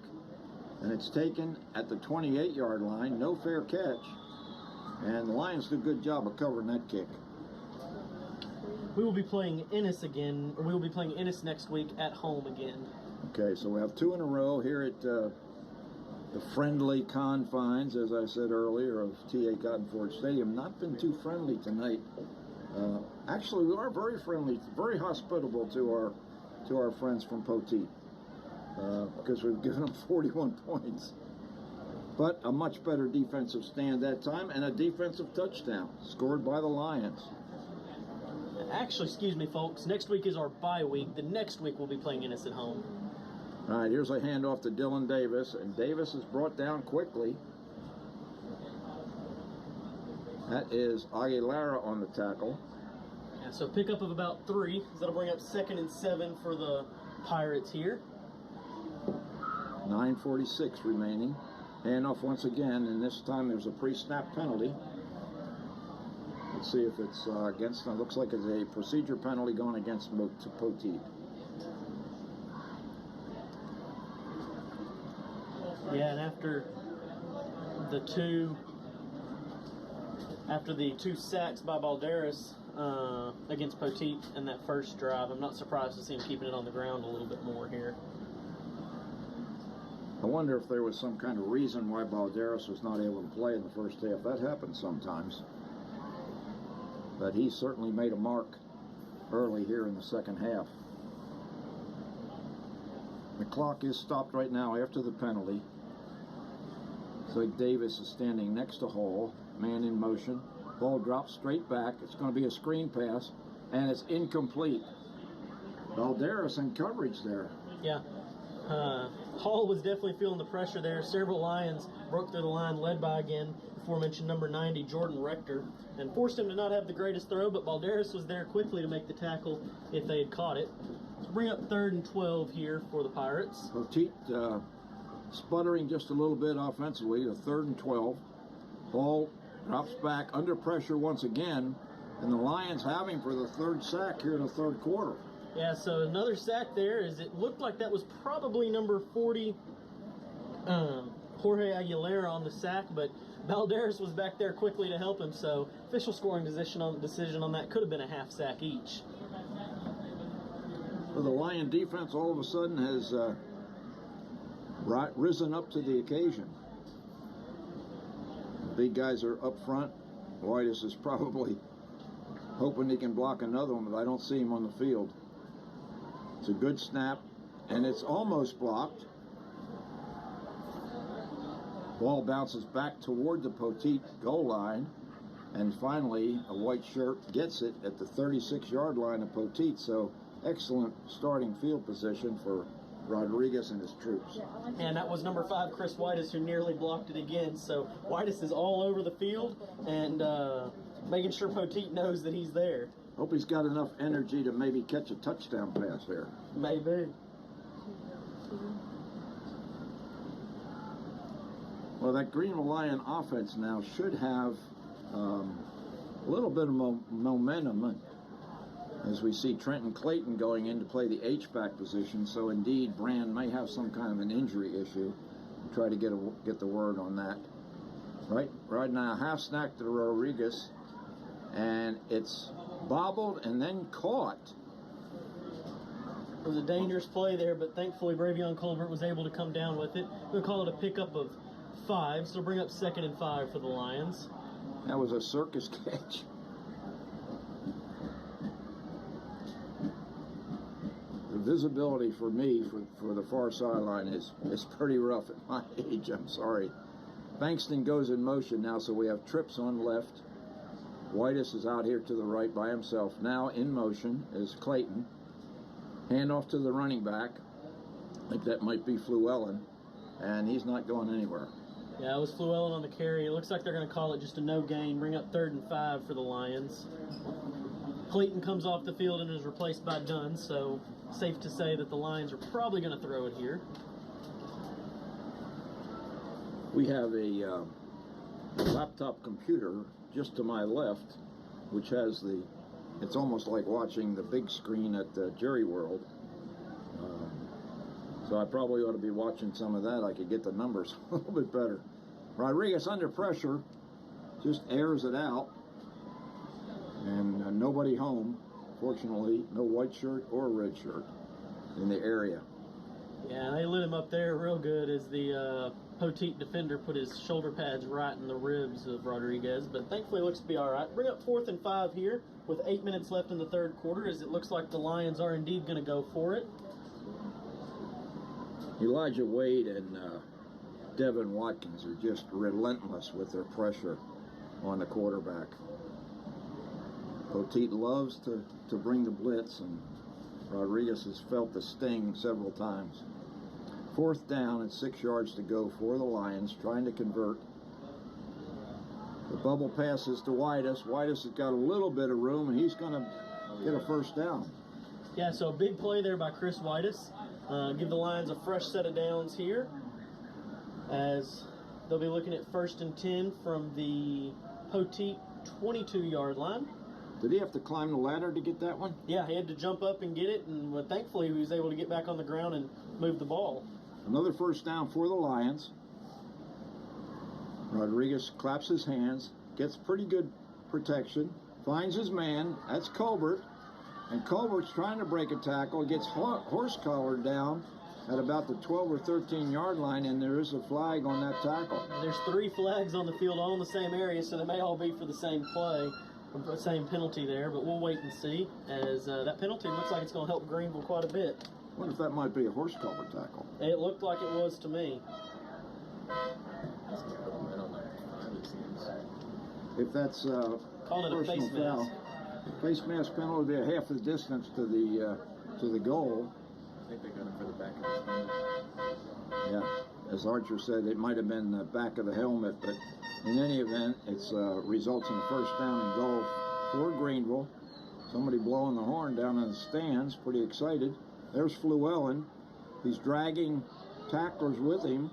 and it's taken at the 28-yard line. No fair catch. And the Lions did a good job of covering that kick. We will be playing Ennis again, or we will be playing Ennis next week at home again. Okay, so we have 2 in a row here at the friendly confines, as I said earlier, of T.A. Cotton Ford Stadium. Not been too friendly tonight. Actually, we are very friendly, very hospitable to our friends from Poteet, because we've given them 41 points. But a much better defensive stand that time, and a defensive touchdown scored by the Lions. Actually, excuse me, folks, next week is our bye week. The next week we'll be playing Ennis at home. All right, here's a handoff to Dylan Davis, and Davis is brought down quickly. That is Aguilera on the tackle. Yeah, so pickup of about 3. That'll bring up 2nd and 7 for the Pirates here. 9:46 remaining. Handoff once again, and this time there's a pre-snap penalty. Let's see if it's against them. Looks like it's a procedure penalty going against Poteet. Yeah, and after the two sacks by Balderas against Poteet in that first drive, I'm not surprised to see him keeping it on the ground a little bit more here. I wonder if there was some kind of reason why Balderas was not able to play in the first half. That happens sometimes. But he certainly made a mark early here in the second half. The clock is stopped right now after the penalty. So Davis is standing next to Hall, man in motion. Ball drops straight back. It's going to be a screen pass, and it's incomplete. Balderas in coverage there. Yeah. Hall was definitely feeling the pressure there. Several Lions broke through the line, led by, again, aforementioned number 90, Jordan Rector, and forced him to not have the greatest throw, but Balderas was there quickly to make the tackle if they had caught it. So bring up 3rd and 12 here for the Pirates. Poteet sputtering just a little bit offensively, a 3rd and 12. Ball drops back under pressure once again, and the Lions have him for the third sack here in the third quarter. Yeah, so another sack there. It looked like that was probably number 40, Jorge Aguilera on the sack, but Balderas was back there quickly to help him, so official scoring decision on that could have been a half sack each. Well, the Lion defense all of a sudden has risen up to the occasion. The big guys are up front. Whitus is probably hoping he can block another one, but I don't see him on the field. It's a good snap, and it's almost blocked. Ball bounces back toward the Poteet goal line, and finally a white shirt gets it at the 36-yard line of Poteet. So excellent starting field position for Rodriguez and his troops. And that was number 5, Chris Whitus, who nearly blocked it again. So Whitus is all over the field and making sure Poteet knows that he's there. Hope he's got enough energy to maybe catch a touchdown pass there. Maybe. Well, that Greenville Lion offense now should have a little bit of momentum as we see Trenton Clayton going in to play the H-back position. So indeed, Brand may have some kind of an injury issue. We'll try to get the word on that. Right now, half snack to Rodriguez, and it's bobbled and then caught. It was a dangerous play there, but thankfully Bravion Colbert was able to come down with it. We'll call it a pickup of 5, so it'll bring up 2nd and 5 for the Lions. That was a circus catch. The visibility for me for the far sideline is pretty rough at my age. I'm sorry. Bankston goes in motion now, so we have trips on left. Whitus is out here to the right by himself. Now in motion is Clayton. Handoff to the running back. I think that might be Fluellen, and he's not going anywhere. Yeah, it was Fluellen on the carry. It looks like they're going to call it just a no gain, bring up 3rd and 5 for the Lions. Clayton comes off the field and is replaced by Dunn, so safe to say that the Lions are probably going to throw it here. We have a laptop computer just to my left, which has it's almost like watching the big screen at Jerry World. So I probably ought to be watching some of that. I could get the numbers a little bit better. Rodriguez under pressure, just airs it out. And nobody home. Fortunately, no white shirt or red shirt in the area. Yeah, they lit him up there real good as the Poteet defender put his shoulder pads right in the ribs of Rodriguez, but thankfully it looks to be all right. Bring up 4th and 5 here with 8 minutes left in the third quarter, as it looks like the Lions are indeed going to go for it. Elijah Wade and Devin Watkins are just relentless with their pressure on the quarterback. Poteet loves to bring the blitz, and Rodriguez has felt the sting several times. 4th down and 6 yards to go for the Lions, trying to convert. The bubble passes to Whitus. Whitus has got a little bit of room, and he's going to get a 1st down. Yeah, so a big play there by Chris Whitus. Give the Lions a fresh set of downs here, as they'll be looking at 1st and 10 from the Poteet 22-yard line. Did he have to climb the ladder to get that one? Yeah, he had to jump up and get it, and thankfully he was able to get back on the ground and move the ball. Another 1st down for the Lions. Rodriguez claps his hands, gets pretty good protection, finds his man. That's Colbert. And Colbert's trying to break a tackle, gets horse collared down at about the 12 or 13-yard line, and there is a flag on that tackle. There's 3 flags on the field all in the same area, so they may all be for the same play, the same penalty there, but we'll wait and see, as that penalty looks like it's going to help Greenville quite a bit. I wonder if that might be a horse collar tackle. It looked like it was to me. If that's call it a face mask. Face mask penalty would be a half the distance to the goal. I think they got him for the back of his helmet. Yeah, as Archer said, it might have been the back of the helmet, but in any event, it's results in a 1st down and goal for Greenville. Somebody blowing the horn down in the stands, pretty excited. There's Fluellen. He's dragging tacklers with him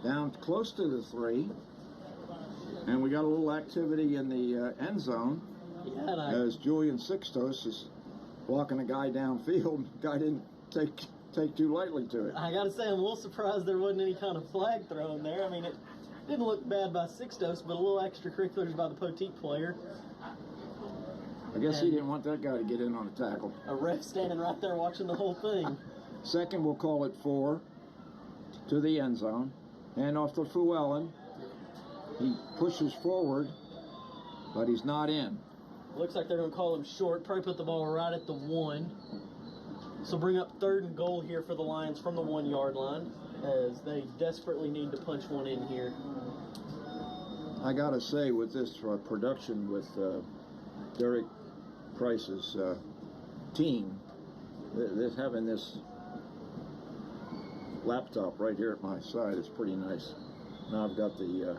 down close to the 3. And we got a little activity in the end zone. Yeah, as Julian Sixtos is walking a guy downfield. Guy didn't take too lightly to it. I gotta say, I'm a little surprised there wasn't any kind of flag thrown there. I mean, it didn't look bad by Sixtos, but a little extracurriculars by the Poteet player. I guess he didn't want that guy to get in on a tackle. A ref standing right there watching the whole thing. Second, we'll call it 4 to the end zone. Hand off to Llewellyn. He pushes forward, but he's not in. Looks like they're going to call him short. Probably put the ball right at the 1. So bring up 3rd and goal here for the Lions from the 1-yard line, as they desperately need to punch one in here. I got to say, with this production with Derek Price's team, having this laptop right here at my side is pretty nice. Now I've got the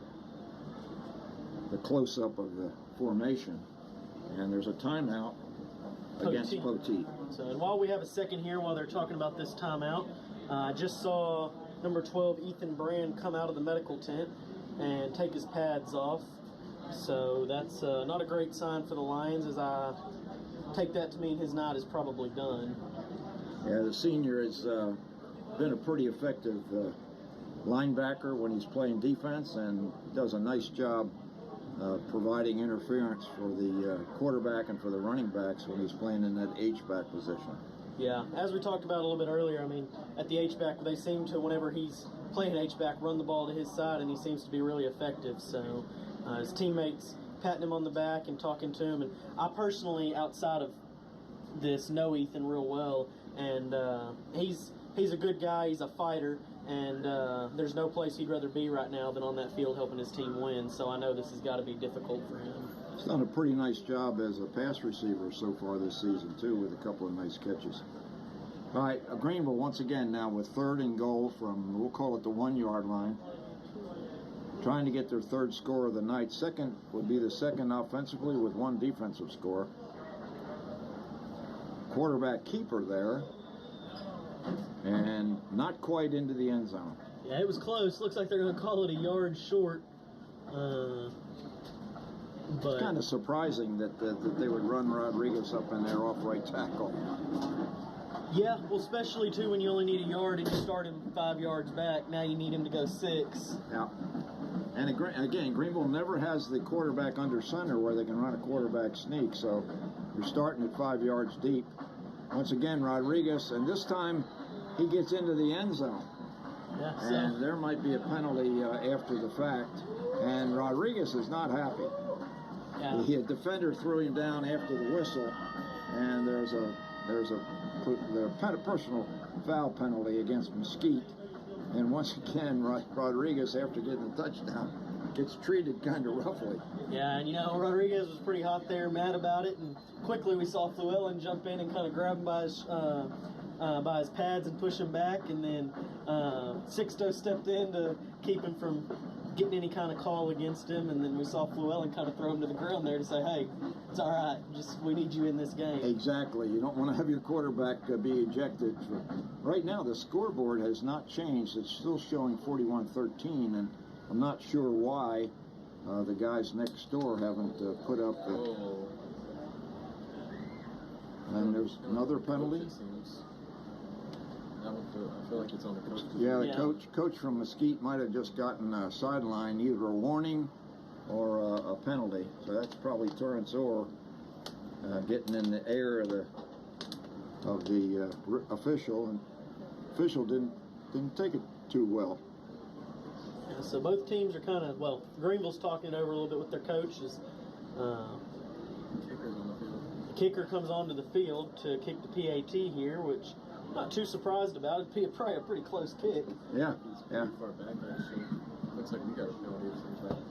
close-up of the formation, and there's a timeout against Poteet. So, and while we have a second here, while they're talking about this timeout, I just saw number 12, Ethan Brand, come out of the medical tent and take his pads off. So that's not a great sign for the Lions, as I take that to mean his night is probably done. Yeah, the senior has been a pretty effective linebacker when he's playing defense, and does a nice job providing interference for the quarterback and for the running backs when he's playing in that H-back position. Yeah, as we talked about a little bit earlier, I mean, at the H-back, they seem to, whenever he's playing H-back, run the ball to his side, and he seems to be really effective. So his teammates patting him on the back and talking to him. And I personally, outside of this, know Ethan real well, and he's a good guy. He's a fighter, and there's no place he'd rather be right now than on that field helping his team win. So I know this has got to be difficult for him. He's done a pretty nice job as a pass receiver so far this season, too, with a couple of nice catches. All right, Greenville once again now with 3rd and goal from, we'll call it the 1-yard line. Trying to get their 3rd score of the night. Second would be the second offensively with 1 defensive score. Quarterback keeper there. And not quite into the end zone. Yeah, it was close. Looks like they're going to call it a yard short. But it's kind of surprising that they would run Rodriguez up in there off right tackle. Yeah, well, especially, too, when you only need a yard and you start him 5 yards back. Now you need him to go 6. Yeah. And again, Greenville never has the quarterback under center where they can run a quarterback sneak. So you're starting at 5 yards deep. Once again, Rodriguez, and this time he gets into the end zone. Yeah, so. And there might be a penalty after the fact. And Rodriguez is not happy. Yeah. The defender threw him down after the whistle, and there's a personal foul penalty against Mesquite. And once again, Rodriguez, after getting the touchdown, gets treated kind of roughly. Yeah, and Rodriguez was pretty hot there, mad about it, and quickly we saw Llewellyn jump in and kind of grab him by his pads and push him back, and then Sixto stepped in to keep him from getting any kind of call against him, and then we saw Llewellyn kind of throw him to the ground there to say, hey, it's all right, we need you in this game. Exactly. You don't want to have your quarterback be ejected. Right now, the scoreboard has not changed. It's still showing 41-13, and I'm not sure why the guys next door haven't put up the... And there's another penalty. I feel like it's on the coach. Yeah, the coach from Mesquite might have just gotten a sideline, either a warning or a penalty. So that's probably Torrance Orr getting in the air of the official, and official didn't take it too well. Yeah, so both teams are kind of, well, Greenville's talking over a little bit with their coaches. The kicker comes onto the field to kick the PAT here, which I'm not too surprised about. It'd be probably a pretty close kick. Yeah, it's pretty far back, actually. Looks like we got a penalty or something.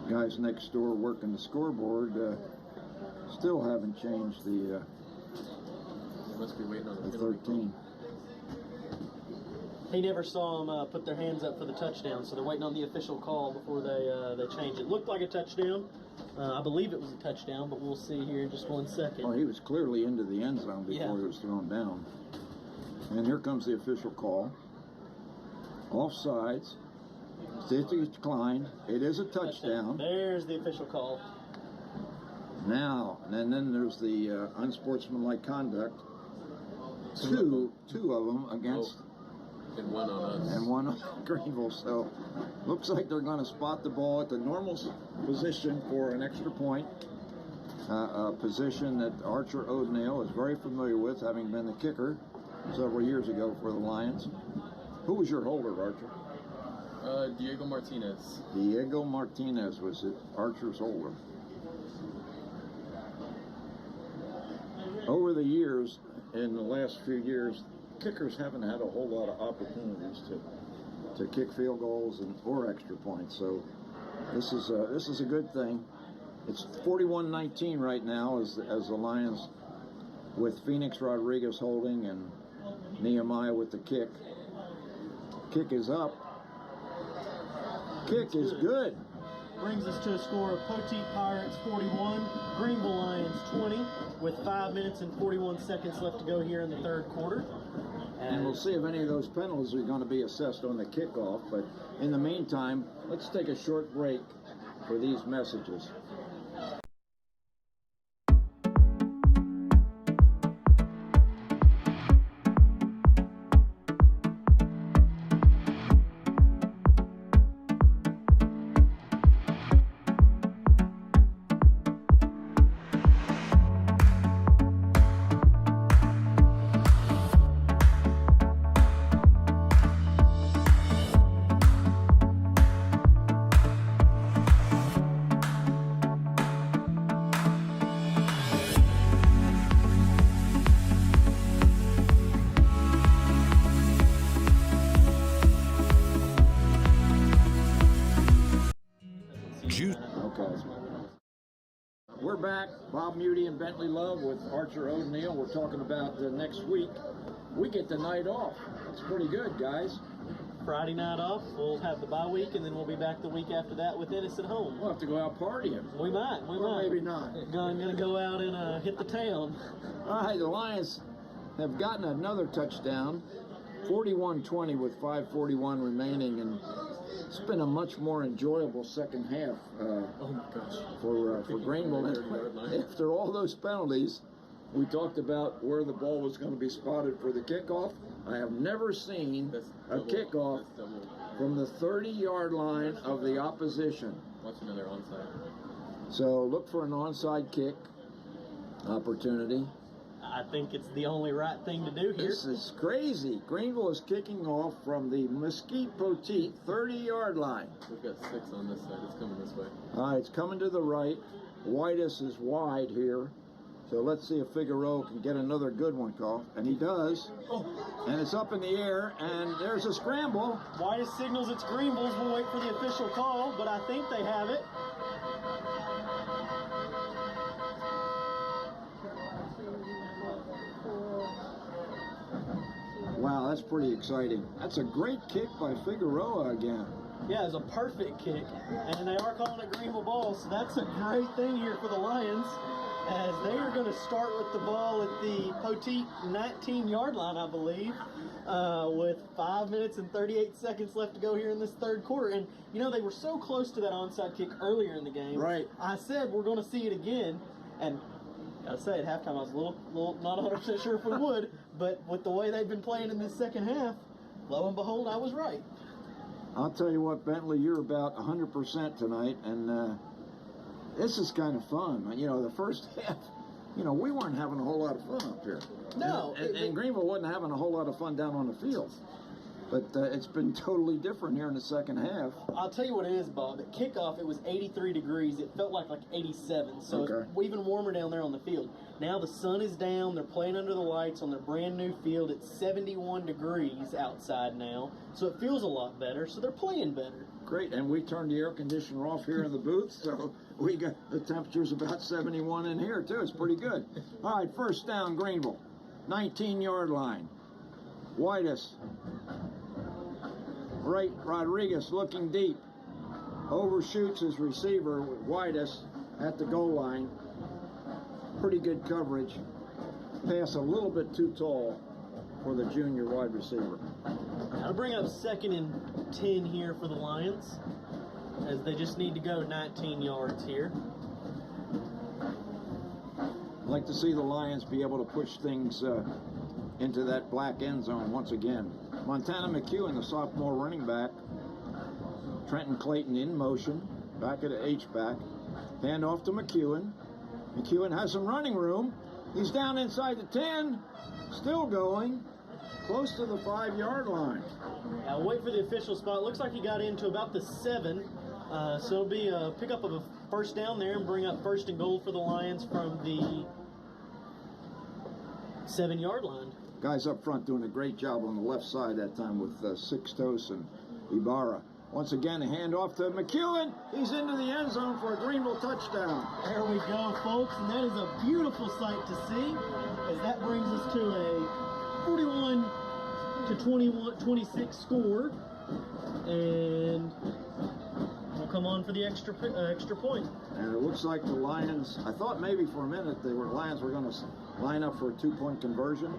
Guys next door working the scoreboard still haven't changed the they must be waiting on the 13. He never saw them put their hands up for the touchdown, so they're waiting on the official call before they change it. Looked like a touchdown. I believe it was a touchdown, but we'll see here in just 1 second. Oh, he was clearly into the end zone before he was thrown down. And here comes the official call. Offsides. Safety declined. It is a touchdown. There's the official call. Now, and then there's the unsportsmanlike conduct. Two of them against. And one on us. And one on Greenville. So, looks like they're going to spot the ball at the normal position for an extra point. A position that Archer O'Neill is very familiar with, having been the kicker several years ago for the Lions. Who was your holder, Archer? Diego Martinez. Diego Martinez was Archer's holder. Over the years, in the last few years, kickers haven't had a whole lot of opportunities to kick field goals or extra points. So this is a good thing. It's 41-19 right now as the Lions, with Phoenix Rodriguez holding and Nehemiah with the kick. Kick is up. Kick is good. Brings us to a score of Poteet Pirates 41, Greenville Lions 20, with 5 minutes and 41 seconds left to go here in the third quarter. And we'll see if any of those penalties are going to be assessed on the kickoff. But in the meantime, let's take a short break for these messages. We're back, Bob Muty and Bentley Love with Archer O'Neill. We're talking about next week. We get the night off. It's pretty good, guys. Friday night off. We'll have the bye week, and then we'll be back the week after that with Ennis at home. We'll have to go out partying. We might. Or maybe not. I'm going to go out and hit the town. All right, the Lions have gotten another touchdown, 41-20 with 5:41 remaining, and it's been a much more enjoyable second half for Greenville. After all those penalties, we talked about where the ball was going to be spotted for the kickoff. I have never seen a kickoff from the 30-yard line of the opposition. Watch another onside. So look for an onside kick opportunity. I think it's the only right thing to do here. This is crazy. Greenville is kicking off from the Mesquite Poteet 30-yard line. We've got 6 on this side. It's coming this way. All right, it's coming to the right. Whitus is wide here. So let's see if Figueroa can get another good one called. And he does. And it's up in the air, and there's a scramble. Whitus signals it's Greenville's. We'll wait for the official call, but I think they have it. Wow, that's pretty exciting. That's a great kick by Figueroa again. Yeah, it's a perfect kick. And they are calling it Greenville ball, so that's a great thing here for the Lions, as they are going to start with the ball at the Poteet 19-yard line, I believe, with 5 minutes and 38 seconds left to go here in this third quarter. And, you know, they were so close to that onside kick earlier in the game. Right. I said we're going to see it again, and I say at halftime I was a little not 100% sure if we would, but with the way they've been playing in this second half, lo and behold, I was right. I'll tell you what, Bentley, you're about 100% tonight, and this is kind of fun. You know, the first half, you know, we weren't having a whole lot of fun up here. No. And Greenville wasn't having a whole lot of fun down on the field. But it's been totally different here in the second half. I'll tell you what it is, Bob. At kickoff, it was 83 degrees. It felt like 87, so it's even warmer down there on the field. Now the sun is down. They're playing under the lights on their brand new field. It's 71 degrees outside now, so it feels a lot better, so they're playing better. Great, and we turned the air conditioner off here in the booth, so we got the temperature's about 71 in here, too. It's pretty good. All right, first down, Greenville. 19-yard line. Whitus. Right, Rodriguez looking deep. Overshoots his receiver with Whitus at the goal line. Pretty good coverage. Pass a little bit too tall for the junior wide receiver. I'll bring up 2nd and 10 here for the Lions, as they just need to go 19 yards here. I'd like to see the Lions be able to push things into that black end zone once again. Montana McEwen, the sophomore running back. Trenton Clayton in motion, back at the H-back. Hand off to McEwen. McEwen has some running room. He's down inside the 10, still going, close to the 5-yard line. I'll wait for the official spot. Looks like he got into about the 7, so it'll be a pickup of a first down there and bring up 1st and goal for the Lions from the 7-yard line. Guys up front doing a great job on the left side that time with Sixtos and Ibarra. Once again, a handoff to McEwen. He's into the end zone for a Greenville touchdown. There we go, folks, and that is a beautiful sight to see, as that brings us to a 41-26 score, and we'll come on for the extra point. And it looks like the Lions, I thought maybe for a minute the Lions were going to line up for a 2-point conversion,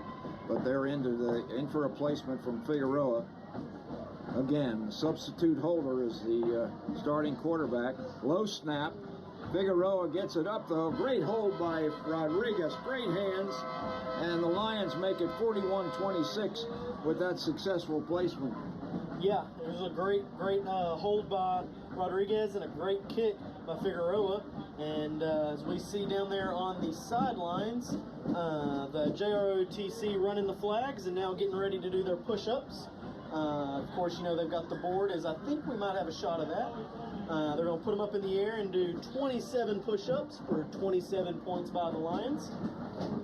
but they're in for a placement from Figueroa. Again, the substitute holder is the starting quarterback. Low snap. Figueroa gets it up, though. Great hold by Rodriguez. Great hands. And the Lions make it 41-26 with that successful placement. Yeah, it was a great hold by Rodriguez and a great kick by Figueroa. And as we see down there on the sidelines, the JROTC running the flags and now getting ready to do their push-ups. Of course, you know, they've got the board, as I think we might have a shot of that. They're going to put them up in the air and do 27 push-ups for 27 points by the Lions.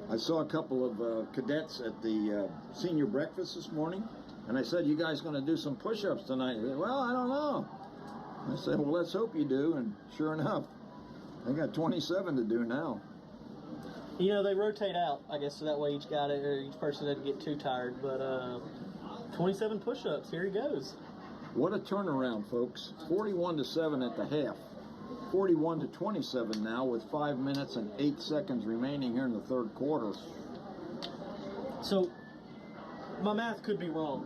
I saw a couple of cadets at the senior breakfast this morning, and I said, "You guys going to do some push-ups tonight?" They said, "Well, I don't know." I said, "Well, let's hope you do," and sure enough, they got 27 to do now. You know, they rotate out, I guess, so that way each person doesn't get too tired, but 27 push-ups. Here he goes. What a turnaround, folks. 41-7 at the half. 41-27 now with 5 minutes and 8 seconds remaining here in the third quarter. So, my math could be wrong,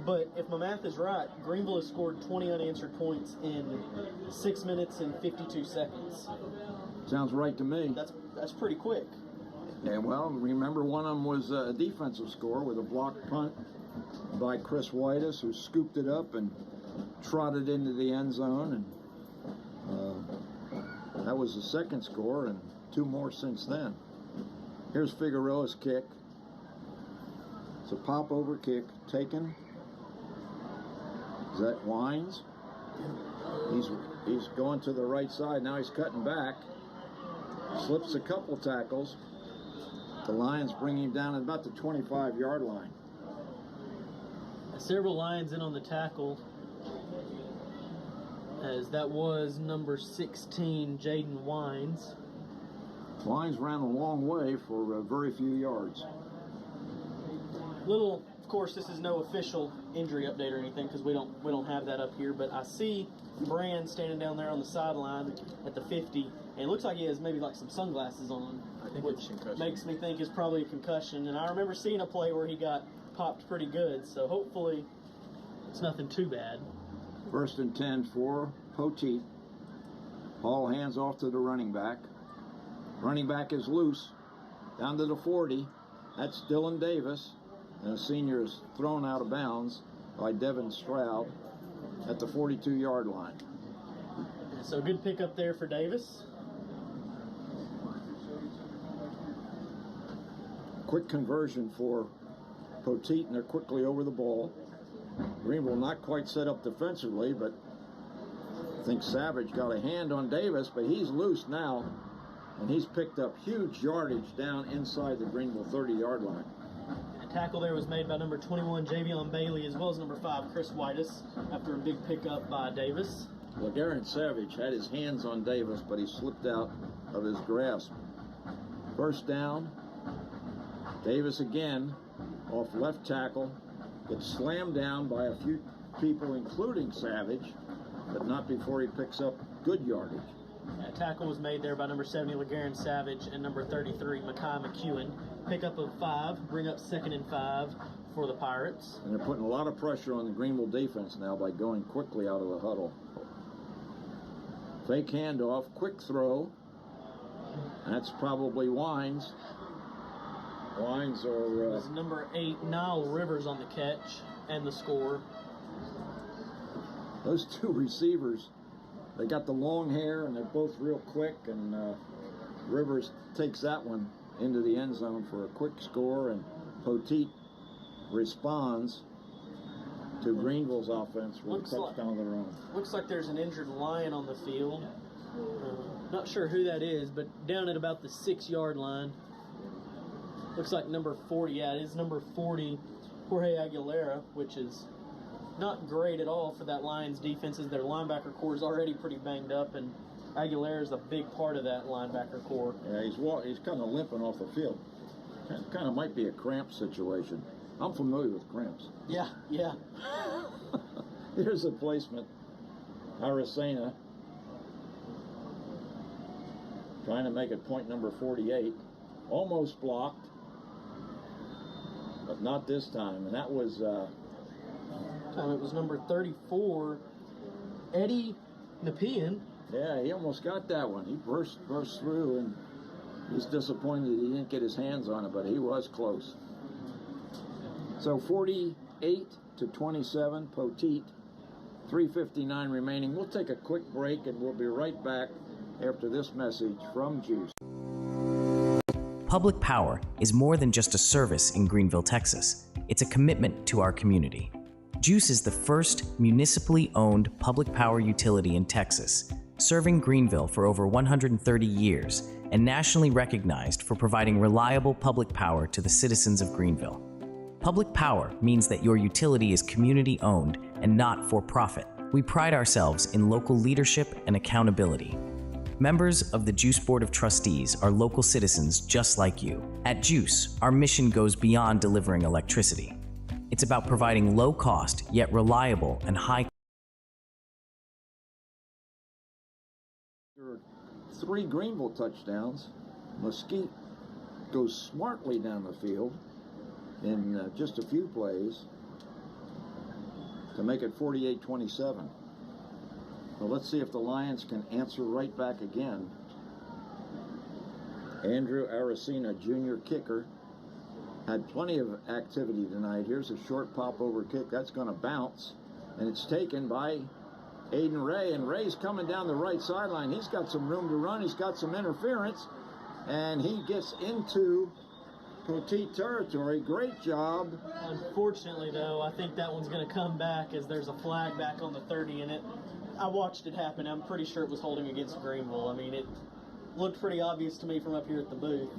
but if my math is right, Greenville has scored 20 unanswered points in 6 minutes and 52 seconds. Sounds right to me. That's pretty quick. Yeah, well, remember one of them was a defensive score with a blocked punt by Chris Whitus, who scooped it up and trotted into the end zone, and that was the second score, and 2 more since then. Here's Figueroa's kick. It's a pop-over kick taken. Is that Wines? He's going to the right side. Now he's cutting back. Slips a couple tackles. The Lions bring him down at about the 25-yard line. Several Lions in on the tackle, as that was number 16, Jaden Wines. Wines ran a long way for very few yards. Of course, this is no official injury update or anything because we don't have that up here. But I see Brand standing down there on the sideline at the 50, and it looks like he has maybe like some sunglasses on, which makes me think it's probably a concussion. And I remember seeing a play where he got popped pretty good, so hopefully it's nothing too bad. 1st and 10 for Poteet. Ball hands off to the running back. Running back is loose. Down to the 40. That's Dylan Davis. And the senior is thrown out of bounds by Devin Stroud at the 42-yard line. So good pickup there for Davis. Quick conversion for Poteet, and they're quickly over the ball. Greenville not quite set up defensively, but I think Savage got a hand on Davis, but he's loose now, and he's picked up huge yardage down inside the Greenville 30-yard line. And a tackle there was made by number 21, Javion Bailey, as well as number 5, Chris Whitus, after a big pickup by Davis. LeGarrette Savage had his hands on Davis, but he slipped out of his grasp. First down. Davis again off left tackle. Gets slammed down by a few people, including Savage, but not before he picks up good yardage. Tackle was made there by number 70, LeGarren Savage, and number 33, Makai McEwen. Pickup of 5, bring up 2nd and 5 for the Pirates. And they're putting a lot of pressure on the Greenville defense now by going quickly out of the huddle. Fake handoff, quick throw. That's probably Wines. Wines are... It's number 8, Nile Rivers on the catch and the score. Those two receivers, they got the long hair and they're both real quick, and Rivers takes that one into the end zone for a quick score, and Poteet responds to Greenville's offense with a touchdown of their own. Looks like there's an injured Lion on the field. Not sure who that is, but down at about the 6-yard line. Looks like number 40. Yeah, it is number 40, Jorge Aguilera, which is not great at all for that Lions defense, as their linebacker core is already pretty banged up, and Aguilera is a big part of that linebacker core. Yeah, he's kind of limping off the field. Kind of might be a cramp situation. I'm familiar with cramps. Yeah, yeah. Here's a placement. Aracena trying to make it point number 48. Almost blocked, but not this time. And that was... it was number 34, Eddie Nepean. Yeah, he almost got that one. He burst through, and he's disappointed he didn't get his hands on it, but he was close. So 48-27, Poteet, 3:59 remaining. We'll take a quick break, and we'll be right back after this message from Juice. Public power is more than just a service in Greenville, Texas. It's a commitment to our community. Juice is the first municipally owned public power utility in Texas, serving Greenville for over 130 years and nationally recognized for providing reliable public power to the citizens of Greenville. Public power means that your utility is community-owned and not for-profit. We pride ourselves in local leadership and accountability. Members of the Juice Board of Trustees are local citizens just like you. At Juice, our mission goes beyond delivering electricity. It's about providing low-cost, yet reliable and high. There are 3 Greenville touchdowns. Mesquite goes smartly down the field in just a few plays to make it 48-27. Well, let's see if the Lions can answer right back again. Andrew Aracena, junior kicker, had plenty of activity tonight. Here's a short pop-over kick. That's going to bounce, and it's taken by Aiden Ray, and Ray's coming down the right sideline. He's got some room to run. He's got some interference, and he gets into Poteet territory. Great job. Unfortunately, though, I think that one's going to come back, as there's a flag back on the 30 in it. I watched it happen. I'm pretty sure it was holding against Greenville. I mean, it looked pretty obvious to me from up here at the booth.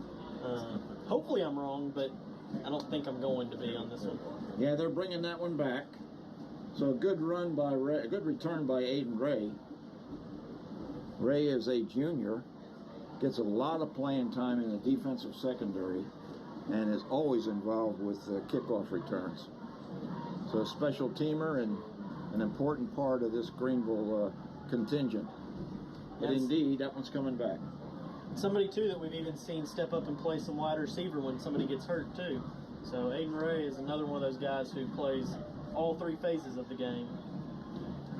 Hopefully I'm wrong, but I don't think I'm going to be on this one. Yeah, they're bringing that one back. So a good run by Ray, a good return by Aiden Ray. Ray is a junior, gets a lot of playing time in the defensive secondary, and is always involved with kickoff returns. So a special teamer and an important part of this Greenville contingent. But indeed, that one's coming back. Somebody, too, that we've even seen step up and play some wide receiver when somebody gets hurt, too. So Aiden Ray is another one of those guys who plays all 3 phases of the game.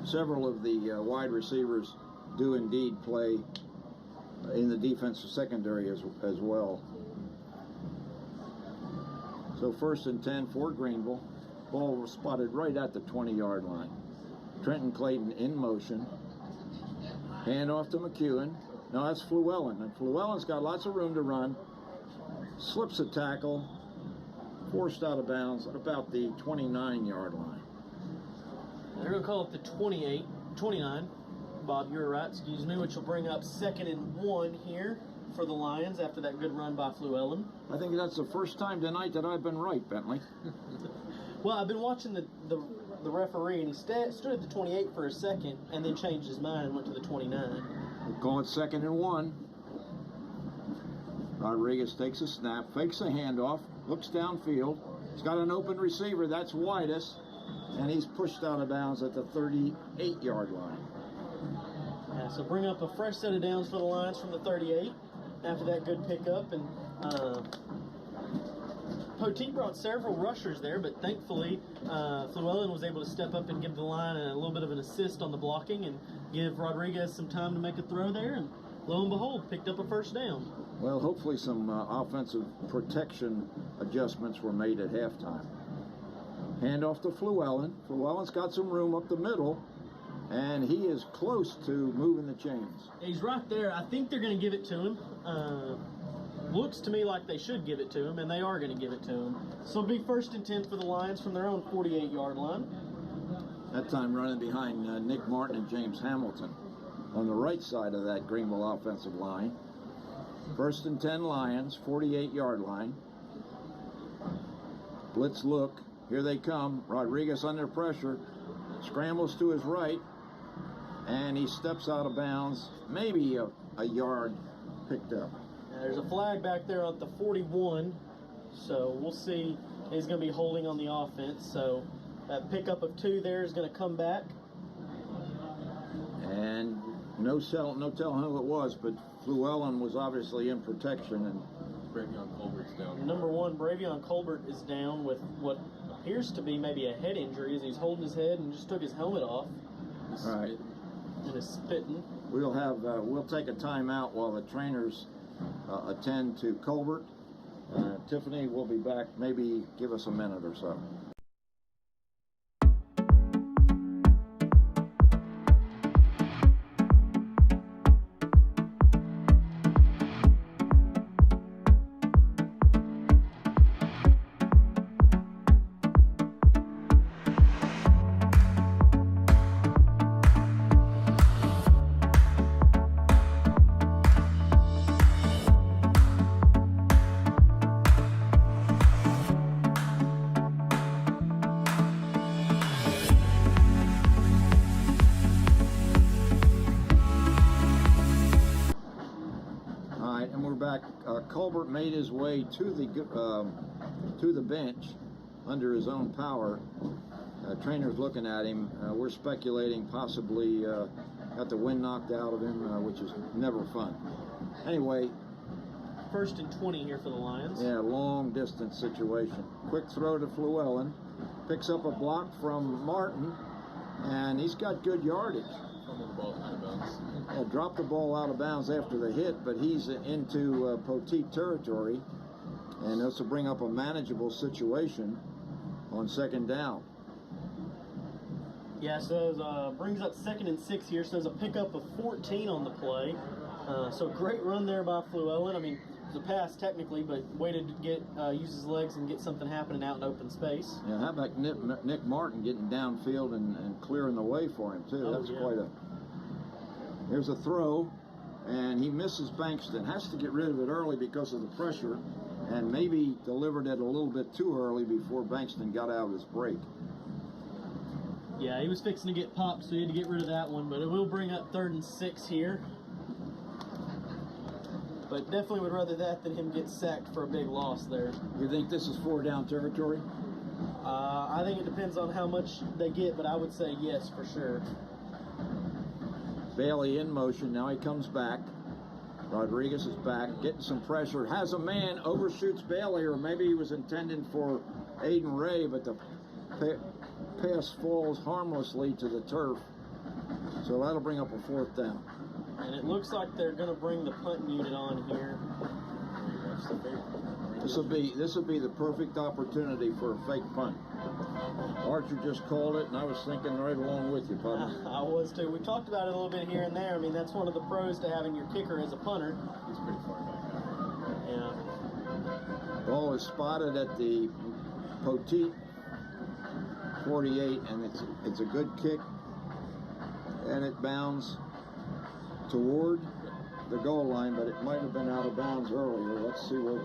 Several of the wide receivers do indeed play in the defensive secondary as well. So 1st and 10 for Greenville. Ball was spotted right at the 20-yard line. Trenton Clayton in motion. Hand off to McEwen. No, that's Fluellen. And Fluellen's got lots of room to run. Slips a tackle. Forced out of bounds at about the 29-yard line. They're going to call it the 29. Bob, you're right, excuse me, which will bring up 2nd and 1 here for the Lions after that good run by Fluellen. I think that's the first time tonight that I've been right, Bentley. Well, I've been watching the referee, and he stood at the 28 for a second and then changed his mind and went to the 29. We'll call it 2nd and 1. Rodriguez takes a snap, fakes a handoff, looks downfield. He's got an open receiver, that's Whitus, and he's pushed out of bounds at the 38-yard line. Yeah, so bring up a fresh set of downs for the Lions from the 38 after that good pickup. And Poteet brought several rushers there, but thankfully Llewellyn was able to step up and give the line a little bit of an assist on the blocking and give Rodriguez some time to make a throw there, and lo and behold, picked up a first down. Well, hopefully some offensive protection adjustments were made at halftime. Handoff to Llewellyn. Llewellyn's got some room up the middle, and he is close to moving the chains. He's right there. I think they're going to give it to him. Looks to me like they should give it to him, and they are going to give it to him. So it'll be 1st and 10 for the Lions from their own 48-yard line. That time running behind Nick Martin and James Hamilton on the right side of that Greenville offensive line. 1st and 10 Lions, 48-yard line. Blitz look. Here they come. Rodriguez under pressure. Scrambles to his right. And he steps out of bounds. Maybe a yard picked up. There's a flag back there at the 41. So we'll see. He's going to be holding on the offense. So that pickup of 2 there is going to come back. And no telling who it was, but Llewellyn was obviously in protection. And Bravion Colbert's down. Number 1, Bravion Colbert is down with what appears to be maybe a head injury as he's holding his head and just took his helmet off. All right. And is spitting. We'll take a timeout while the trainers attend to Colbert. Tiffany will be back. Maybe give us a minute or so. Colbert made his way to the bench under his own power. Trainer's looking at him. We're speculating possibly got the wind knocked out of him, which is never fun. Anyway. 1st and 20 here for the Lions. Yeah, long distance situation. Quick throw to Llewellyn. Picks up a block from Martin, and he's got good yardage. Dropped the ball out of bounds after the hit, but he's into Poteet territory, and this will bring up a manageable situation on 2nd down. Yeah, so brings up 2nd and 6 here, so there's a pickup of 14 on the play. So great run there by Llewellyn. I mean, it was a pass technically, but waited to get use his legs and get something happening out in open space. Yeah, how about Nick Martin getting downfield and clearing the way for him too? That's quite a. Here's a throw, and he misses Bankston. Has to get rid of it early because of the pressure, and maybe delivered it a little bit too early before Bankston got out of his break. Yeah, he was fixing to get popped, so he had to get rid of that one, but it will bring up 3rd and 6 here. But definitely would rather that than him get sacked for a big loss there. You think this is 4-down territory? I think it depends on how much they get, but I would say yes for sure. Bailey in motion. Now he comes back. Rodriguez is back, getting some pressure. Has a man, overshoots Bailey, or maybe he was intending for Aiden Ray, but the pass falls harmlessly to the turf. So that'll bring up a 4th down. And it looks like they're going to bring the punt unit on here. This will be the perfect opportunity for a fake punt. Archer just called it, and I was thinking right along with you, partner. I was too. We talked about it a little bit here and there. I mean, that's one of the pros to having your kicker as a punter. He's pretty far back. Yeah. Ball is spotted at the Poteet 48, and it's a good kick, and it bounds toward the goal line, but it might have been out of bounds earlier. Let's see what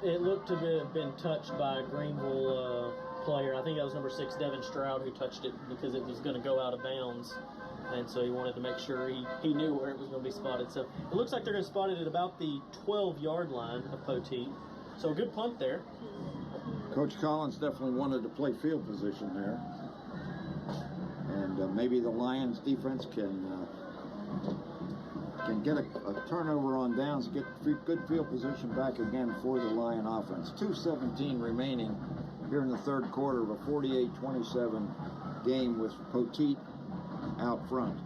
it looked to have been touched by a Greenville player. I think that was number 6, Devin Stroud, who touched it because it was going to go out of bounds, and so he wanted to make sure he knew where it was going to be spotted. So it looks like they're going to spot it at about the 12-yard line of Poteet. So a good punt there. Coach Collins definitely wanted to play field position there, and maybe the Lions defense can can get a turnover on downs, get good field position back again for the Lion offense. 2:17 remaining here in the third quarter of a 48-27 game with Poteet out front.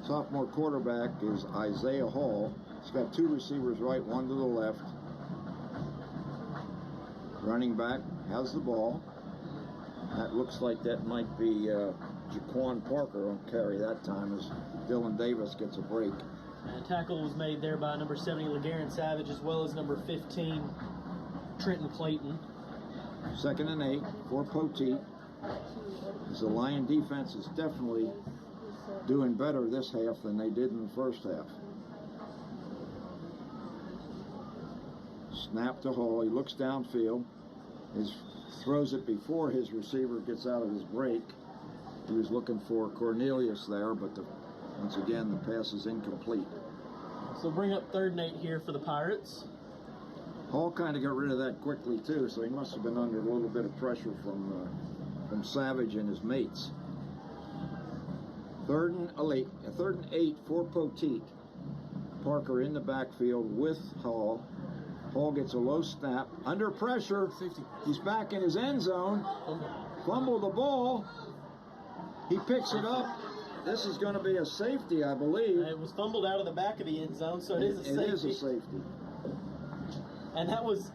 Sophomore quarterback is Isaiah Hall. He's got two receivers right, one to the left. Running back has the ball. That looks like that might be Jaquan Parker on carry that time as Dylan Davis gets a break. And tackle was made there by number 70, LeGarren Savage, as well as number 15, Trenton Clayton. 2nd and 8 for Poteet. As the Lion defense is definitely doing better this half than they did in the first half. Snap to Hall. He looks downfield. Throws it before his receiver gets out of his break. He was looking for Cornelius there, but once again, the pass is incomplete. So bring up 3rd and 8 here for the Pirates. Hall kind of got rid of that quickly too, so he must have been under a little bit of pressure from Savage and his mates. 3rd and 8 for Poteet. Parker in the backfield with Hall. Hall gets a low snap. Under pressure. He's back in his end zone. Fumble the ball. He picks it up. This is going to be a safety, I believe. It was fumbled out of the back of the end zone, so it is a safety. It is a safety. And that was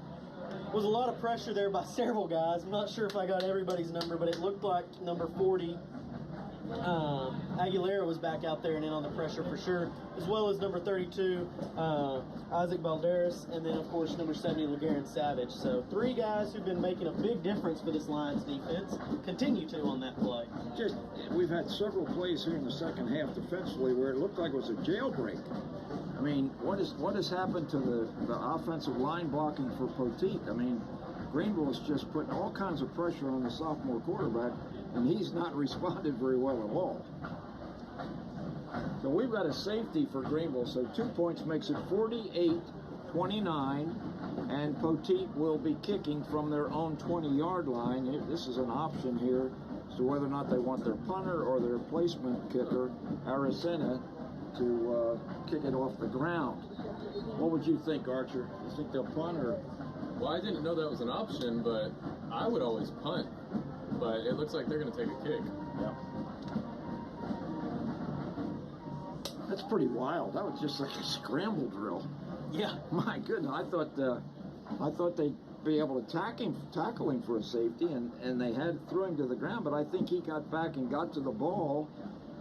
a lot of pressure there by several guys. I'm not sure if I got everybody's number, but it looked like number 40, Aguilera, was back out there and in on the pressure for sure, as well as number 32, Isaac Balderas, and then of course number 70, LeGarren Savage. So 3 guys who've been making a big difference for this Lions defense continue to on that play. We've had several plays here in the second half defensively where it looked like it was a jailbreak. I mean, what has happened to the offensive line blocking for Poteet? I mean, Greenville is just putting all kinds of pressure on the sophomore quarterback, and he's not responded very well at all. So we've got a safety for Greenville, so 2 points makes it 48-29, and Poteet will be kicking from their own 20-yard line. This is an option here as to whether or not they want their punter or their placement kicker, Aracena, to kick it off the ground. What would you think, Archer? You think they'll punt or? Well, I didn't know that was an option, but I would always punt. But it looks like they're going to take a kick. Yeah. That's pretty wild. That was just like a scramble drill. Yeah. My goodness, I thought they'd be able to tackle him for a safety, and they threw him to the ground. But I think he got back and got to the ball,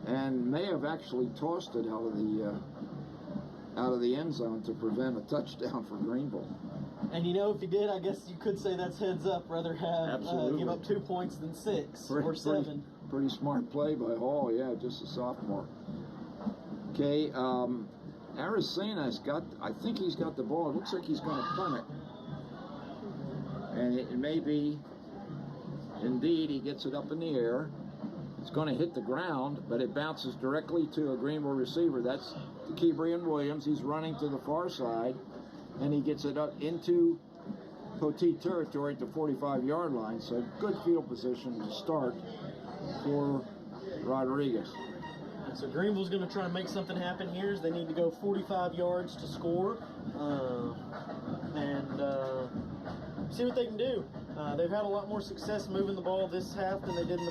and may have actually tossed it out of the end zone to prevent a touchdown for Greenville. And you know, if he did, I guess you could say that's heads up. Rather have give up 2 points than 6 or 7. Pretty smart play by Hall. Yeah, just a sophomore. Okay, Arizona's I think he's got the ball. It looks like he's going to punt it. And it may be, indeed, he gets it up in the air. It's going to hit the ground, but it bounces directly to a Greenville receiver. That's Keebrian Williams. He's running to the far side, and he gets it up into Poteet territory at the 45-yard line. So good field position to start for Rodriguez. So Greenville's going to try and make something happen here. They need to go 45 yards to score and see what they can do. They've had a lot more success moving the ball this half than they did in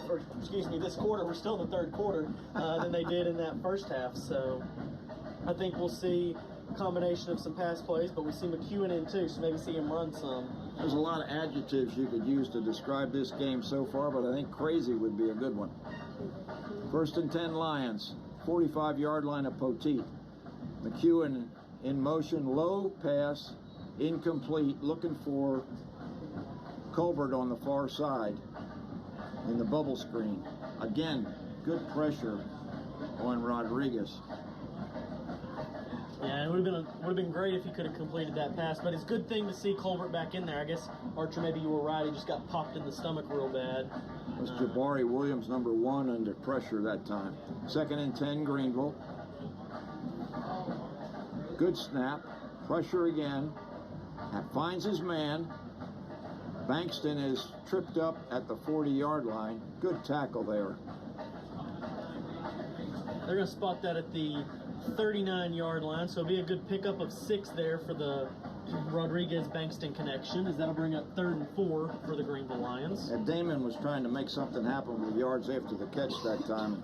this quarter. We're still in the third quarter than they did in that first half. So I think we'll see a combination of some pass plays, but we see McEwen in too, so maybe see him run some. There's a lot of adjectives you could use to describe this game so far, but I think crazy would be a good one. 1st and 10 Lions, 45-yard line of Poteet. McEwen in motion, low pass, incomplete, looking for Colbert on the far side in the bubble screen. Again, good pressure on Rodriguez. Yeah, it would have been great if he could have completed that pass, but it's a good thing to see Colbert back in there. I guess, Archer, maybe you were right. He just got popped in the stomach real bad. It was Jabari Williams, number 1, under pressure that time. 2nd and 10, Greenville. Good snap. Pressure again. Finds his man. Bankston is tripped up at the 40-yard line. Good tackle there. They're going to spot that at the 39-yard line, so it'll be a good pickup of 6 there for the Rodriguez-Bankston connection, as that'll bring up 3rd and 4 for the Greenville Lions. And Damon was trying to make something happen with yards after the catch that time.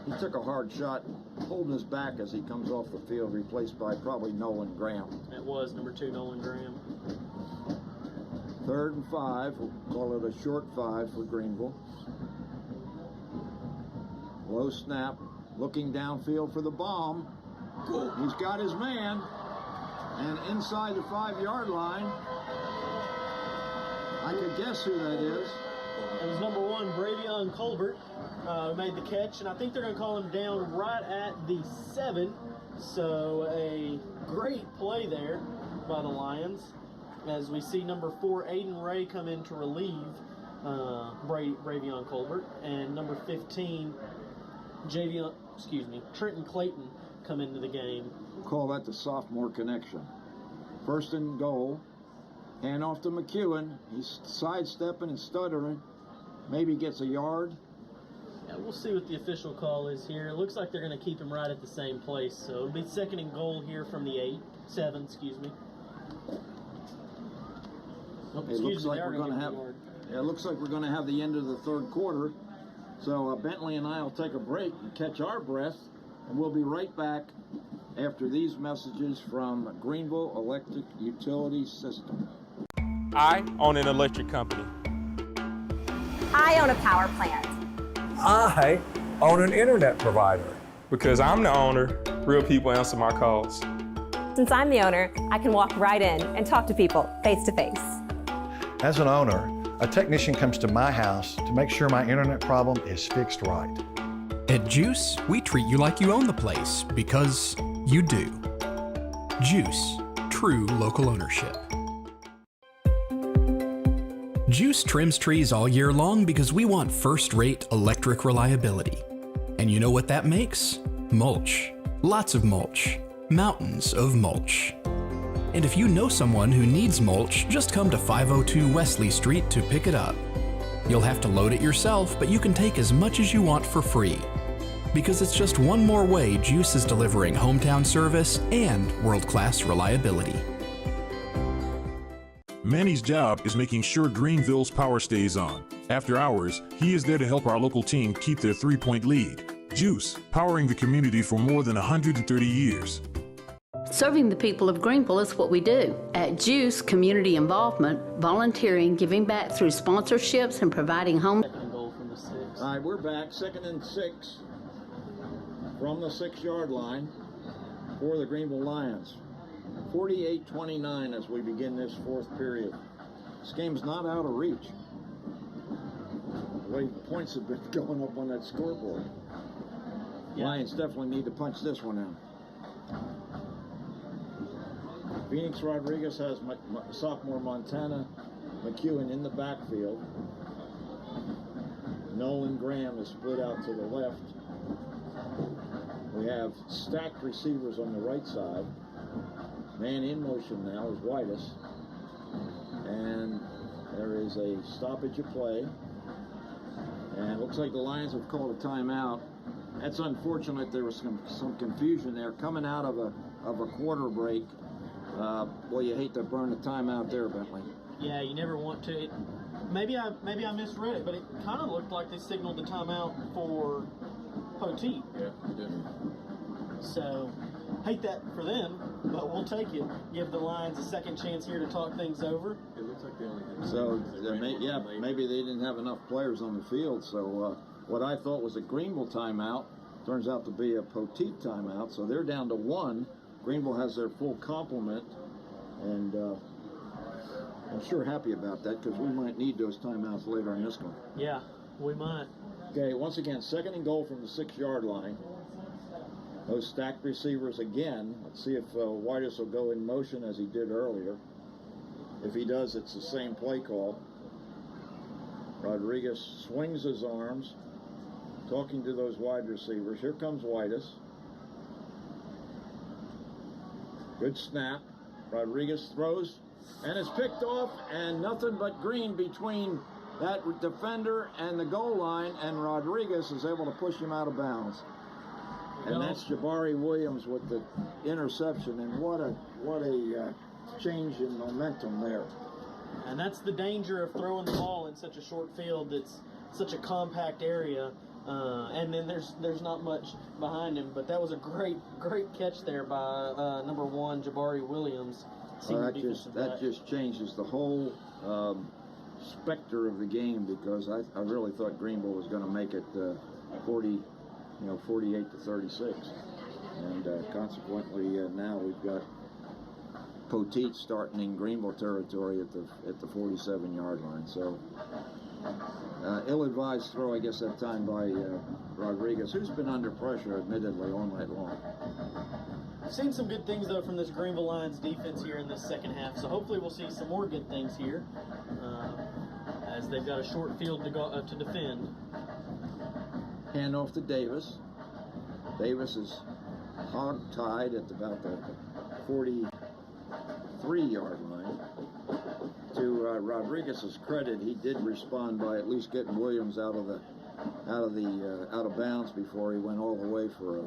He took a hard shot, holding his back as he comes off the field, replaced by probably Nolan Graham. That was number 2, Nolan Graham. 3rd and 5, we'll call it a short 5 for Greenville. Low snap, looking downfield for the bomb. He's got his man, and inside the 5-yard line, I could guess who that is. It was number 1, Bravion Colbert, who made the catch, and I think they're going to call him down right at the 7. So a great play there by the Lions, as we see number 4, Aiden Ray, come in to relieve Bravion Colbert, and number 15, Trenton Clayton come into the game. We'll call that the sophomore connection. 1st and goal. Hand off to McEwen. He's sidestepping and stuttering. Maybe gets a yard. Yeah, we'll see what the official call is here. It looks like they're going to keep him right at the same place. So it'll be 2nd and goal here from the 7, excuse me. It looks like we're going to have. Yeah, it looks like we're going to have the end of the 3rd quarter. So Bentley and I will take a break and catch our breath, and we'll be right back after these messages from Greenville Electric Utility System. I own an electric company. I own a power plant. I own an internet provider. Because I'm the owner, real people answer my calls. Since I'm the owner, I can walk right in and talk to people face to face. As an owner, a technician comes to my house to make sure my internet problem is fixed right. At Juice, we treat you like you own the place, because you do. Juice, true local ownership. Juice trims trees all year long because we want first-rate electric reliability. And you know what that makes? Mulch. Lots of mulch. Mountains of mulch. And if you know someone who needs mulch, just come to 502 Wesley Street to pick it up. You'll have to load it yourself, but you can take as much as you want for free. Because it's just one more way Juice is delivering hometown service and world-class reliability. Manny's job is making sure Greenville's power stays on. After hours, he is there to help our local team keep their 3-point lead. Juice, powering the community for more than 130 years. Serving the people of Greenville is what we do. At Juice, community involvement, volunteering, giving back through sponsorships, and providing home. 2nd and goal from the 6. All right, we're back. 2nd and 6 from the 6-yard line for the Greenville Lions. 48-29 as we begin this 4th period. This game's not out of reach. The way points have been going up on that scoreboard. Yeah. Lions definitely need to punch this one out. Phoenix Rodriguez has sophomore Montana McEwen in the backfield. Nolan Graham is split out to the left. We have stacked receivers on the right side. Man in motion now is Whitus. And there is a stoppage of play. And it looks like the Lions have called a timeout. That's unfortunate. There was some confusion there coming out of a quarter break. Boy, you hate to burn the timeout there, Bentley. Yeah, you never want to. Maybe I misread it, but it kind of looked like they signaled the timeout for Poteet. Yeah, you did. So, hate that for them, but we'll take it. Give the Lions a second chance here to talk things over. It looks like they only had So, maybe they didn't have enough players on the field. So, what I thought was a Greenville timeout turns out to be a Poteet timeout. So, they're down to 1. Greenville has their full complement, and I'm sure happy about that because we might need those timeouts later in this one. Yeah, we might. Okay, once again, 2nd and goal from the 6-yard line. Those stacked receivers again. Let's see if Whitus will go in motion as he did earlier. If he does, it's the same play call. Rodriguez swings his arms, talking to those wide receivers. Here comes Whitus. Good snap. Rodriguez throws, and it's picked off, and nothing but green between that defender and the goal line, and Rodriguez is able to push him out of bounds. And that's Jabari Williams with the interception, and what a change in momentum there. And that's the danger of throwing the ball in such a short field that's such a compact area, and then there's not much behind him. But that was a great catch there by number 1 Jabari Williams. That just changes the whole specter of the game, because I really thought Greenville was going to make it 48-36, and consequently now we've got Poteet starting in Greenville territory at the 47-yard line. So ill-advised throw, I guess, that time by Rodriguez, who's been under pressure, admittedly, all night long. I've seen some good things, though, from this Greenville Lions defense here in this second half, so hopefully we'll see some more good things here as they've got a short field to defend. Hand off to Davis. Davis is hog-tied at about the 43-yard line. To Rodriguez's credit, he did respond by at least getting Williams out of bounds before he went all the way for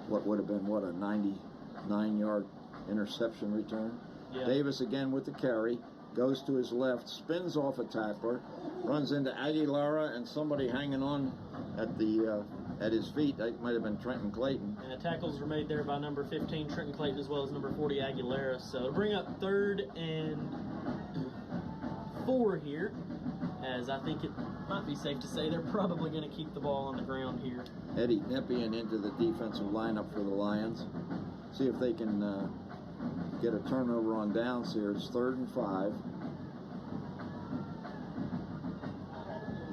what would have been a 99-yard interception return. Yeah. Davis again with the carry, goes to his left, spins off a tackler, runs into Aguilera and somebody hanging on at his feet. That might have been Trenton Clayton. Tackles were made there by number 15 Trenton Clayton, as well as number 40 Aguilera. So to bring up 3rd and 4 here, as I think it might be safe to say they're probably going to keep the ball on the ground here. Eddie Nepian into the defensive lineup for the Lions. See if they can get a turnover on downs here. It's 3rd and 5.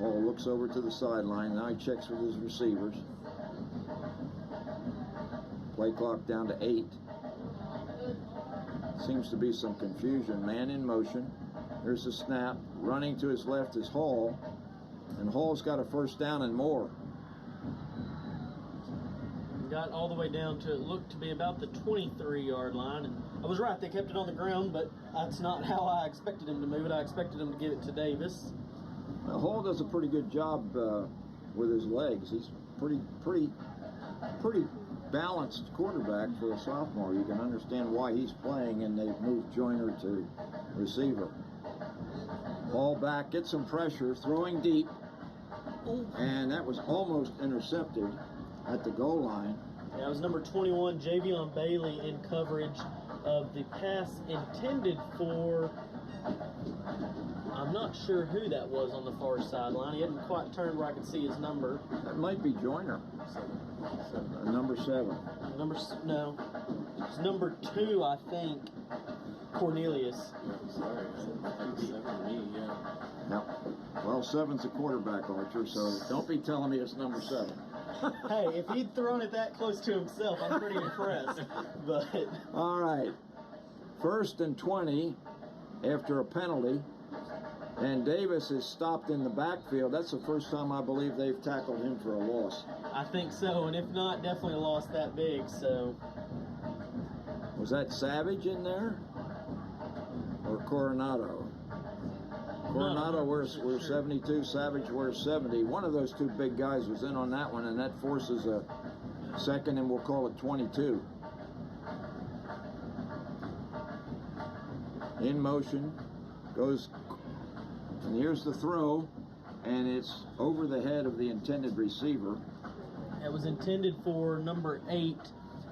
Ball looks over to the sideline. Now he checks with his receivers. Play clock down to 8. Seems to be some confusion. Man in motion. There's the snap. Running to his left is Hall. And Hall's got a first down and more. Got all the way down to, it looked to be about the 23-yard line. And I was right, they kept it on the ground, but that's not how I expected him to move it. I expected him to give it to Davis. Hall does a pretty good job with his legs. He's pretty balanced quarterback for a sophomore. You can understand why he's playing, and they've moved Joyner to receiver. Ball back, gets some pressure, throwing deep, and that was almost intercepted at the goal line. Yeah, it was number 21, Javion Bailey, in coverage of the pass intended for, I'm not sure who that was on the far sideline. He hadn't quite turned where I could see his number. That might be Joyner. Number 7. No. It's number 2, I think. Cornelius. Sorry, I think 7 me, yeah. No. Well, 7's a quarterback, Archer, so don't be telling me it's number 7. Hey, if he'd thrown it that close to himself, I'm pretty impressed. But all right. 1st and 20 after a penalty. And Davis is stopped in the backfield. That's the first time I believe they've tackled him for a loss. I think so, and if not, definitely a loss that big. So was that Savage in there? Or Coronado? Coronado wears 72, Savage wears 70. One of those two big guys was in on that one, and that forces a 2nd, and we'll call it 22. In motion, goes, and here's the throw, and it's over the head of the intended receiver. It was intended for number 8,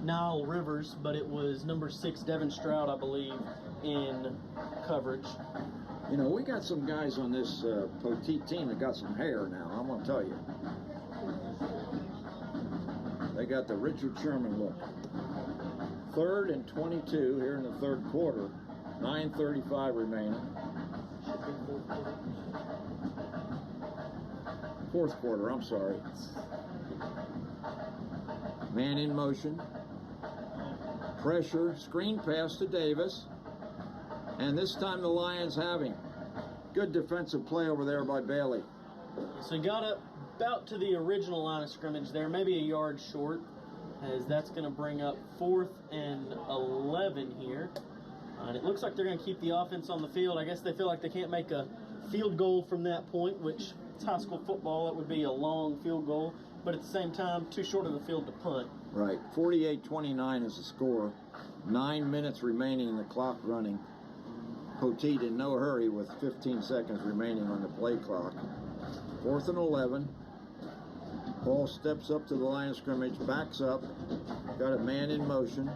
Nile Rivers, but it was number 6, Devin Stroud, I believe, in coverage. You know, we got some guys on this Poteet team that got some hair now, I'm going to tell you. They got the Richard Sherman look. 3rd and 22 here in the 3rd quarter. 9:35 remaining. 4th quarter, I'm sorry. Man in motion. Pressure, screen pass to Davis. And this time the Lions having good defensive play over there by Bailey. So he got up about to the original line of scrimmage there, maybe a yard short, as that's going to bring up 4th and 11 here. And it looks like they're going to keep the offense on the field. I guess they feel like they can't make a field goal from that point, which it's high school football. It would be a long field goal. but at the same time, too short of the field to punt. Right. 48-29 is the score. 9 minutes remaining, the clock running. Poteet in no hurry with 15 seconds remaining on the play clock. 4th and 11. Ball steps up to the line of scrimmage, backs up, got a man in motion,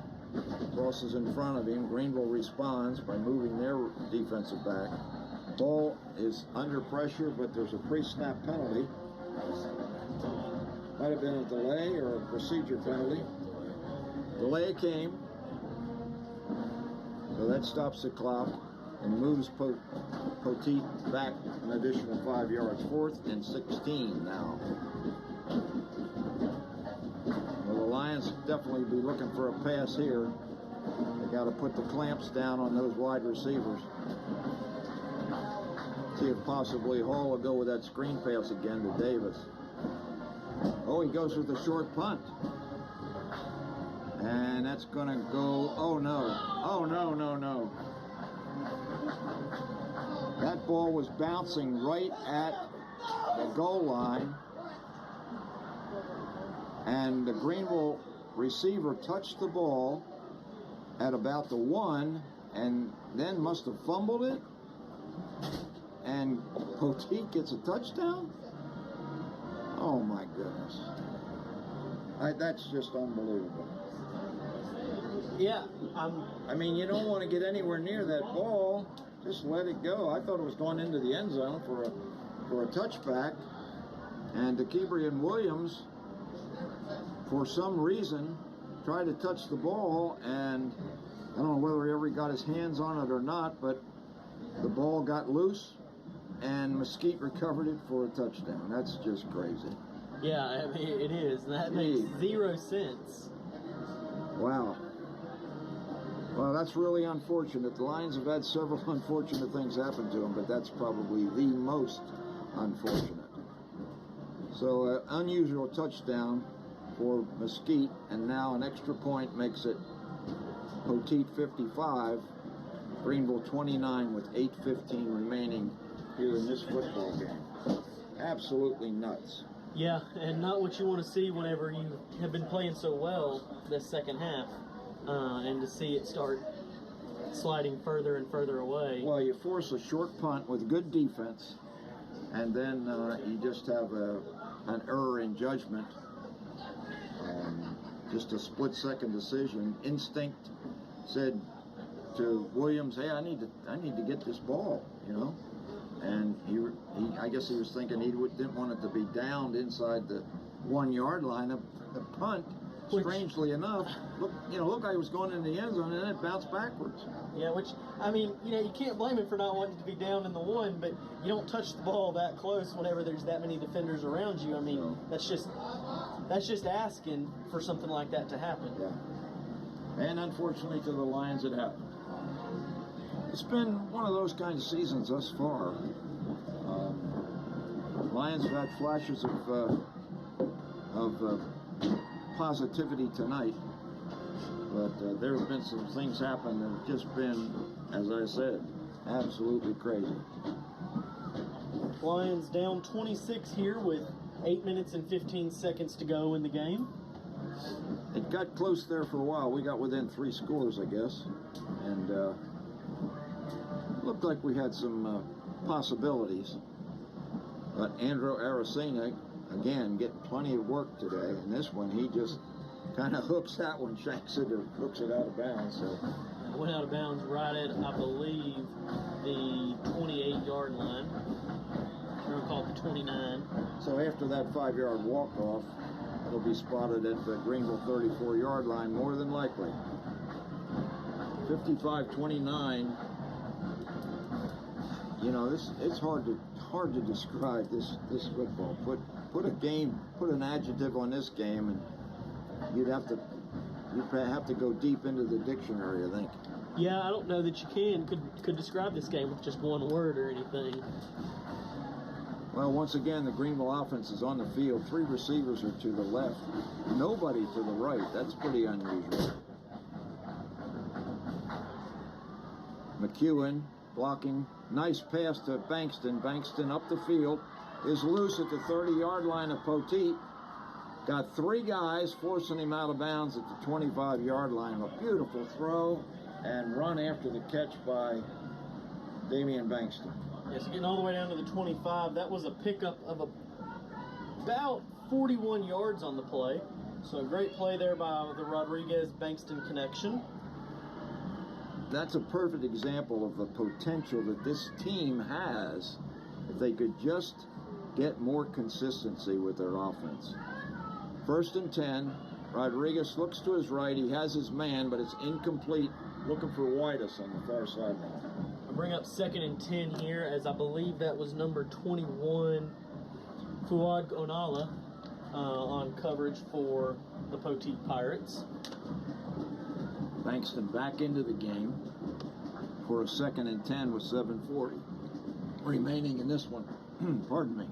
crosses in front of him. Greenville responds by moving their defensive back. Ball is under pressure, but there's a pre-snap penalty. Might have been a delay or a procedure penalty. Delay came, so that stops the clock and moves Poteet back an additional 5 yards. 4th and 16 now. Well, the Lions definitely be looking for a pass here. They got to put the clamps down on those wide receivers. See if possibly Hall will go with that screen pass again to Davis. Oh, he goes with a short punt. And that's going to go, oh no. Oh no, no, no. That ball was bouncing right at the goal line. And the Greenville receiver touched the ball at about the 1 and then must have fumbled it. And Poteet gets a touchdown? Oh my goodness. That's just unbelievable. Yeah, I mean, you don't want to get anywhere near that ball. Just let it go. I thought it was going into the end zone for a touchback. And DeKebrian Williams, for some reason, tried to touch the ball, and I don't know whether he ever got his hands on it or not, but the ball got loose, and Mesquite recovered it for a touchdown. That's just crazy. Yeah, I mean, it is. That makes 0 sense. Wow. Well, that's really unfortunate. The Lions have had several unfortunate things happen to them, but that's probably the most unfortunate. So, unusual touchdown for Mesquite, and now an extra point makes it Poteet 55, Greenville 29 with 8:15 remaining here in this football game. Absolutely nuts. Yeah, and not what you want to see whenever you have been playing so well this second half, and to see it start sliding further and further away. Well, you force a short punt with good defense, and then you just have an error in judgment. Just a split-second decision. Instinct said to Williams, "Hey, I need to get this ball," you know. And I guess he was thinking he didn't want it to be downed inside the 1 yard line. The punt, strangely enough, looked like it was going in the end zone, and then it bounced backwards. Yeah, which, I mean, you can't blame him for not wanting to be down in the 1, but you don't touch the ball that close whenever there's that many defenders around you. I mean, no. That's just asking for something like that to happen. Yeah. And unfortunately to the Lions, it happened. It's been one of those kinds of seasons thus far. Lions have had flashes of positivity tonight, but there have been some things happen that have just been, as I said, absolutely crazy. Lions down 26 here with 8 minutes and 15 seconds to go in the game. It got close there for a while. We got within 3 scores, I guess, and looked like we had some possibilities. But Andrew Aracena, again, getting plenty of work today. And this one, he just kind of hooks that one, shanks it, or hooks it out of bounds. So it went out of bounds right at, I believe, the 28-yard line. We're going to call it the 29. So after that 5-yard walk-off, it'll be spotted at the Greenville 34-yard line, more than likely. 55-29. You know, it's hard to describe this football. Put an adjective on this game, and you'd have to go deep into the dictionary, I think. Yeah, I don't know that you could describe this game with just one word or anything. Well, once again, the Greenville offense is on the field. 3 receivers are to the left, nobody to the right. That's pretty unusual. McEwen blocking. Nice pass to Bankston. Bankston up the field. Is loose at the 30-yard line of Poteet. got 3 guys forcing him out of bounds at the 25-yard line. A beautiful throw and run after the catch by Damian Bankston. Yes, getting all the way down to the 25. That was a pickup of about 41 yards on the play. So a great play there by the Rodriguez-Bankston connection. That's a perfect example of the potential that this team has if they could just get more consistency with their offense. 1st and 10. Rodriguez looks to his right. He has his man, but it's incomplete. Looking for Whitus on the far sideline. I bring up 2nd and 10 here, as I believe that was number 21, Fuad Onala, on coverage for the Poteet Pirates. Bankston back into the game for a 2nd and 10 with 7:40 remaining in this one. Pardon me.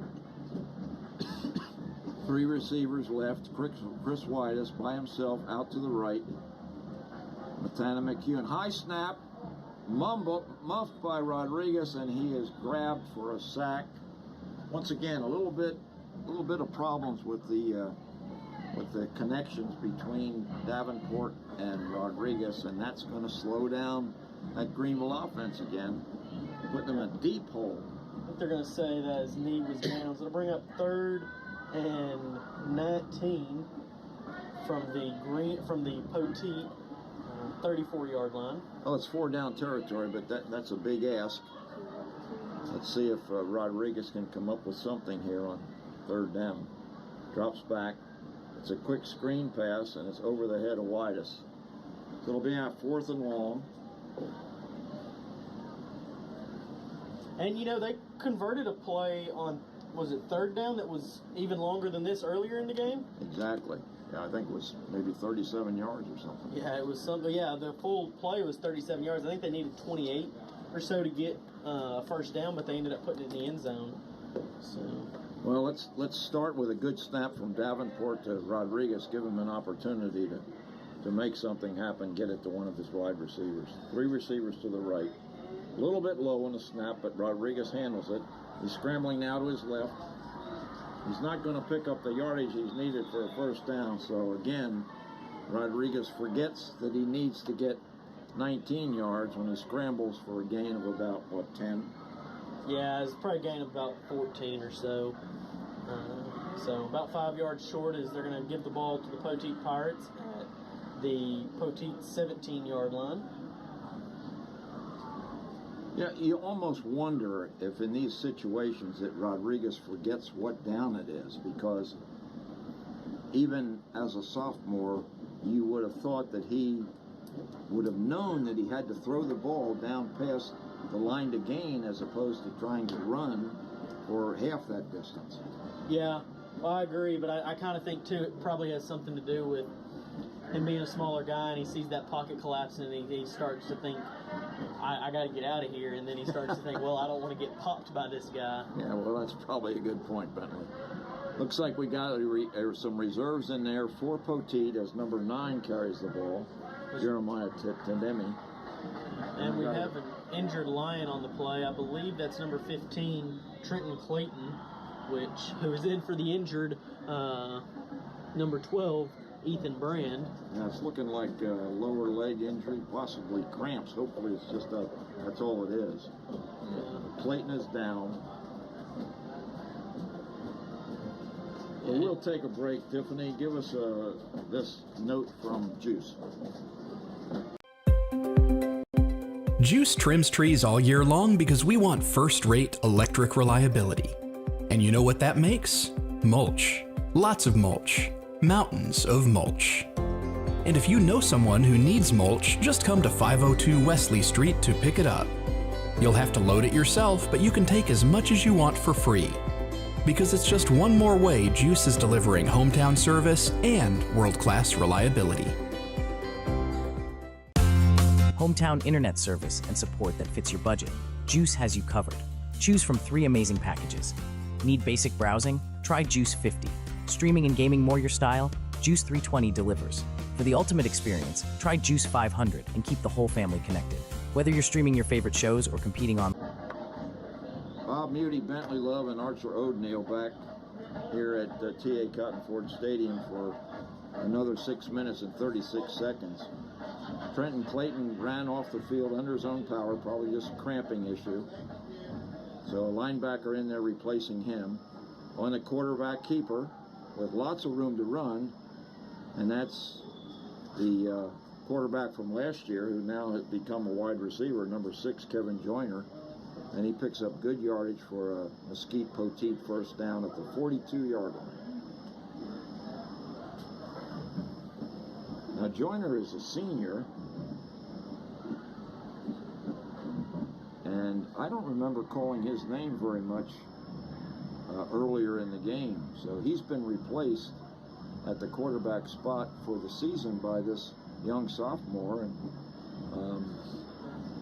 3 receivers left. Chris Whitus by himself out to the right. Matana McEwen. High snap. Muffed by Rodriguez, and he is grabbed for a sack. Once again, a little bit of problems with the connections between Davenport and Rodriguez, and that's going to slow down that Greenville offense again, putting them in a deep hole. I think they're going to say that his knee was down, so it'll bring up 3rd and 19 from the Poteet 34-yard line. Oh, it's 4 down territory, but that's a big ask. Let's see if Rodriguez can come up with something here on 3rd down. Drops back. It's a quick screen pass, and it's over the head of Whitus. So it'll be out 4th and long. And, you know, they converted a play on, was it 3rd down that was even longer than this earlier in the game? Exactly. Yeah, I think it was maybe 37 yards or something. Yeah, it was something. Yeah, the full play was 37 yards. I think they needed 28 or so to get a 1st down, but they ended up putting it in the end zone. So. Well, let's start with a good snap from Davenport to Rodriguez. Give him an opportunity to make something happen. Get it to one of his wide receivers. 3 receivers to the right. A little bit low on the snap, but Rodriguez handles it. He's scrambling now to his left. He's not going to pick up the yardage he's needed for a 1st down. So again, Rodriguez forgets that he needs to get 19 yards when he scrambles for a gain of about, 10? Yeah, it's probably a gain of about 14 or so. So about 5 yards short as they're going to give the ball to the Poteet Pirates at the Poteet 17-yard line. Yeah, you almost wonder if in these situations that Rodriguez forgets what down it is, because even as a sophomore, you would have thought that he would have known that he had to throw the ball down past the line to gain as opposed to trying to run for half that distance. Yeah, well, I agree, but I kind of think, too, it probably has something to do with him being a smaller guy, and he sees that pocket collapsing, and he starts to think, I got to get out of here, and then he starts to think, well, I don't want to get popped by this guy. Yeah, well, that's probably a good point, Bentley. Looks like we got some reserves in there for Poteet as number 9 carries the ball, Jeremiah Tendemi. And we have an injured Lion on the play. I believe that's number 15, Trenton Clayton, who is in for the injured number 12, Ethan Brand. Yeah, it's looking like a lower leg injury, possibly cramps. Hopefully it's just that's all it is. Yeah. Clayton is down. Well, we'll take a break. Tiffany, give us this note from Juice. Juice trims trees all year long because we want first-rate electric reliability. And you know what that makes? Mulch. Lots of mulch. Mountains of mulch. And if you know someone who needs mulch, just come to 502 Wesley Street to pick it up. You'll have to load it yourself, but you can take as much as you want for free. Because it's just one more way Juice is delivering hometown service and world-class reliability. Hometown internet service and support that fits your budget. Juice has you covered. Choose from 3 amazing packages. Need basic browsing? Try Juice 50. Streaming and gaming more your style? Juice 320 delivers. For the ultimate experience, try Juice 500 and keep the whole family connected. Whether you're streaming your favorite shows or competing on... Bob Muty, Bentley Love, and Archer O'Neill back here at T.A. Cotton Ford Stadium for another 6 minutes and 36 seconds. Trenton Clayton ran off the field under his own power, probably just a cramping issue. So a linebacker in there replacing him. On the quarterback keeper with lots of room to run, and that's the quarterback from last year who now has become a wide receiver, number 6, Kevin Joyner. And he picks up good yardage for a Mesquite Poteet first down at the 42-yard line. Now Joyner is a senior, and I don't remember calling his name very much earlier in the game. So he's been replaced at the quarterback spot for the season by this young sophomore, and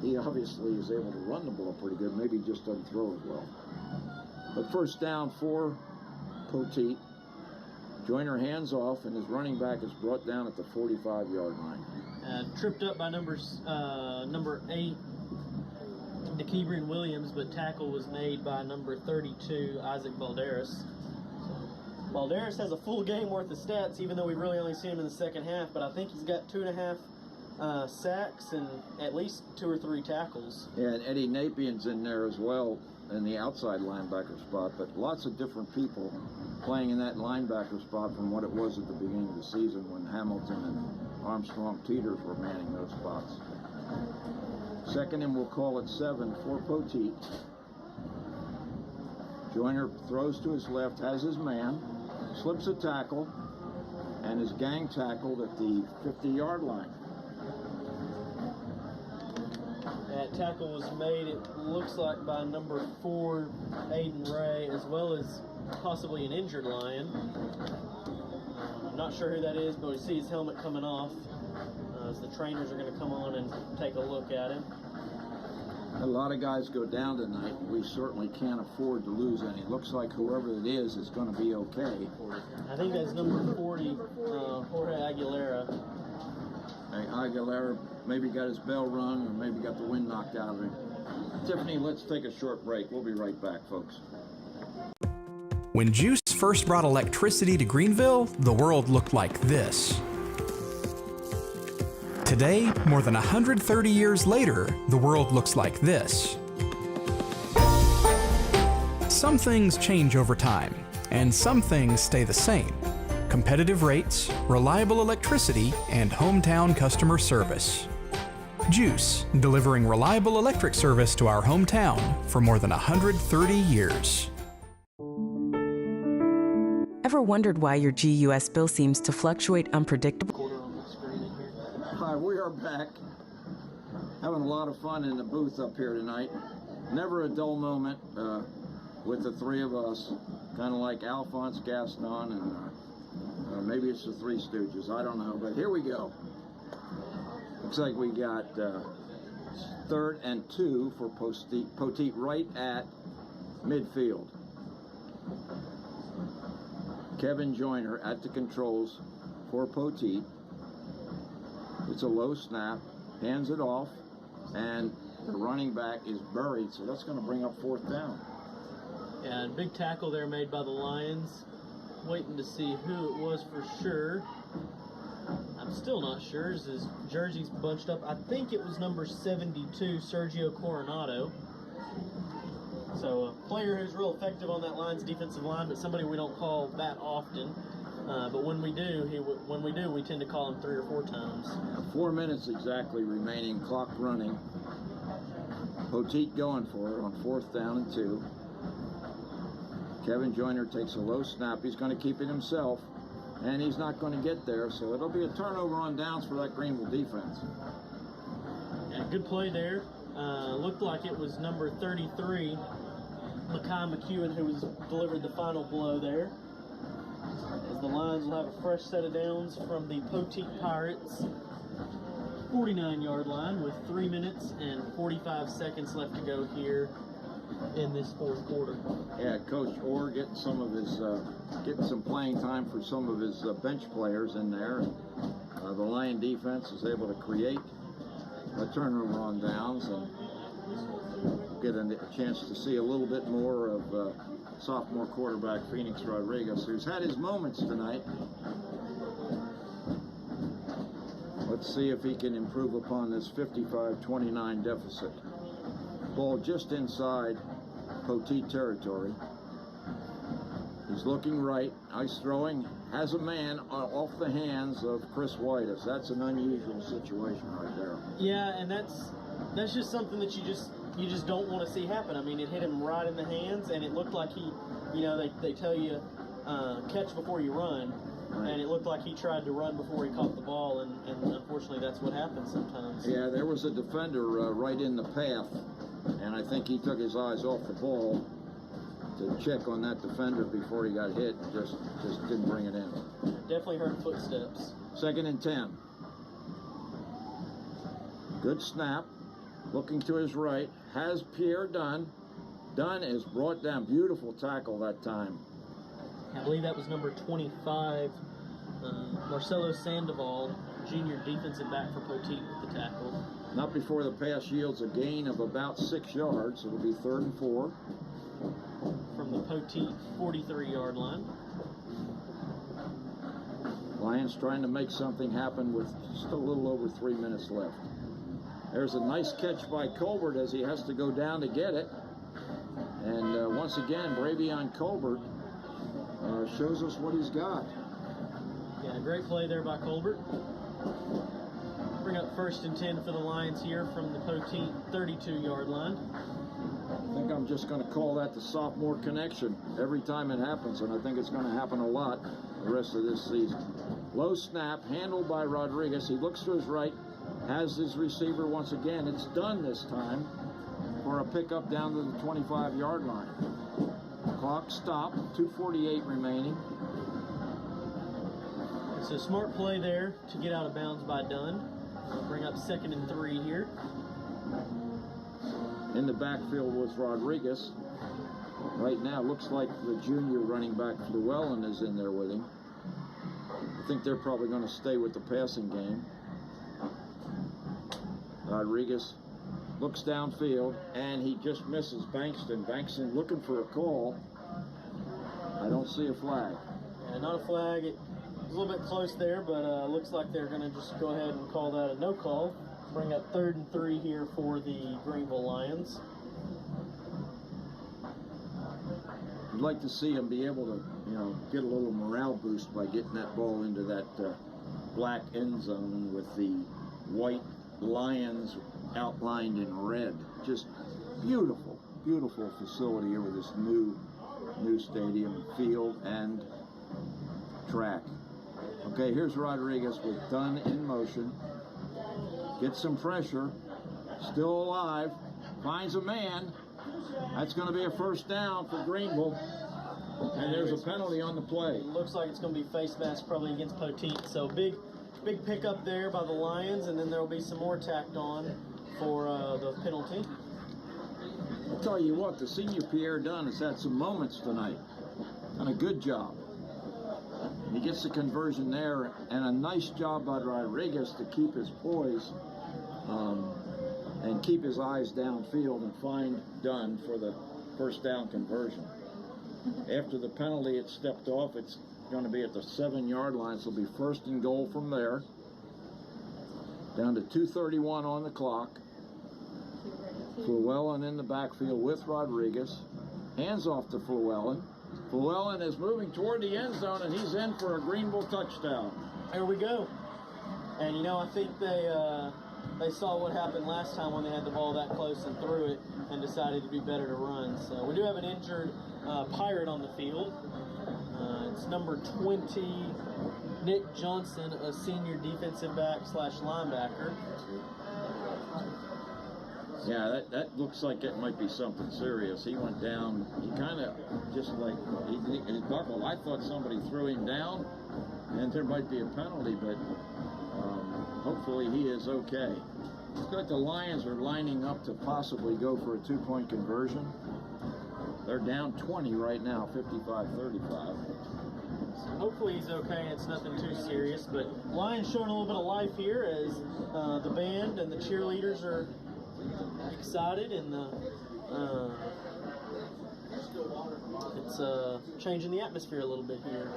he obviously is able to run the ball pretty good. Maybe he just doesn't throw it well. But first down for Poteet. Joyner hands off, and his running back is brought down at the 45-yard line. Tripped up by number 8, DeKebrian Williams, but tackle was made by number 32, Isaac Balderas. Balderas has a full game worth of stats, even though we've really only seen him in the second half, but I think he's got 2.5 sacks and at least 2 or 3 tackles. Yeah, and Eddie Napian's in there as well in the outside linebacker spot, but lots of different people playing in that linebacker spot from what it was at the beginning of the season when Hamilton and Armstrong Teeters were manning those spots. Second and we'll call it 7 for Poteet. Joyner throws to his left, has his man, slips a tackle, and is gang tackled at the 50-yard line. That tackle was made, it looks like, by number 4, Aiden Ray, as well as possibly an injured Lion. I'm not sure who that is, but we see his helmet coming off as the trainers are going to come on and take a look at him. A lot of guys go down tonight. We certainly can't afford to lose any. Looks like whoever it is going to be okay. I think that's number 40, Jorge Aguilera. Hey, Aguilera maybe got his bell rung or maybe got the wind knocked out of him. Tiffany, let's take a short break. We'll be right back, folks. When Juice first brought electricity to Greenville, the world looked like this. Today, more than 130 years later, the world looks like this. Some things change over time, and some things stay the same. Competitive rates, reliable electricity, and hometown customer service. Juice, delivering reliable electric service to our hometown for more than 130 years. Ever wondered why your GUS bill seems to fluctuate unpredictably? Hi, we are back. Having a lot of fun in the booth up here tonight. Never a dull moment with the three of us. Kind of like Alphonse Gaston and maybe it's the Three Stooges. I don't know, but here we go. Looks like we got 3rd and 2 for Poteet right at midfield. Kevin Joyner at the controls for Poteet. It's a low snap, hands it off, and the running back is buried, so that's going to bring up 4th down. Yeah, and big tackle there made by the Lions. Waiting to see who it was for sure. I'm still not sure. His jersey's bunched up. I think it was number 72, Sergio Coronado. So a player who's real effective on that Lions defensive line, but somebody we don't call that often. But when we do, we tend to call him 3 or 4 times. 4 minutes exactly remaining, clock running. Poteet going for it on 4th down and 2. Kevin Joyner takes a low snap. He's going to keep it himself, and he's not going to get there, so it'll be a turnover on downs for that Greenville defense. Yeah, good play there. Looked like it was number 33, Makai McEwen, who was delivered the final blow there. As the Lions will have a fresh set of downs from the Poteet Pirates 49-yard line with 3 minutes and 45 seconds left to go here in this 4th quarter. Yeah, Coach Orr getting some of his getting some playing time for some of his bench players in there. The Lion defense is able to create a turnover on downs, and get a chance to see a little bit more of sophomore quarterback Phoenix Rodriguez, who's had his moments tonight. Let's see if he can improve upon this 55-29 deficit. Ball just inside Poteet territory. He's looking right, nice throwing, has a man off the hands of Chris Whitus. That's an unusual situation right there. Yeah, and that's just something that you just don't want to see happen. I mean, it hit him right in the hands, and it looked like he, you know, they tell you catch before you run, right. And it looked like he tried to run before he caught the ball, and unfortunately that's what happens sometimes. Yeah, there was a defender right in the path, and I think he took his eyes off the ball to check on that defender before he got hit, and just didn't bring it in. Definitely heard footsteps. 2nd and 10. Good snap. Looking to his right, has Pierre Dunn. Dunn is brought down. Beautiful tackle that time. I believe that was number 25, Marcelo Sandoval, junior defensive back for Poteet with the tackle. Not before the pass yields a gain of about 6 yards. It'll be 3rd and 4. From the Poteet 43-yard line. Lions trying to make something happen with just a little over 3 minutes left. There's a nice catch by Colbert as he has to go down to get it. And once again, Bravion Colbert shows us what he's got. Yeah, great play there by Colbert. Bring up 1st and 10 for the Lions here from the Poteet 32-yard line. I think I'm just going to call that the sophomore connection every time it happens, and I think it's going to happen a lot the rest of this season. Low snap, handled by Rodriguez. He looks to his right, has his receiver once again. It's done this time for a pickup down to the 25-yard line. Clock stopped, 2:48 remaining. It's a smart play there to get out of bounds by Dunn. Bring up 2nd and 3 here. In the backfield with Rodriguez. Right now, looks like the junior running back Llewellyn is in there with him. I think they're probably going to stay with the passing game. Rodriguez looks downfield, and he just misses Bankston. Bankston looking for a call. I don't see a flag. Yeah, not a flag. It was a little bit close there, but looks like they're going to just go ahead and call that a no call. Bring up 3rd and 3 here for the Greenville Lions. I'd like to see him be able to, get a little morale boost by getting that ball into that black end zone with the white Lions outlined in red. Just beautiful, beautiful facility here with this new stadium, field, and track. Okay, here's Rodriguez with Dunn in motion. Gets some pressure, still alive, finds a man. That's going to be a 1st down for Greenville. And there's a penalty on the play. It looks like it's going to be face mask probably against Poteet. So big pickup there by the Lions, and then there will be some more tacked on for the penalty. I'll tell you what, the senior Pierre Dunn has had some moments tonight. Done a good job. He gets the conversion there, and a nice job by Rodriguez to keep his poise and keep his eyes downfield and find Dunn for the 1st down conversion. After the penalty, it stepped off. It's going to be at the 7-yard line, so it'll be 1st and goal from there. Down to 2:31 on the clock. Llewellyn in the backfield with Rodriguez. Hands off to Llewellyn. Llewellyn is moving toward the end zone, and he's in for a Greenville touchdown. There we go. And, I think they saw what happened last time when they had the ball that close and threw it and decided it'd be better to run. So we do have an injured Pirate on the field. It's number 20, Nick Johnson, a senior defensive back / linebacker. Yeah, that looks like it might be something serious. He went down. He kind of just like he buckled. I thought somebody threw him down, and there might be a penalty, but hopefully he is okay. Looks like the Lions are lining up to possibly go for a 2-point conversion. They're down 20 right now, 55-35. So hopefully he's okay. It's nothing too serious, but Lions showing a little bit of life here as the band and the cheerleaders are excited, and the It's changing the atmosphere a little bit here.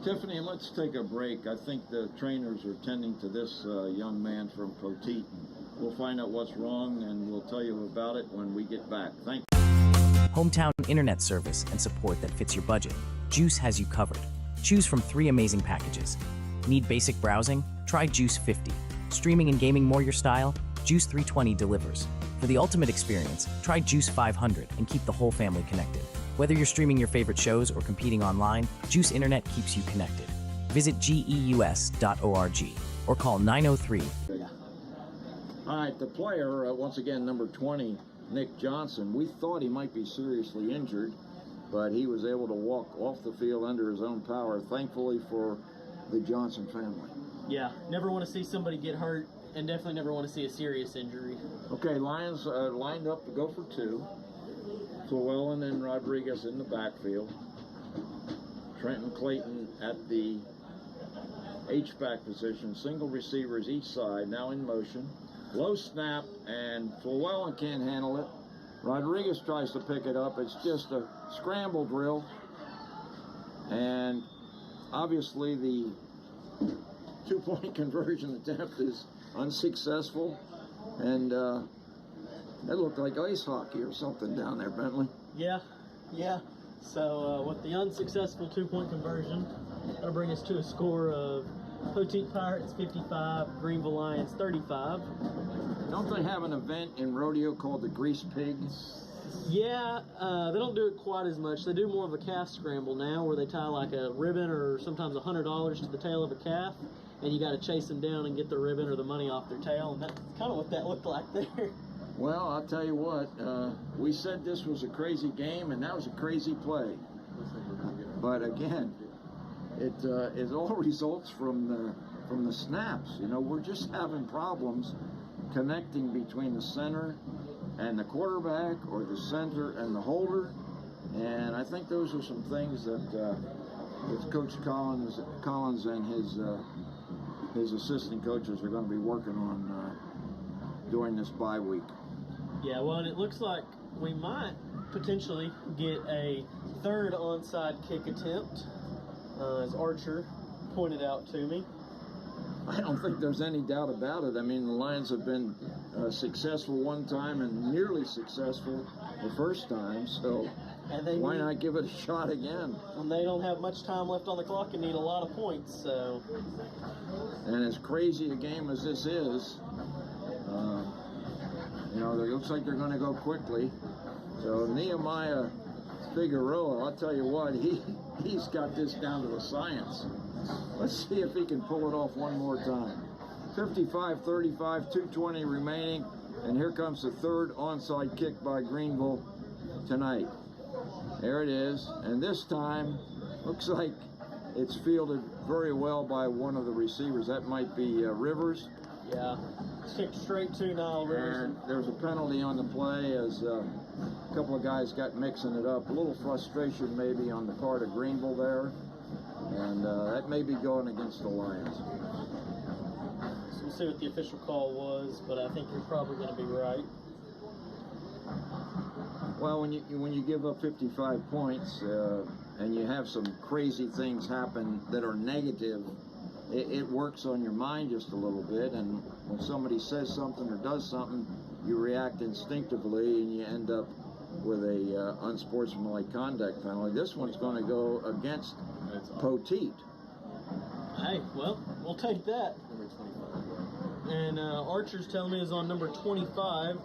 Tiffany, let's take a break. I think the trainers are tending to this young man from Poteet. We'll find out what's wrong, and we'll tell you about it when we get back. Thank you. Hometown internet service and support that fits your budget. Juice has you covered. Choose from 3 amazing packages. Need basic browsing? Try Juice 50. Streaming and gaming more your style? Juice 320 delivers. For the ultimate experience, try Juice 500 and keep the whole family connected. Whether you're streaming your favorite shows or competing online, Juice Internet keeps you connected. Visit geus.org or call 903. All right, the player, once again, number 20, Nick Johnson, we thought he might be seriously injured, but he was able to walk off the field under his own power, thankfully for the Johnson family. Yeah, never want to see somebody get hurt, and definitely never want to see a serious injury. Okay, Lions lined up to go for 2. Llewellyn and Rodriguez in the backfield. Trenton Clayton at the H-back position. Single receivers each side, now in motion. Low snap, and Llewellyn can't handle it. Rodriguez tries to pick it up. It's just a scramble drill. And obviously the 2-point conversion attempt is unsuccessful. And that looked like ice hockey or something down there, Bentley. Yeah. So with the unsuccessful 2-point conversion, that'll bring us to a score of Poteet Pirates 55, Greenville Lions 35. Don't they have an event in rodeo called the Grease Pig? Yeah, they don't do it quite as much. They do more of a calf scramble now, where they tie like a ribbon or sometimes $100 to the tail of a calf, and you got to chase them down and get the ribbon or the money off their tail, and that's kind of what that looked like there. Well, I'll tell you what, we said this was a crazy game, and that was a crazy play. But again, it all results from the snaps. You know, we're just having problems connecting between the center and the quarterback, or the center and the holder. And I think those are some things that Coach Collins and his assistant coaches are going to be working on during this bye week. Yeah, well, and it looks like we might potentially get a 3rd onside kick attempt, as Archer pointed out to me. I don't think there's any doubt about it. I mean, the Lions have been successful one time and nearly successful the first time, so why not give it a shot again? And they don't have much time left on the clock and need a lot of points, so. And as crazy a game as this is, you know, it looks like they're going to go quickly. So Nehemiah Figueroa, I'll tell you what, he's got this down to a science. Let's see if he can pull it off one more time. 55-35, 2:20 remaining, and here comes the 3rd onside kick by Greenville tonight. There it is, and this time looks like it's fielded very well by one of the receivers. That might be Rivers. Yeah, kicked straight to Nile Rivers. And there's a penalty on the play as a couple of guys got mixing it up. A little frustration maybe on the part of Greenville there. And that may be going against the Lions. So we'll see what the official call was, but I think you're probably going to be right. Well, when you give up 55 points and you have some crazy things happen that are negative, it works on your mind just a little bit. And when somebody says something or does something, you react instinctively and you end up with a unsportsmanlike conduct penalty. This one's going to go against Poteet. Hey, well, we'll take that. And Archer's telling me is on number 25,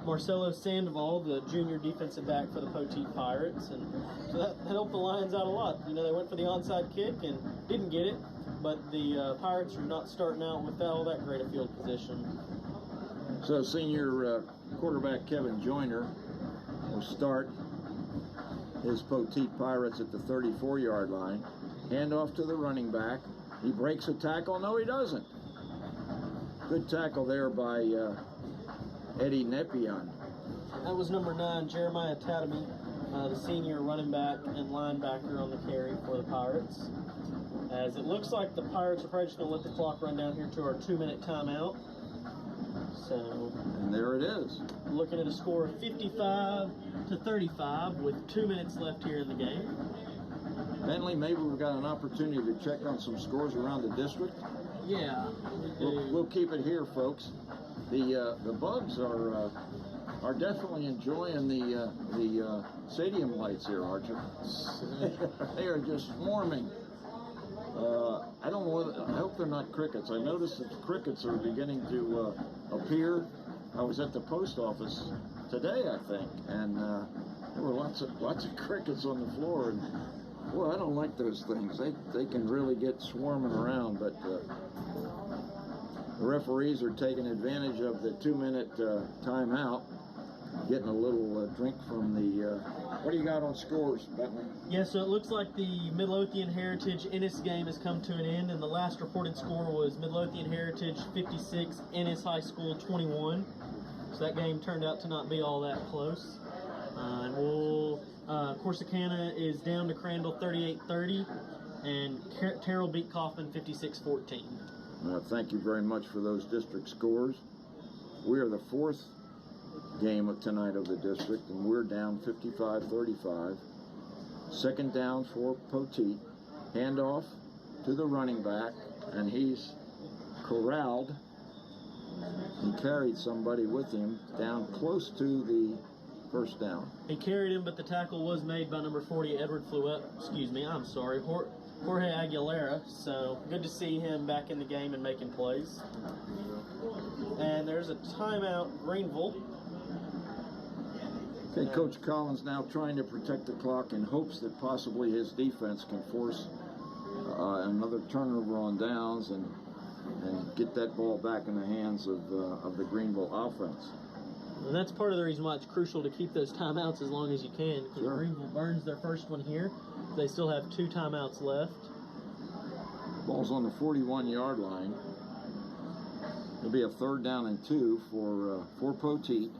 Marcelo Sandoval, the junior defensive back for the Poteet Pirates. And so that helped the Lions out a lot. You know, they went for the onside kick and didn't get it, but the Pirates are not starting out with all that great a field position. So senior quarterback Kevin Joyner will start his Poteet Pirates at the 34-yard line. Hand off to the running back. He breaks a tackle. No, he doesn't. Good tackle there by Eddie Nepion. That was number 9, Jeremiah Tatamy, the senior running back and linebacker on the carry for the Pirates. As it looks like the Pirates are probably just going to let the clock run down here to our 2-minute timeout. So, and there it is. Looking at a score of 55-35 with 2 minutes left here in the game. Bentley, maybe we've got an opportunity to check on some scores around the district. Yeah, we'll keep it here, folks. The Bugs are definitely enjoying the stadium lights here, Archer. They are just swarming. I don't know whether, I hope they're not crickets. I noticed that the crickets are beginning to appear. I was at the post office today, I think, and there were lots of crickets on the floor. And boy, I don't like those things. They can really get swarming around, but the referees are taking advantage of the 2-minute timeout, getting a little drink from the. What do you got on scores, Bentley? Yeah, so it looks like the Midlothian Heritage Ennis game has come to an end, and the last reported score was Midlothian Heritage 56, Ennis High School 21. So that game turned out to not be all that close. And Corsicana is down to Crandall 38-30, and Terrell beat Kaufman 56-14. Thank you very much for those district scores. We are the fourth game of tonight of the district, and we're down 55-35. Second down for Poteet. Handoff to the running back, and he's corralled. He carried somebody with him down close to the first down. He carried him, but the tackle was made by number 40, Jorge Aguilera. So good to see him back in the game and making plays. And there's a timeout, Greenville. Okay, Coach Collins now trying to protect the clock in hopes that possibly his defense can force another turnover on downs and get that ball back in the hands of the Greenville offense. And that's part of the reason why it's crucial to keep those timeouts as long as you can, because Greenville burns their first one here. They still have 2 timeouts left. Ball's on the 41-yard line. It'll be a 3rd down and 2 for Poteet.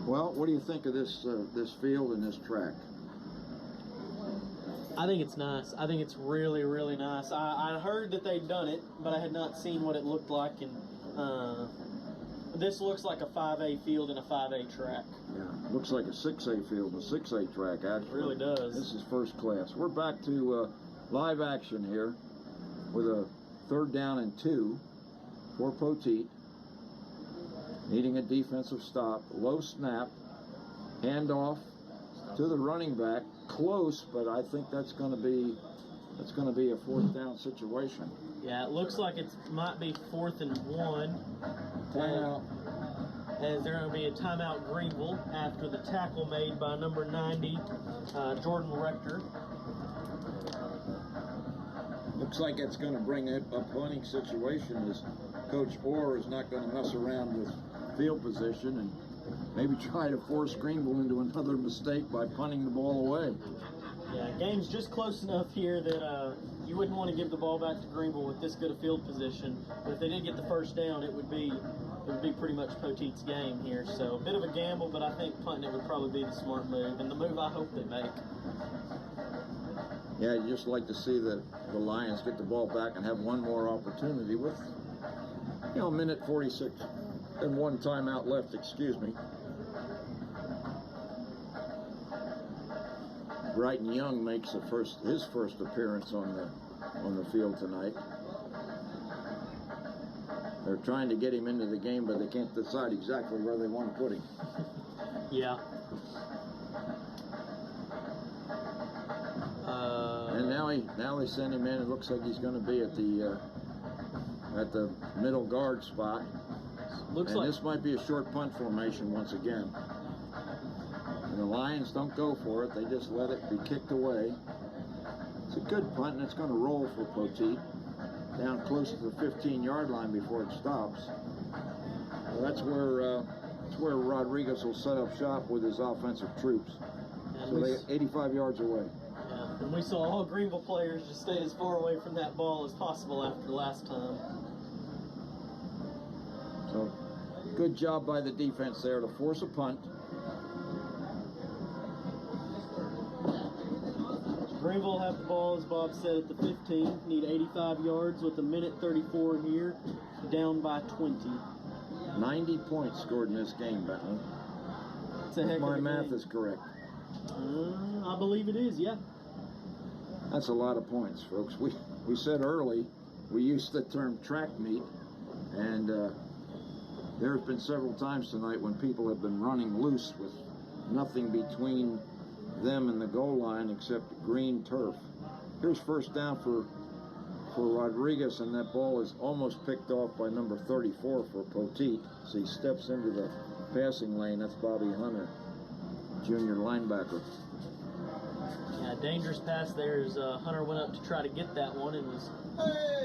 Well, what do you think of this field and this track? I think it's nice. I think it's really, really nice. I heard that they'd done it, but I had not seen what it looked like. And this looks like a 5A field and a 5A track. Yeah, looks like a 6A field and a 6A track, actually. It really does. This is first class. We're back to live action here with a 3rd down and 2 for Poteet. Needing a defensive stop. Low snap. Handoff to the running back. Close, but I think that's going to be a 4th down situation. Yeah, it looks like it might be 4th and 1. Timeout. As there going to be a timeout, Greenville, after the tackle made by number 90, Jordan Rector. Looks like it's going to bring a punting situation, as Coach Orr is not going to mess around with field position and maybe try to force Greenville into another mistake by punting the ball away. Yeah, game's just close enough here that you wouldn't want to give the ball back to Greenville with this good a field position. But if they did get the first down, it would be pretty much Poteet's game here. So a bit of a gamble, but I think punting it would probably be the smart move, and the move I hope they make. Yeah, you'd just like to see the Lions get the ball back and have one more opportunity with, a minute 46 and 1 timeout left, excuse me. Brighton Young makes his first appearance on the field tonight. They're trying to get him into the game, but they can't decide exactly where they want to put him. Yeah. And now they send him in. It looks like he's going to be at the middle guard spot. This might be a short punt formation once again. And the Lions don't go for it. They just let it be kicked away. It's a good punt, and it's going to roll for Poteet down close to the 15-yard line before it stops. Well, that's where Rodriguez will set up shop with his offensive troops. So they're 85 yards away. Yeah, and we saw all Greenville players just stay as far away from that ball as possible after the last time. So, good job by the defense there to force a punt. Greenville have the ball, as Bob said, at the 15. Need 85 yards with 1:34 here, down by 20. 90 points scored in this game, Bentley. It's a heck If my of a math game. is correct. I believe it is, yeah. That's a lot of points, folks. We said early, we used the term track meet, and there's been several times tonight when people have been running loose with nothing between them and the goal line except green turf. Here's first down for Rodriguez, and that ball is almost picked off by number 34 for Poteet. So he steps into the passing lane. That's Bobby Hunter, junior linebacker. Yeah, dangerous pass there as Hunter went up to try to get that one and was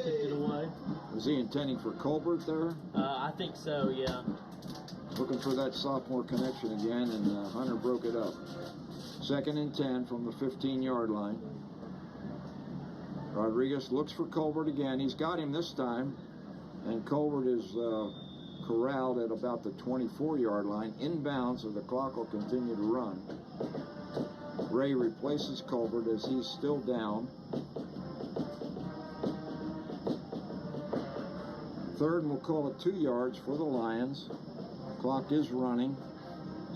kicked it away. Was he intending for Colbert there? I think so, yeah. Looking for that sophomore connection again, and Hunter broke it up. 2nd and 10 from the 15-yard line. Rodriguez looks for Colbert again. He's got him this time, and Colbert is corralled at about the 24-yard line, inbounds, so the clock will continue to run. Ray replaces Colbert as he's still down. 3rd, and we'll call it 2 yards for the Lions. Clock is running.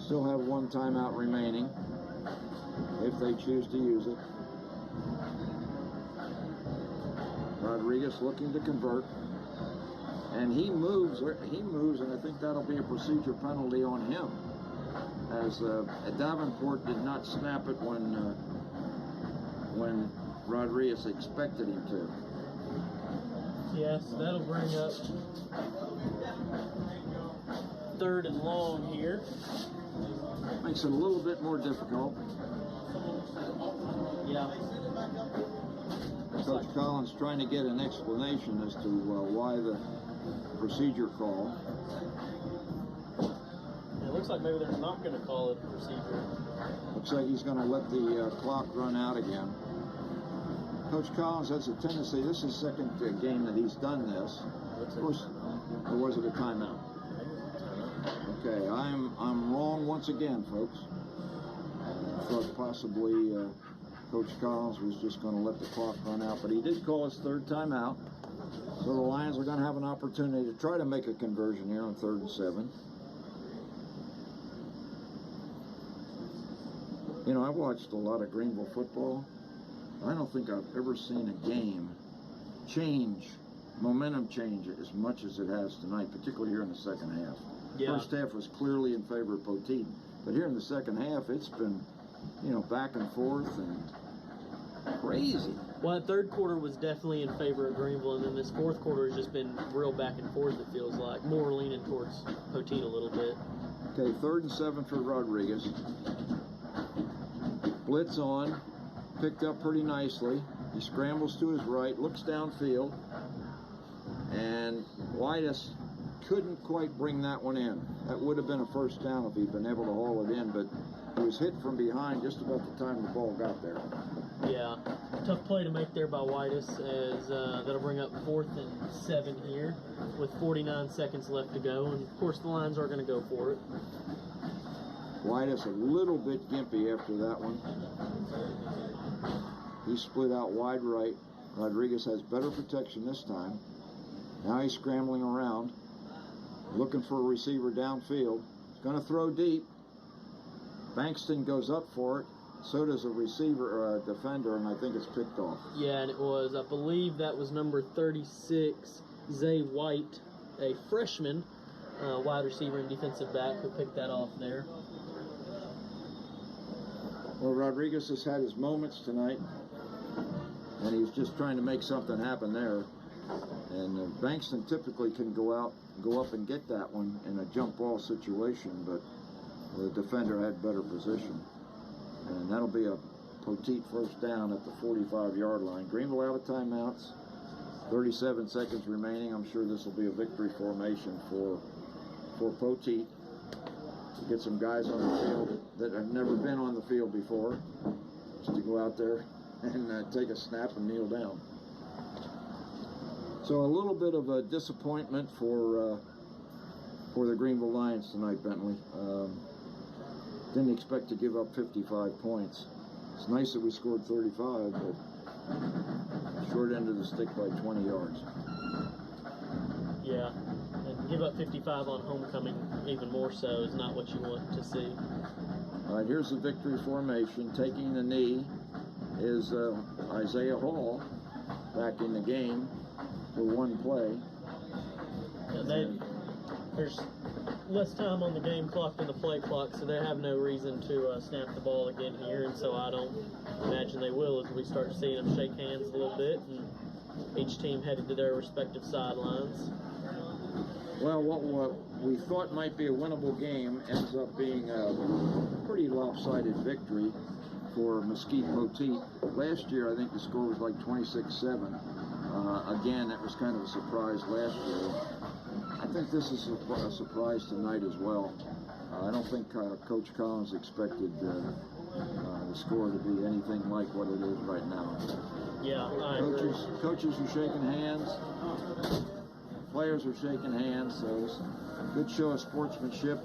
Still have 1 timeout remaining if they choose to use it. Rodriguez looking to convert, and he moves, and I think that'll be a procedure penalty on him, as Davenport did not snap it when Rodriguez expected him to. Yes, that'll bring up 3rd and long here. Makes it a little bit more difficult. Yeah. Coach Collins trying to get an explanation as to why the procedure call. It looks like maybe they're not going to call it a procedure. Looks like he's going to let the clock run out again. Coach Collins has a tendency, this is the 2nd game that he's done this. Or was it a timeout? Okay, I'm wrong once again, folks. I thought possibly Coach Collins was just going to let the clock run out, but he did call his 3rd timeout. So the Lions are going to have an opportunity to try to make a conversion here on 3rd and 7. You know, I've watched a lot of Greenville football. I don't think I've ever seen a game change, momentum change as much as it has tonight, particularly here in the 2nd half. Yeah. First half was clearly in favor of Poteet, but here in the 2nd half, it's been, you know, back and forth and crazy. Well, that 3rd quarter was definitely in favor of Greenville, and then this 4th quarter has just been real back and forth, it feels like. More leaning towards Poteet a little bit. Okay, 3rd and 7 for Rodriguez. Blitz on, picked up pretty nicely. He scrambles to his right, looks downfield, and Whitus couldn't quite bring that one in. That would have been a first down if he'd been able to haul it in, but he was hit from behind just about the time the ball got there. Yeah, tough play to make there by Whitus, as that'll bring up 4th and 7 here with 49 seconds left to go, and of course the Lions are going to go for it. Whitus a little bit gimpy after that one. He split out wide right. Rodriguez has better protection this time. Now he's scrambling around, looking for a receiver downfield. He's going to throw deep. Bankston goes up for it. So does a receiver or a defender, and I think it's picked off. Yeah, and it was, I believe that was number 36, Zay White, a freshman wide receiver and defensive back, who picked that off there. Well, Rodriguez has had his moments tonight, and he's just trying to make something happen there. And Bankston typically can go up and get that one in a jump ball situation, but the defender had better position. And that'll be a Poteet first down at the 45-yard line. Greenville out of timeouts. 37 seconds remaining. I'm sure this will be a victory formation for Poteet to get some guys on the field that have never been on the field before, just to go out there and take a snap and kneel down. So a little bit of a disappointment for the Greenville Lions tonight, Bentley. Didn't expect to give up 55 points. It's nice that we scored 35, but short end of the stick by 20 yards. Yeah, and give up 55 on homecoming even more so is not what you want to see. All right, here's the victory formation. Taking the knee is Isaiah Hall back in the game for one play. Yeah, there's less time on the game clock than the play clock, so they have no reason to snap the ball again here, and so I don't imagine they will as we start seeing them shake hands a little bit and each team headed to their respective sidelines. Well, what we thought might be a winnable game ends up being a pretty lopsided victory for Mesquite Poteet. Last year, I think the score was like 26-7. Again, that was kind of a surprise last year. I think this is a surprise tonight as well. I don't think Coach Collins expected the score to be anything like what it is right now. Yeah, coaches are shaking hands. Players are shaking hands, so it's a good show of sportsmanship.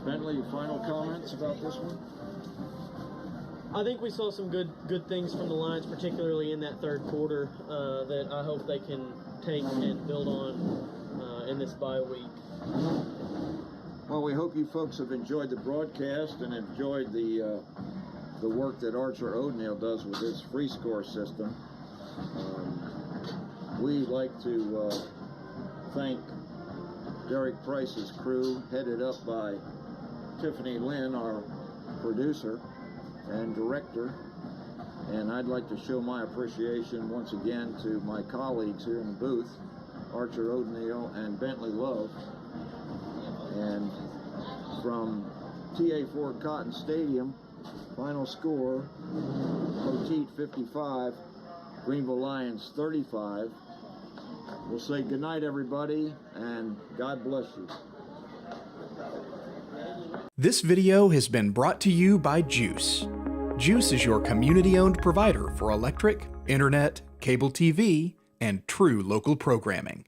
Bentley, final comments about this one? I think we saw some good things from the Lions, particularly in that third quarter, that I hope they can take and build on in this bye week. Well, we hope you folks have enjoyed the broadcast and enjoyed the work that Archer O'Neill does with his free score system. We'd like to thank Derek Price's crew, headed up by Tiffany Lynn, our producer and director. And I'd like to show my appreciation once again to my colleagues here in the booth, Archer O'Neill and Bentley Love. And from TA Ford Cotton Stadium, final score, Poteet 55, Greenville Lions 35. We'll say goodnight, everybody, and God bless you. This video has been brought to you by Juice. Juice is your community-owned provider for electric, internet, cable TV, and true local programming.